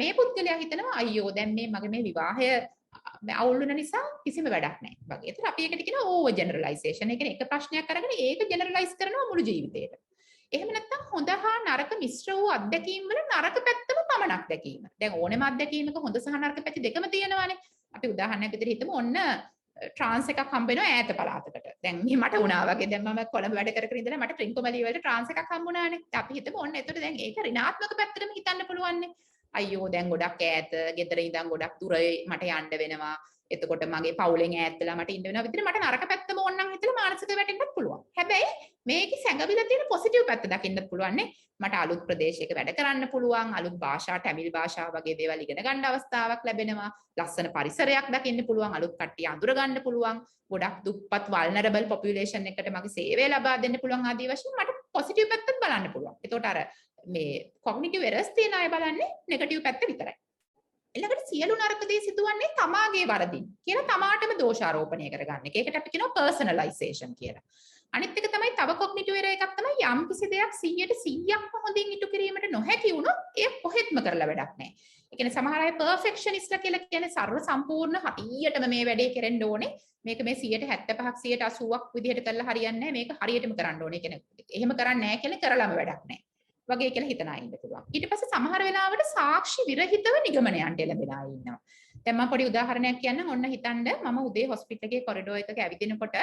මේ පුද්ගලයා හිතනවා අයියෝ දැන් මගේ මේ විවාහය අවුල් වෙන නිසා කිසිම වැඩක් නැහැ වගේ. ඒතර අපි ඒකට කියනවා ඕවර් ජෙනරලයිසේෂන්. ඒ කියන්නේ එක ප්‍රශ්නයක් අරගෙන ඒක ජෙනරලයිස් කරනවා මුළු ජීවිතේට. එහෙම නැත්නම් හොඳ හා නරක මිශ්‍ර වූ අත්දැකීම් වල නරක පැත්තම පමණක් දැකීම. දැන් ඕනෙම අත්දැකීමක හොඳ සහ නරක පැති දෙකම තියෙනවානේ. අපි උදාහරණයක් විදිහට හිතමු ඔන්න ට්‍රාන්ස් එකක් හම්බ වෙනවා ඈත පළාතකට. දැන් මට වුණා වගේ දැන් මම කොළඹ වැඩ කර කර ඉඳලා මට ට්‍රින්කොමැලි වලට ට්‍රාන්ස් එකක් හම්බුණානේ. අපි හිතමු ඔන්න එතකොට දැන් ඒක ඍණාත්මක පැත්තටම හිතන්න පුළුවන්නේ. අයියෝ දැන් ගොඩක් ඈත, ගෙදර ඉඳන් ගොඩක් දුර මට යන්න වෙනවා. එතකොට මගේ පවුලෙන් ඈත් වෙලා මට ඉන්න වෙනවා විතර මට නරක පැත්තම ඕනනම් හිතලා මානසික වැටෙන්නත් පුළුවන්. හැබැයි මේකේ සැඟවිලා තියෙන පොසිටිව් පැත්ත දකින්නත් පුළුවන් නේ. මට අලුත් ප්‍රදේශයක වැඩ කරන්න පුළුවන්, අලුත් භාෂා, ටැමිල් භාෂාව වගේ දේවල් ඉගෙන ගන්න අවස්ථාවක් ලැබෙනවා. ලස්සන පරිසරයක් දකින්න පුළුවන්, අලුත් කට්ටිය අඳුර ගන්න පුළුවන්. ගොඩක් දුප්පත් vulnerable population එකකට මගේ සේවය ලබා දෙන්න පුළුවන් ආදී වශයෙන් මට පොසිටිව් පැත්තත් බලන්න පුළුවන්. එතකොට අර මේ cognitive errors තියෙන අය බලන්නේ නෙගටිව් පැත්ත විතරයි. ඊළඟට සියලු නරක දේ සිදුවන්නේ තමාගේ වරදින් කියලා තමාටම දෝෂාරෝපණය කරගන්න එක. ඒකට අපි කියනවා personalization කියලා. අනිත් එක තමයි තව cognitive error එකක් තමයි යම් කිසි දෙයක් 100%ක්ම හොඳින් ඉටු කිරීමට නොහැකි වුණොත් ඒ කොහෙත්ම කරලා වැඩක් නැහැ. ඒ කියන්නේ සමහර අය perfectionistලා කියලා කියන්නේ සර්ව සම්පූර්ණ හරියටම මේ වැඩේ කරන්න ඕනේ. මේක මේ 75ක් 80ක් විදිහට කරලා හරියන්නේ නැහැ. මේක හරියටම කරන්න ඕනේ. ඒ කියන්නේ එහෙම කරන්නේ නැහැ කියලා කරලම වැඩක් නැහැ. වගේ කියලා හිතන අය ඉන්න පුළුවන්. ඊට පස්සේ සමහර වෙලාවට සාක්ෂි විරහිතව නිගමනයන්ට එළඹෙන අය ඉන්නවා. දැන් මම පොඩි උදාහරණයක් කියන්නම්. ඔන්න හිතන්න මම උදේ හොස්පිටල් එකේ කොරිඩෝ එකක ඇවිදිනකොට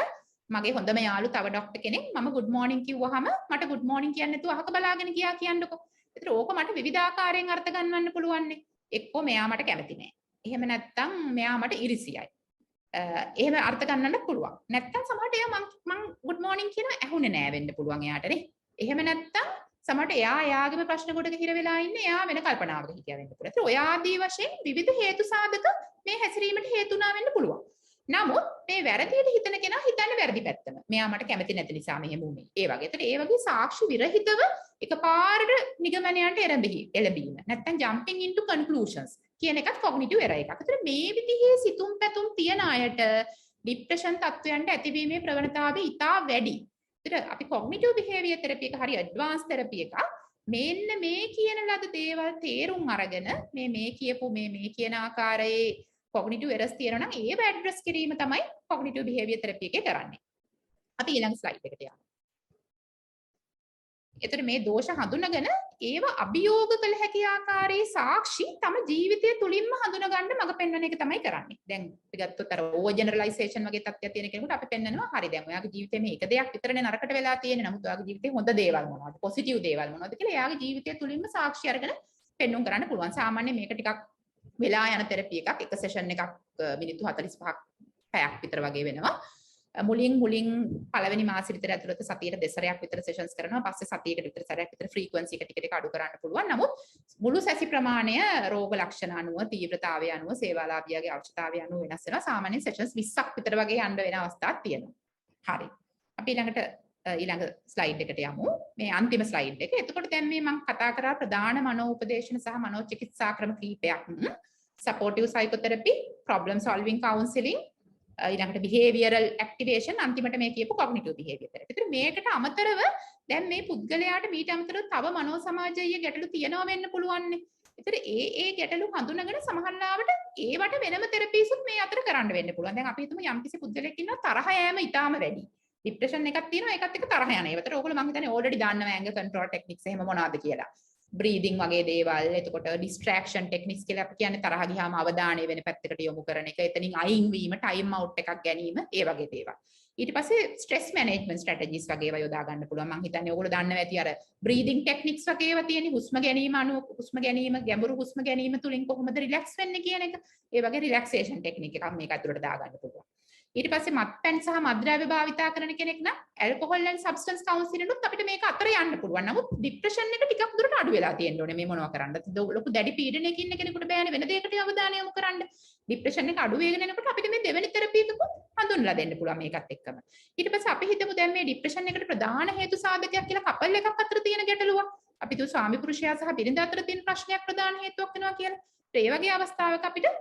මගේ හොඳම යාළු තව ડોක්ටර් කෙනෙක් මම good morning කිව්වහම මට good morning කියන්නේ නැතුව අහක බලාගෙන ගියා කියන්නකෝ. ඒතර ඕක මට විවිධාකාරයෙන් අර්ථ ගන්නවන්න පුළුවන් නේ. එක්කෝ මෙයා මට කැමති නෑ. එහෙම නැත්නම් මෙයා මට ඉරිසියයි. එහෙම අර්ථ ගන්නන්න පුළුවන්. නැත්තම් සමහරට එයා මං good morning කියන ඇහුනේ නෑ වෙන්න පුළුවන් එයාටනේ. එහෙම නැත්තම් සමහරට එයා එයාගේම ප්‍රශ්න කොටක හිර වෙලා ඉන්නේ එයා වෙන කල්පනාවක හිටියා වෙන්න පුළුවන්. ඒත් ඔය ආදී වශයෙන් විවිධ හේතු සාධක මේ හැසිරීමට හේතුණා වෙන්න පුළුවන්. නමුත් මේ වැරදියට හිතන කෙනා හිතන්නේ වැරදි පැත්තම. මෙයා මට කැමති නැති නිසා මෙහෙම වුනේ. ඒ වගේ. ඒතර ඒ වගේ සාක්ෂි විරහිතව එකපාරට නිගමනයන්ට එළඹීම. නැත්තම් jumping into conclusions කියන එකත් cognitive error එකක්. ඒතර මේ විදිහේ සිතුම් පැතුම් තියන අයට depression තත්ත්වයන්ට ඇතිවීමේ ප්‍රවණතාවය ඉතා වැඩි. ඒතර අපි cognitive behavior therapy එක හරි advanced therapy එකක්. මෙන්න මේ කියන ලද දේවල් තේරුම් අරගෙන මේ කියපු මේ කියන ආකාරයේ cognitive errors තියෙනවා නම් ඒව address කිරීම තමයි cognitive behavior therapy එකේ කරන්නේ. අපි ඊළඟ slide එකට යමු. එතකොට මේ දෝෂ හඳුනගෙන ඒව අභියෝග කළ හැකි ආකාරයේ සාක්ෂි තම ජීවිතය තුලින්ම හඳුනා ගන්න මඟ පෙන්වන එක තමයි කරන්නේ. දැන් අපි ගත්තොත් අර ඕවර් ජෙනරලයිසේෂන් වගේ තත්ත්වයක් තියෙන කෙනෙකුට අපි පෙන්වනවා හරි දැන් ඔයාගේ ජීවිතේ මේ එක දෙයක් විතරනේ නරකට වෙලා තියෙන්නේ. නමුත් ඔයාගේ ජීවිතේ හොඳ දේවල් මොනවද? පොසිටිව් දේවල් මොනවද කියලා එයාගේ ජීවිතය තුලින්ම සාක්ෂි අරගෙන පෙන්වන්න කරන්න පුළුවන්. සාමාන්‍යයෙන් මේක ටිකක් වෙලා යන තෙරපි එකක්. එක සෙෂන් එකක් මිනිත්තු 45ක් පැයක් විතර වගේ වෙනවා. මුලින් පළවෙනි මාසෙ විතර ඇතුළත සතියට දෙසරයක් විතර සෙෂන්ස් කරනවා. පස්සේ සතියකට විතර සැරයක් විතර ෆ්‍රීකවන්සි එක ටික ටික අඩු කරන්න පුළුවන්. නමුත් මුළු සැසි ප්‍රමාණය රෝග ලක්ෂණ අනුව, තීව්‍රතාවය අනුව, සේවාලාභියාගේ අවශ්‍යතාවය අනුව වෙනස් වෙනවා. සාමාන්‍යයෙන් සෙෂන්ස් 20ක් විතර වගේ යන්න වෙන අවස්ථාවක් තියෙනවා. හරි. අපි ඊළඟ ස්ලයිඩ් එකට යමු. මේ අන්තිම ස්ලයිඩ් එක. එතකොට දැන් මේ මම කතා කරා ප්‍රධාන මනෝ උපදේශන සහ මනෝ චිකිත්සා ක්‍රම කීපයක්. supportive psychotherapy, problem solving counseling, ඊළඟට behavioral activation, අන්තිමට මේ කියපු cognitive behavior therapy. ඒතර මේකට අමතරව දැන් මේ පුද්ගලයාට මීට අමතරව තව මනෝ සමාජීය ගැටලු තියෙනවා වෙන්න පුළුවන්නේ. ඒතර ඒ ගැටලු හඳුනගෙන සමහරවිට ඒවට වෙනම තෙරපිස්ුත් මේ අතර කරන්න වෙන්න පුළුවන්. දැන් අපි හිතමු යම්කිසි පුද්ගලයෙක් ඉන්නවා තරහ යෑම ඉතාම වැඩි. ડિප්‍රෙෂන් එකක් තියෙනවා ඒකත් එක්ක තරහ යන. ඒකට ඕගොල්ලෝ මම හිතන්නේ already දන්නවා anger control techniques එහෙම මොනවද කියලා. breathing වගේ දේවල්, එතකොට distraction techniques කියලා අපි කියන්නේ තරහ ගියාම අවධානය වෙන පැත්තකට යොමු කරන එක, එතනින් අයින් වීම, time out එකක් ගැනීම, ඒ වගේ දේවල්. ඊට පස්සේ stress management strategies වගේ ඒවා යොදා ගන්න පුළුවන්. මම හිතන්නේ ඕගොල්ලෝ දන්නවා ඇති අර breathing techniques වගේ ඒවා තියෙන හුස්ම ගැනීම ගැඹුරු හුස්ම ගැනීම තුලින් කොහොමද relax වෙන්නේ කියන එක. ඒ වගේ relaxation technique එකක් මේක ඇතුළට දා ගන්න පුළුවන්. ඊට පස්සේ මත්පැන් සහ මත්ද්‍රව්‍ය භාවිතා කරන කෙනෙක් නම් alcohol and substance counseling උත් අපිට මේක අතර යන්න පුළුවන්. නමුත් depression එක ටිකක් දුරට අඩු වෙලා තියෙන්න ඕනේ මේ මොනවා කරන්නද? ලොකු දැඩි පීඩනයක ඉන්න කෙනෙකුට බෑනේ වෙන දෙයකට අවධානය යොමු කරන්න. depression එක අඩු වෙගෙන එනකොට අපිට මේ දෙවෙනි තෙරපි එකක හඳුන්ලා දෙන්න පුළුවන් මේකත් එක්කම. ඊට පස්සේ අපි හිතමු දැන් මේ depression එකට ප්‍රධාන හේතු සාධකයක් කියලා කපල් එකක් අතර තියෙන ගැටලුවක්. අපි දු ස්වාමි පුරුෂයා සහ බිරිඳ අතර තියෙන ප්‍රශ්නයක් ප්‍රධාන හේතුවක් වෙනවා කියලා. ඒ වගේ අවස්ථාවක අපිට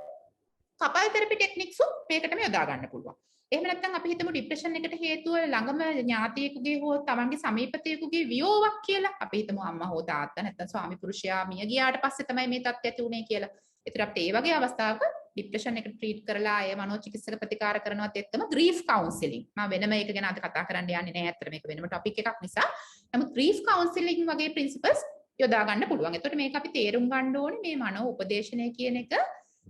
කපල් තෙරපි ටෙක්නික්ස් මේකටම යොදා ගන්න පුළුවන්. එහෙම නැත්නම් අපි හිතමු ડિප්‍රෙෂන් එකට හේතුව ළඟම ඥාතියෙකුගේ හෝ තමන්ගේ සමීපතයෙකුගේ වියෝවක් කියලා. අපි හිතමු අම්මා හෝ තාත්තා නැත්නම් ස්වාමි පුරුෂයා මිය ගියාට පස්සේ තමයි මේ තත්ත්වය ඇති වුනේ කියලා. ඒතර අපිට ඒ වගේ අවස්ථාවක ડિප්‍රෙෂන් එකට ට්‍රීට් කරලා අය මනෝචිකිත්සක ප්‍රතිකාර කරනවත් එක්කම ග්‍රීෆ් කවුන්සලින්. මම වෙනම ඒක ගැන අද කතා කරන්න යන්නේ නැහැ. අතට මේක වෙනම ටොපික් එකක් නිසා. නමුත් ග්‍රීෆ් කවුන්සලින් වගේ ප්‍රින්සිපල්ස් යොදා ගන්න පුළුවන්. එතකොට මේක අපි තේරුම් ගන්න ඕනේ මේ මනෝ උපදේශනය කියන එක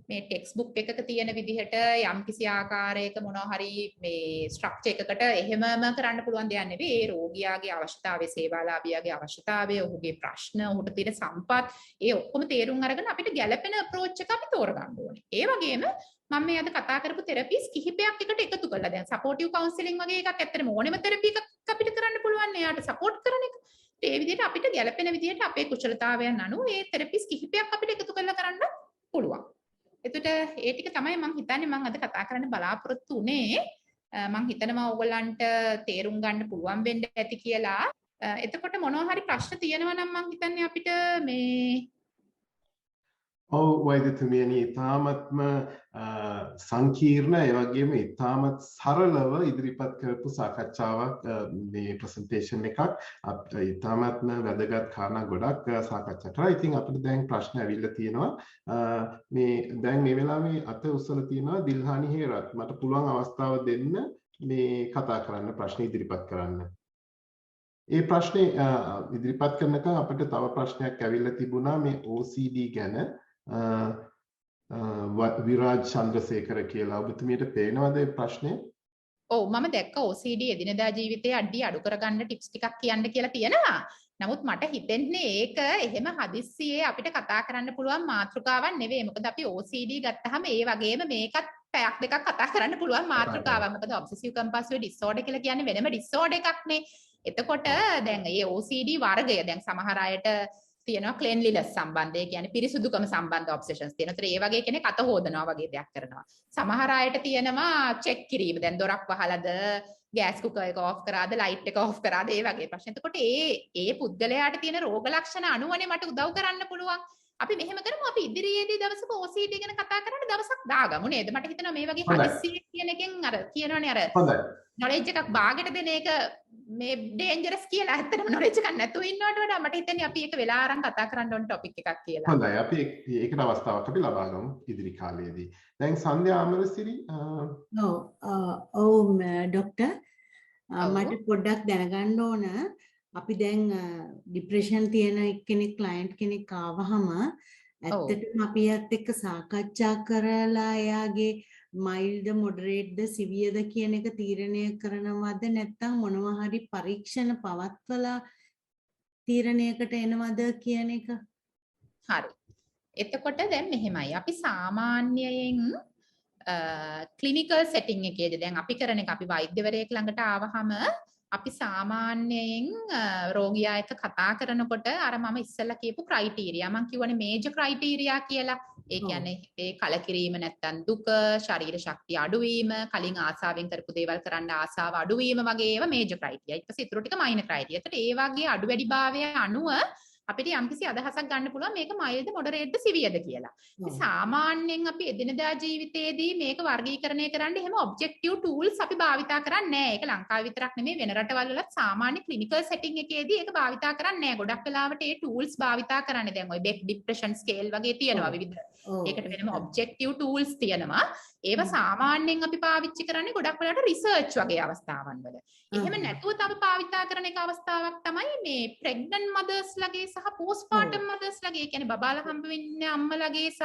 මේ ටෙක්ස්ට් බුක් එකක තියෙන විදිහට යම්කිසි ආකාරයක මොනවා හරි මේ ස්ට්‍රක්චර් එකකට එහෙමම කරන්න පුළුවන් දෙයක් නෙවෙයි. ඒ රෝගියාගේ අවශ්‍යතාවය, සේවාලාභියාගේ අවශ්‍යතාවය, ඔහුගේ ප්‍රශ්න, ඔහුට තියෙන සම්පත්, ඒ ඔක්කොම තේරුම් අරගෙන අපිට ගැළපෙන අප්‍රෝච් එක අපි තෝරගන්න ඕනේ. ඒ වගේම මම මේ අද කතා කරපු තෙරපිස් කිහිපයක් එකට එකතු කරලා දැන් සපෝටිව් කවුන්සලින් වගේ එකක් ඇත්තටම ඕනෙම තෙරපි එකක් අපිට කරන්න පුළුවන්. එයාට සපෝට් කරන එක. ඒ විදිහට අපිට ගැළපෙන විදිහට අපේ කුසලතාවයන් අනුව මේ තෙරපිස් කිහිපයක් අපිට එකතු කරලා කරන්න පුළුවන්. එතකොට ඒ ටික තමයි මම හිතන්නේ මම අද කතා කරන්න බලාපොරොත්තු උනේ. මම හිතනවා ඕගොල්ලන්ට තේරුම් ගන්න පුළුවන් වෙන්න ඇති කියලා. එතකොට මොනවා හරි ප්‍රශ්න තියෙනවා නම් මම හිතන්නේ අපිට මේ වෛද්‍යතුමියනි ඉතාමත්ම සංකීර්ණ ඒ වගේම ඉතාමත් සරලව ඉදිරිපත් කරපු සාකච්ඡාවක් මේ ප්‍රසන්ටේෂන් එකක් අපිට ඉතාමත්ම වැදගත් කාරණා ගොඩක් සාකච්ඡා කරා. ඉතින් අපිට දැන් ප්‍රශ්න ඇවිල්ලා තියෙනවා. මේ දැන් මේ වෙලාවේ අත උස්සලා තියෙනවා දිල්හානි හේරත්. මට පුළුවන් අවස්ථාව දෙන්න මේ කතා කරන්න ප්‍රශ්න ඉදිරිපත් කරන්න. ඒ ප්‍රශ්නේ ඉදිරිපත් කරනකම් අපිට තව ප්‍රශ්නයක් ඇවිල්ලා තිබුණා මේ OCD ගැන. විරාජ් චන්ද්‍රසේකර කියලා. ඔබතුමියට පේනවද මේ ප්‍රශ්නේ? ඔව් මම දැක්ක OCD එදිනදා ජීවිතයේ අඩු කරගන්න ටිප්ස් ටිකක් කියන්න කියලා තියෙනවා. නමුත් මට හිතෙන්නේ ඒක එහෙම හදිස්සියේ අපිට කතා කරන්න පුළුවන් මාතෘකාවක් නෙවෙයි. මොකද අපි OCD ගත්තාම ඒ වගේම මේකත් පැයක් දෙකක් කතා කරන්න පුළුවන් මාතෘකාවක්. මොකද ඔබ්සෙසිව් කම්පල්සිව් ඩිසෝඩර් කියලා කියන්නේ වෙනම ඩිසෝඩර් එකක්නේ. එතකොට දැන් මේ OCD වර්ගය දැන් සමහර අයට තියෙනවා ක්ලෙන්ලිනස් සම්බන්ධය කියන්නේ පිරිසුදුකම සම්බන්ධ ඔබ්සෙෂන්ස් තියෙනවා. ඒතර ඒ වගේ කෙනෙක් අත හොදනවා වගේ දෙයක් කරනවා. සමහර අයට තියෙනවා චෙක් කිරීම. දැන් දොරක් වහලාද, ගෑස් කුකර් එක ඔෆ් කරාද, ලයිට් එක ඔෆ් කරාද, ඒ වගේ ප්‍රශ්න. එතකොට ඒ පුද්ගලයාට තියෙන රෝග ලක්ෂණ අනුවනේ මට උදව් කරන්න පුළුවන්. අපි මෙහෙම කරමු අපි ඉදිරියේදී දවසක OCD ගැන කතා කරන්න දවසක් දාගමු නේද? මට හිතෙනවා මේ වගේ හදිස්සිය කියන එකෙන් අර කියනවනේ අර knowledge එකක් බාගෙට දෙන එක මේ ඩේන්ජරස් කියලා. ඇත්තටම knowledge එකක් නැතුව ඉන්නවට වඩා මට හිතෙන්නේ අපි ඒක වෙලා අරන් කතා කරන්න ඕන ටොපික් එකක් කියලා. හොඳයි අපි ඒකට අවස්ථාවක් අපි ලබා ගමු ඉදිරි කාලයේදී. දැන් සන්ධ්‍යා අමරසිරි ඔව් ડોක්ටර් මට පොඩ්ඩක් දැනගන්න ඕන අපි දැන් ડિප්‍රෙෂන් තියෙන කෙනෙක් ක්ලයන්ට් කෙනෙක් ආවහම ඇත්තටම අපි යත් එක්ක සාකච්ඡා කරලා එයාගේ මයිල්ඩ් මොඩරේට්ද සිවියර්ද කියන එක තීරණය කරනවද නැත්නම් මොනවා හරි පරීක්ෂණ පවත්වලා තීරණයකට එනවද කියන එක. හරි. එතකොට දැන් මෙහෙමයි. අපි සාමාන්‍යයෙන් ක්ලිනිකල් සෙටින් එකේදී දැන් අපි කරන එක අපි වෛද්‍යවරයෙක් ළඟට ආවහම අපි සාමාන්‍යයෙන් රෝගියා එක්ක කතා කරනකොට අර මම ඉස්සෙල්ලා කියපු ක්‍රයිටීරියා මම කියවනේ මේජර් ක්‍රයිටීරියා කියලා. ඒ කියන්නේ හිතේ කලකිරීම නැත්තම් දුක, ශරීර ශක්තිය අඩුවීම, කලින් ආසාවෙන් කරපු දේවල් කරන්න ආසාව අඩුවීම වගේ ඒවා මේජර් ක්‍රයිටීරියා. ඊට පස්සේ ඊටු ටික මයිනර් ක්‍රයිටීරියා. ඒතට ඒ වගේ අඩු වැඩි භාවය අනුව අපිට යම්කිසි අදහසක් ගන්න පුළුවන් මේක මයිල්ඩ් මොඩරේට්ද සිවියර්ද කියලා. සාමාන්‍යයෙන් අපි එදිනදා ජීවිතයේදී මේක වර්ගීකරණය කරන්න එහෙම ඔබ්ජෙක්ටිව් ටූල්ස් අපි භාවිතා කරන්නේ නැහැ. ඒක ලංකාවේ විතරක් නෙමෙයි වෙන රටවල් වලත් සාමාන්‍ය ක්ලිනිකල් සෙටින් එකේදී ඒක භාවිතා කරන්නේ නැහැ. ගොඩක් වෙලාවට ඒ ටූල්ස් භාවිතා කරන්නේ දැන් ඔය බෙක් ડિප්‍රෙෂන් ස්කේල් වගේ තියෙනවා විවිධ. ඒකට වෙනම ඔබ්ජෙක්ටිව් ටූල්ස් තියෙනවා. ඒවා සාමාන්‍යයෙන් අපි පාවිච්චි කරන්නේ ගොඩක් වෙලාවට රිසර්ච් වගේ අවස්ථාවන් වල. එහෙම නැතුව තව භාවිතා කරන එක අවස්ථාවක් තමයි මේ ප්‍රෙග්නන්ට් මදර්ස් ලගේ සහ පෝස්ට්පාර්ටම් මදර්ස් ලගේ. ඒ කියන්නේ බබාලා හම්බ වෙන්න අම්මලගේ සහ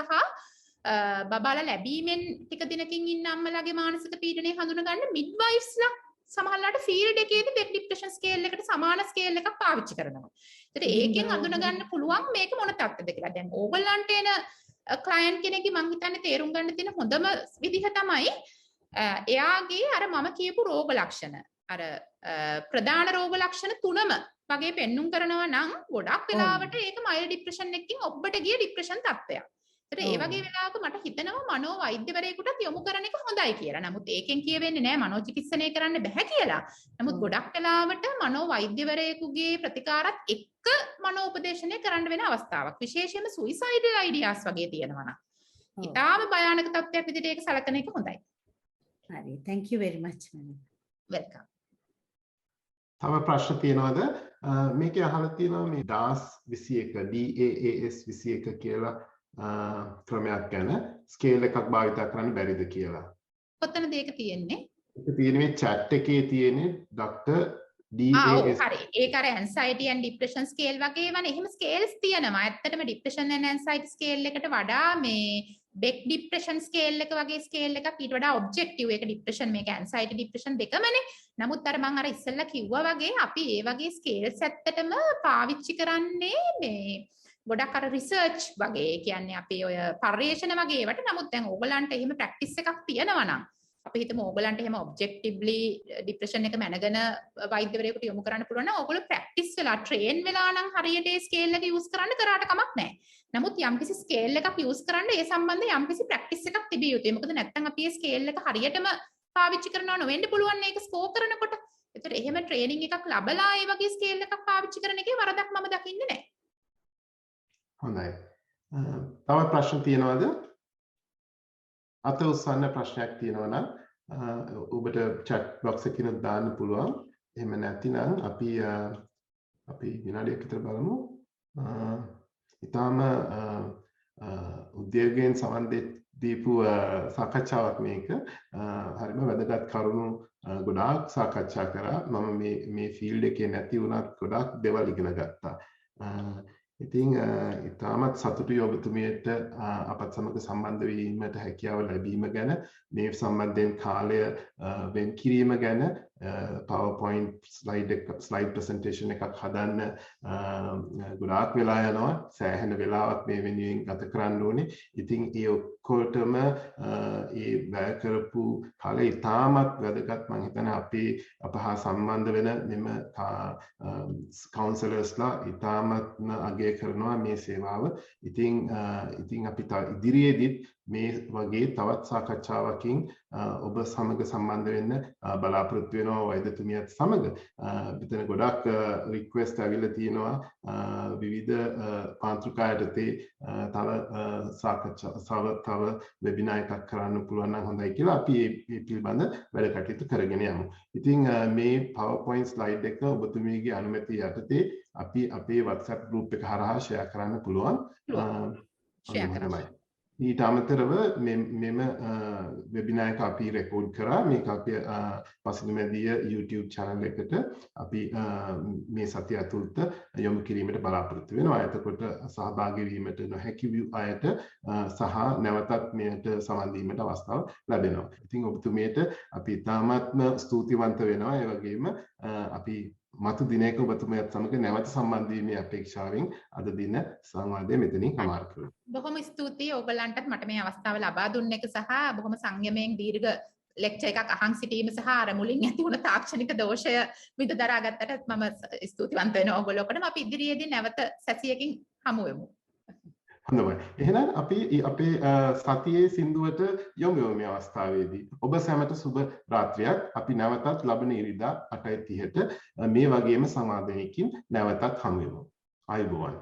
බබාලා ලැබීමෙන් ටික දිනකින් ඉන්න අම්මලගේ මානසික පීඩනය හඳුන ගන්න මිඩ්වයිෆ්ස්ලා සමහරවිට ෆීල්ඩ් එකේදී බෙක් ඩිප්‍රෙෂන් ස්කේල් එකට සමාන ස්කේල් එකක් පාවිච්චි කරනවා. ඒතර ඒකෙන් හඳුන ගන්න පුළුවන් මේක මොන තත්ත්වද කියලා. දැන් ඕගොල්ලන්ට එන ක්ලයන්ට් කෙනෙක්ගේ මං හිතන්නේ තේරුම් ගන්න තියෙන හොඳම විදිහ තමයි එයාගේ අර මම කියපු රෝග ලක්ෂණ අර ප්‍රධාන රෝග ලක්ෂණ තුනම වගේ පෙන්눔 කරනවා නම් ගොඩක් වෙලාවට ඒක මයිල්ඩ් ડિප්‍රෙෂන් එකකින් ඔබට ගිය ડિප්‍රෙෂන් තත්ත්වයක්. ඒතර ඒ වගේ වෙලාවක මට හිතෙනවා මනෝ වෛද්‍යවරයෙකුට යොමු කරන එක හොඳයි කියලා. නමුත් ඒකෙන් කියවෙන්නේ නැහැ මනෝ චිකිත්සනය කරන්න බෑ කියලා. නමුත් ගොඩක් වෙලාවට මනෝ වෛද්‍යවරයෙකුගේ ප්‍රතිකාරات එක්ක මනෝ උපදේශනය කරන්න වෙන අවස්ථාවක්. විශේෂයෙන්ම සුයිසයිඩල් අයිඩියාස් වගේ තියෙනවා නම්. ඊටාම භයානක තත්ත්වයක් විදිහට ඒක සලකන එක හොඳයි. හරි. thank you very much ma'am. welcome. තව ප්‍රශ්න තියෙනවද? මේකේ අහලා තියෙනවා මේ DAS 21 DAAS 21 කියලා ක්‍රමයක් ගැන ස්කේල් එකක් භාවිත කරන්න බැරිද කියලා. කොතනද ඒක තියෙන්නේ? ඒක තියෙන්නේ මේ chat එකේ තියෙන්නේ ඩොක්ටර් DAS. හරි. ඒක අර anxiety and depression scale වගේ වනේ. එහෙම scales තියෙනවා. ඇත්තටම depression and anxiety scale එකට වඩා මේ Beck depression scale එක වගේ scale එකක් ඊට වඩා objective. ඒක depression මේක anxiety depression දෙකමනේ. නමුත් අර මම අර ඉස්සෙල්ලා කිව්වා වගේ අපි ඒ වගේ scales ඇත්තටම පාවිච්චි කරන්නේ මේ ගොඩක් අර රිසර්ච් වගේ. ඒ කියන්නේ අපි ඔය පර්යේෂණ වගේ ඒවට. නමුත් දැන් ඕගලන්ට එහෙම ප්‍රැක්ටිස් එකක් තියෙනවා නම් අපි හිතමු ඕගලන්ට එහෙම ඔබ්ජෙක්ටිව්ලි ડિප්‍රෙෂන් එක මැනගෙන වෛද්‍යවරයෙකුට යොමු කරන්න පුළුවන් නම් ඕගොල්ලෝ ප්‍රැක්ටිස් වෙලා ට්‍රේන් වෙලා නම් හරියට ඒ ස්කේල් එක යූස් කරන්න කරාට කමක් නැහැ. නමුත් යම්කිසි ස්කේල් එකක් යූස් කරන්න ඒ සම්බන්ධයෙන් යම්කිසි ප්‍රැක්ටිස් එකක් තිබිය යුතුයි. මොකද නැත්නම් අපි ඒ ස්කේල් එක හරියටම පාවිච්චි කරනවා නොවෙන්න පුළුවන් මේක ස්කෝර් කරනකොට. ඒතර එහෙම ට්‍රේනින් එකක් ලැබලා ඒ වගේ ස්කේල් එකක් පාවිච්චි කරන එකේ වරදක් මම දකින්නේ නැහැ. හොඳයි. තව ප්‍රශ්න තියෙනවද? අත උස්සන්න ප්‍රශ්නයක් තියෙනවා නම් ඔබට chat box එකකින් දාන්න පුළුවන්. එහෙම නැතිනම් අපි විනාඩියක් විතර බලමු. ඊටාම උද්‍යෝගයෙන් සමන් දීපු සාකච්ඡාවක් මේක. හරිම වැදගත් කරුණු ගොඩාක් සාකච්ඡා කරා. මම මේ ෆීල්ඩ් එකේ නැති වුණත් ගොඩාක් දේවල් ඉගෙන ගත්තා. ඉතින් ඉතාමත් සතුටුයි ඔබතුමියට අපත් සමග සම්බන්ධ වීමට හැකියාව ලැබීම ගැන මේ සම්බන්ධයෙන් කාලය වෙන් කිරීම ගැන PowerPoint slide presentation එකක් හදන්න ගොඩාක් වෙලා යනවා. සෑහෙන වෙලාවක් මේ වෙනුවෙන් ගත කරන්න ඕනේ. ඉතින් ඒ ඔක්කොටම ඒ වැය කරපු කාලේ ඉතාමත් වැදගත්. මම හිතන්නේ අප හා සම්බන්ධ වෙන මෙම කවුන්සලර්ස්ලා ඉතාමත්ම අගය කරනවා මේ සේවාව. ඉතින් අපි ඉදිරියේදීත් මේ වගේ තවත් සාකච්ඡාවකින් ඔබ සමග සම්බන්ධ වෙන්න බලාපොරොත්තු වෙනවා වෛද්‍යතුමියත් සමග. මෙතන ගොඩක් රික්වෙස්ට් ඇවිල්ලා තියෙනවා විවිධ මාතෘකා යටතේ තව වෙබිනාර් එකක් කරන්න පුළුවන් නම් හොඳයි කියලා අපි මේ පිළිබඳ වැඩ කටයුතු කරගෙන යමු. ඉතින් මේ PowerPoint slide එක ඔබතුමීගේ අනුමැතිය යටතේ අපි අපේ WhatsApp group එක හරහා share කරන්න පුළුවන්. ඊට අමතරව මෙම වෙබිනාර් එක අපි රෙකෝඩ් කරා. මේක අපි පසුගියමදී YouTube channel එකට අපි මේ සතිය ඇතුළත යොමු කිරීමට බලාපොරොත්තු වෙනවා. එතකොට සහභාගී වීමට නොහැකි අයට සහ නැවතත් මෙයට සම්බන්ධ වීමට අවස්ථාව ලැබෙනවා. ඉතින් ඔබතුමියට අපි ඉතාමත්ම ස්තුතිවන්ත වෙනවා. ඒ වගේම අපි මතු දිනයක ඔබතුමියත් සමග නැවත සම්බන්ධ වීමේ අපේක්ෂාවෙන් අද දින සංවාදය මෙතනින් සමාප්ත කරනවා. බොහොම ස්තුතියි ඔයගලන්ටත් මට මේ අවස්ථාව ලබා දුන්න එක සහ බොහොම සංයමයෙන් දීර්ඝ ලෙක්චර් එකක් අහන් සිටීම සහ අර මුලින් ඇති වුණ තාක්ෂණික දෝෂය විද දරාගත්තට මම ස්තුතිවන්ත වෙනවා ඔයගොල්ලෝටම. අපි ඉදිරියේදී නැවත සැසියකින් හමු වෙමු. හොඳයි. එහෙනම් අපි අපේ සතියේ සින්දුවට යොමු මේ අවස්ථාවේදී ඔබ සැමට සුබ රාත්‍රියක්. අපි නැවතත් ලබන ඉරිදා 8:30ට මේ වගේම සංවාදයකින් නැවතත් හමු වෙමු. ආයුබෝවන්.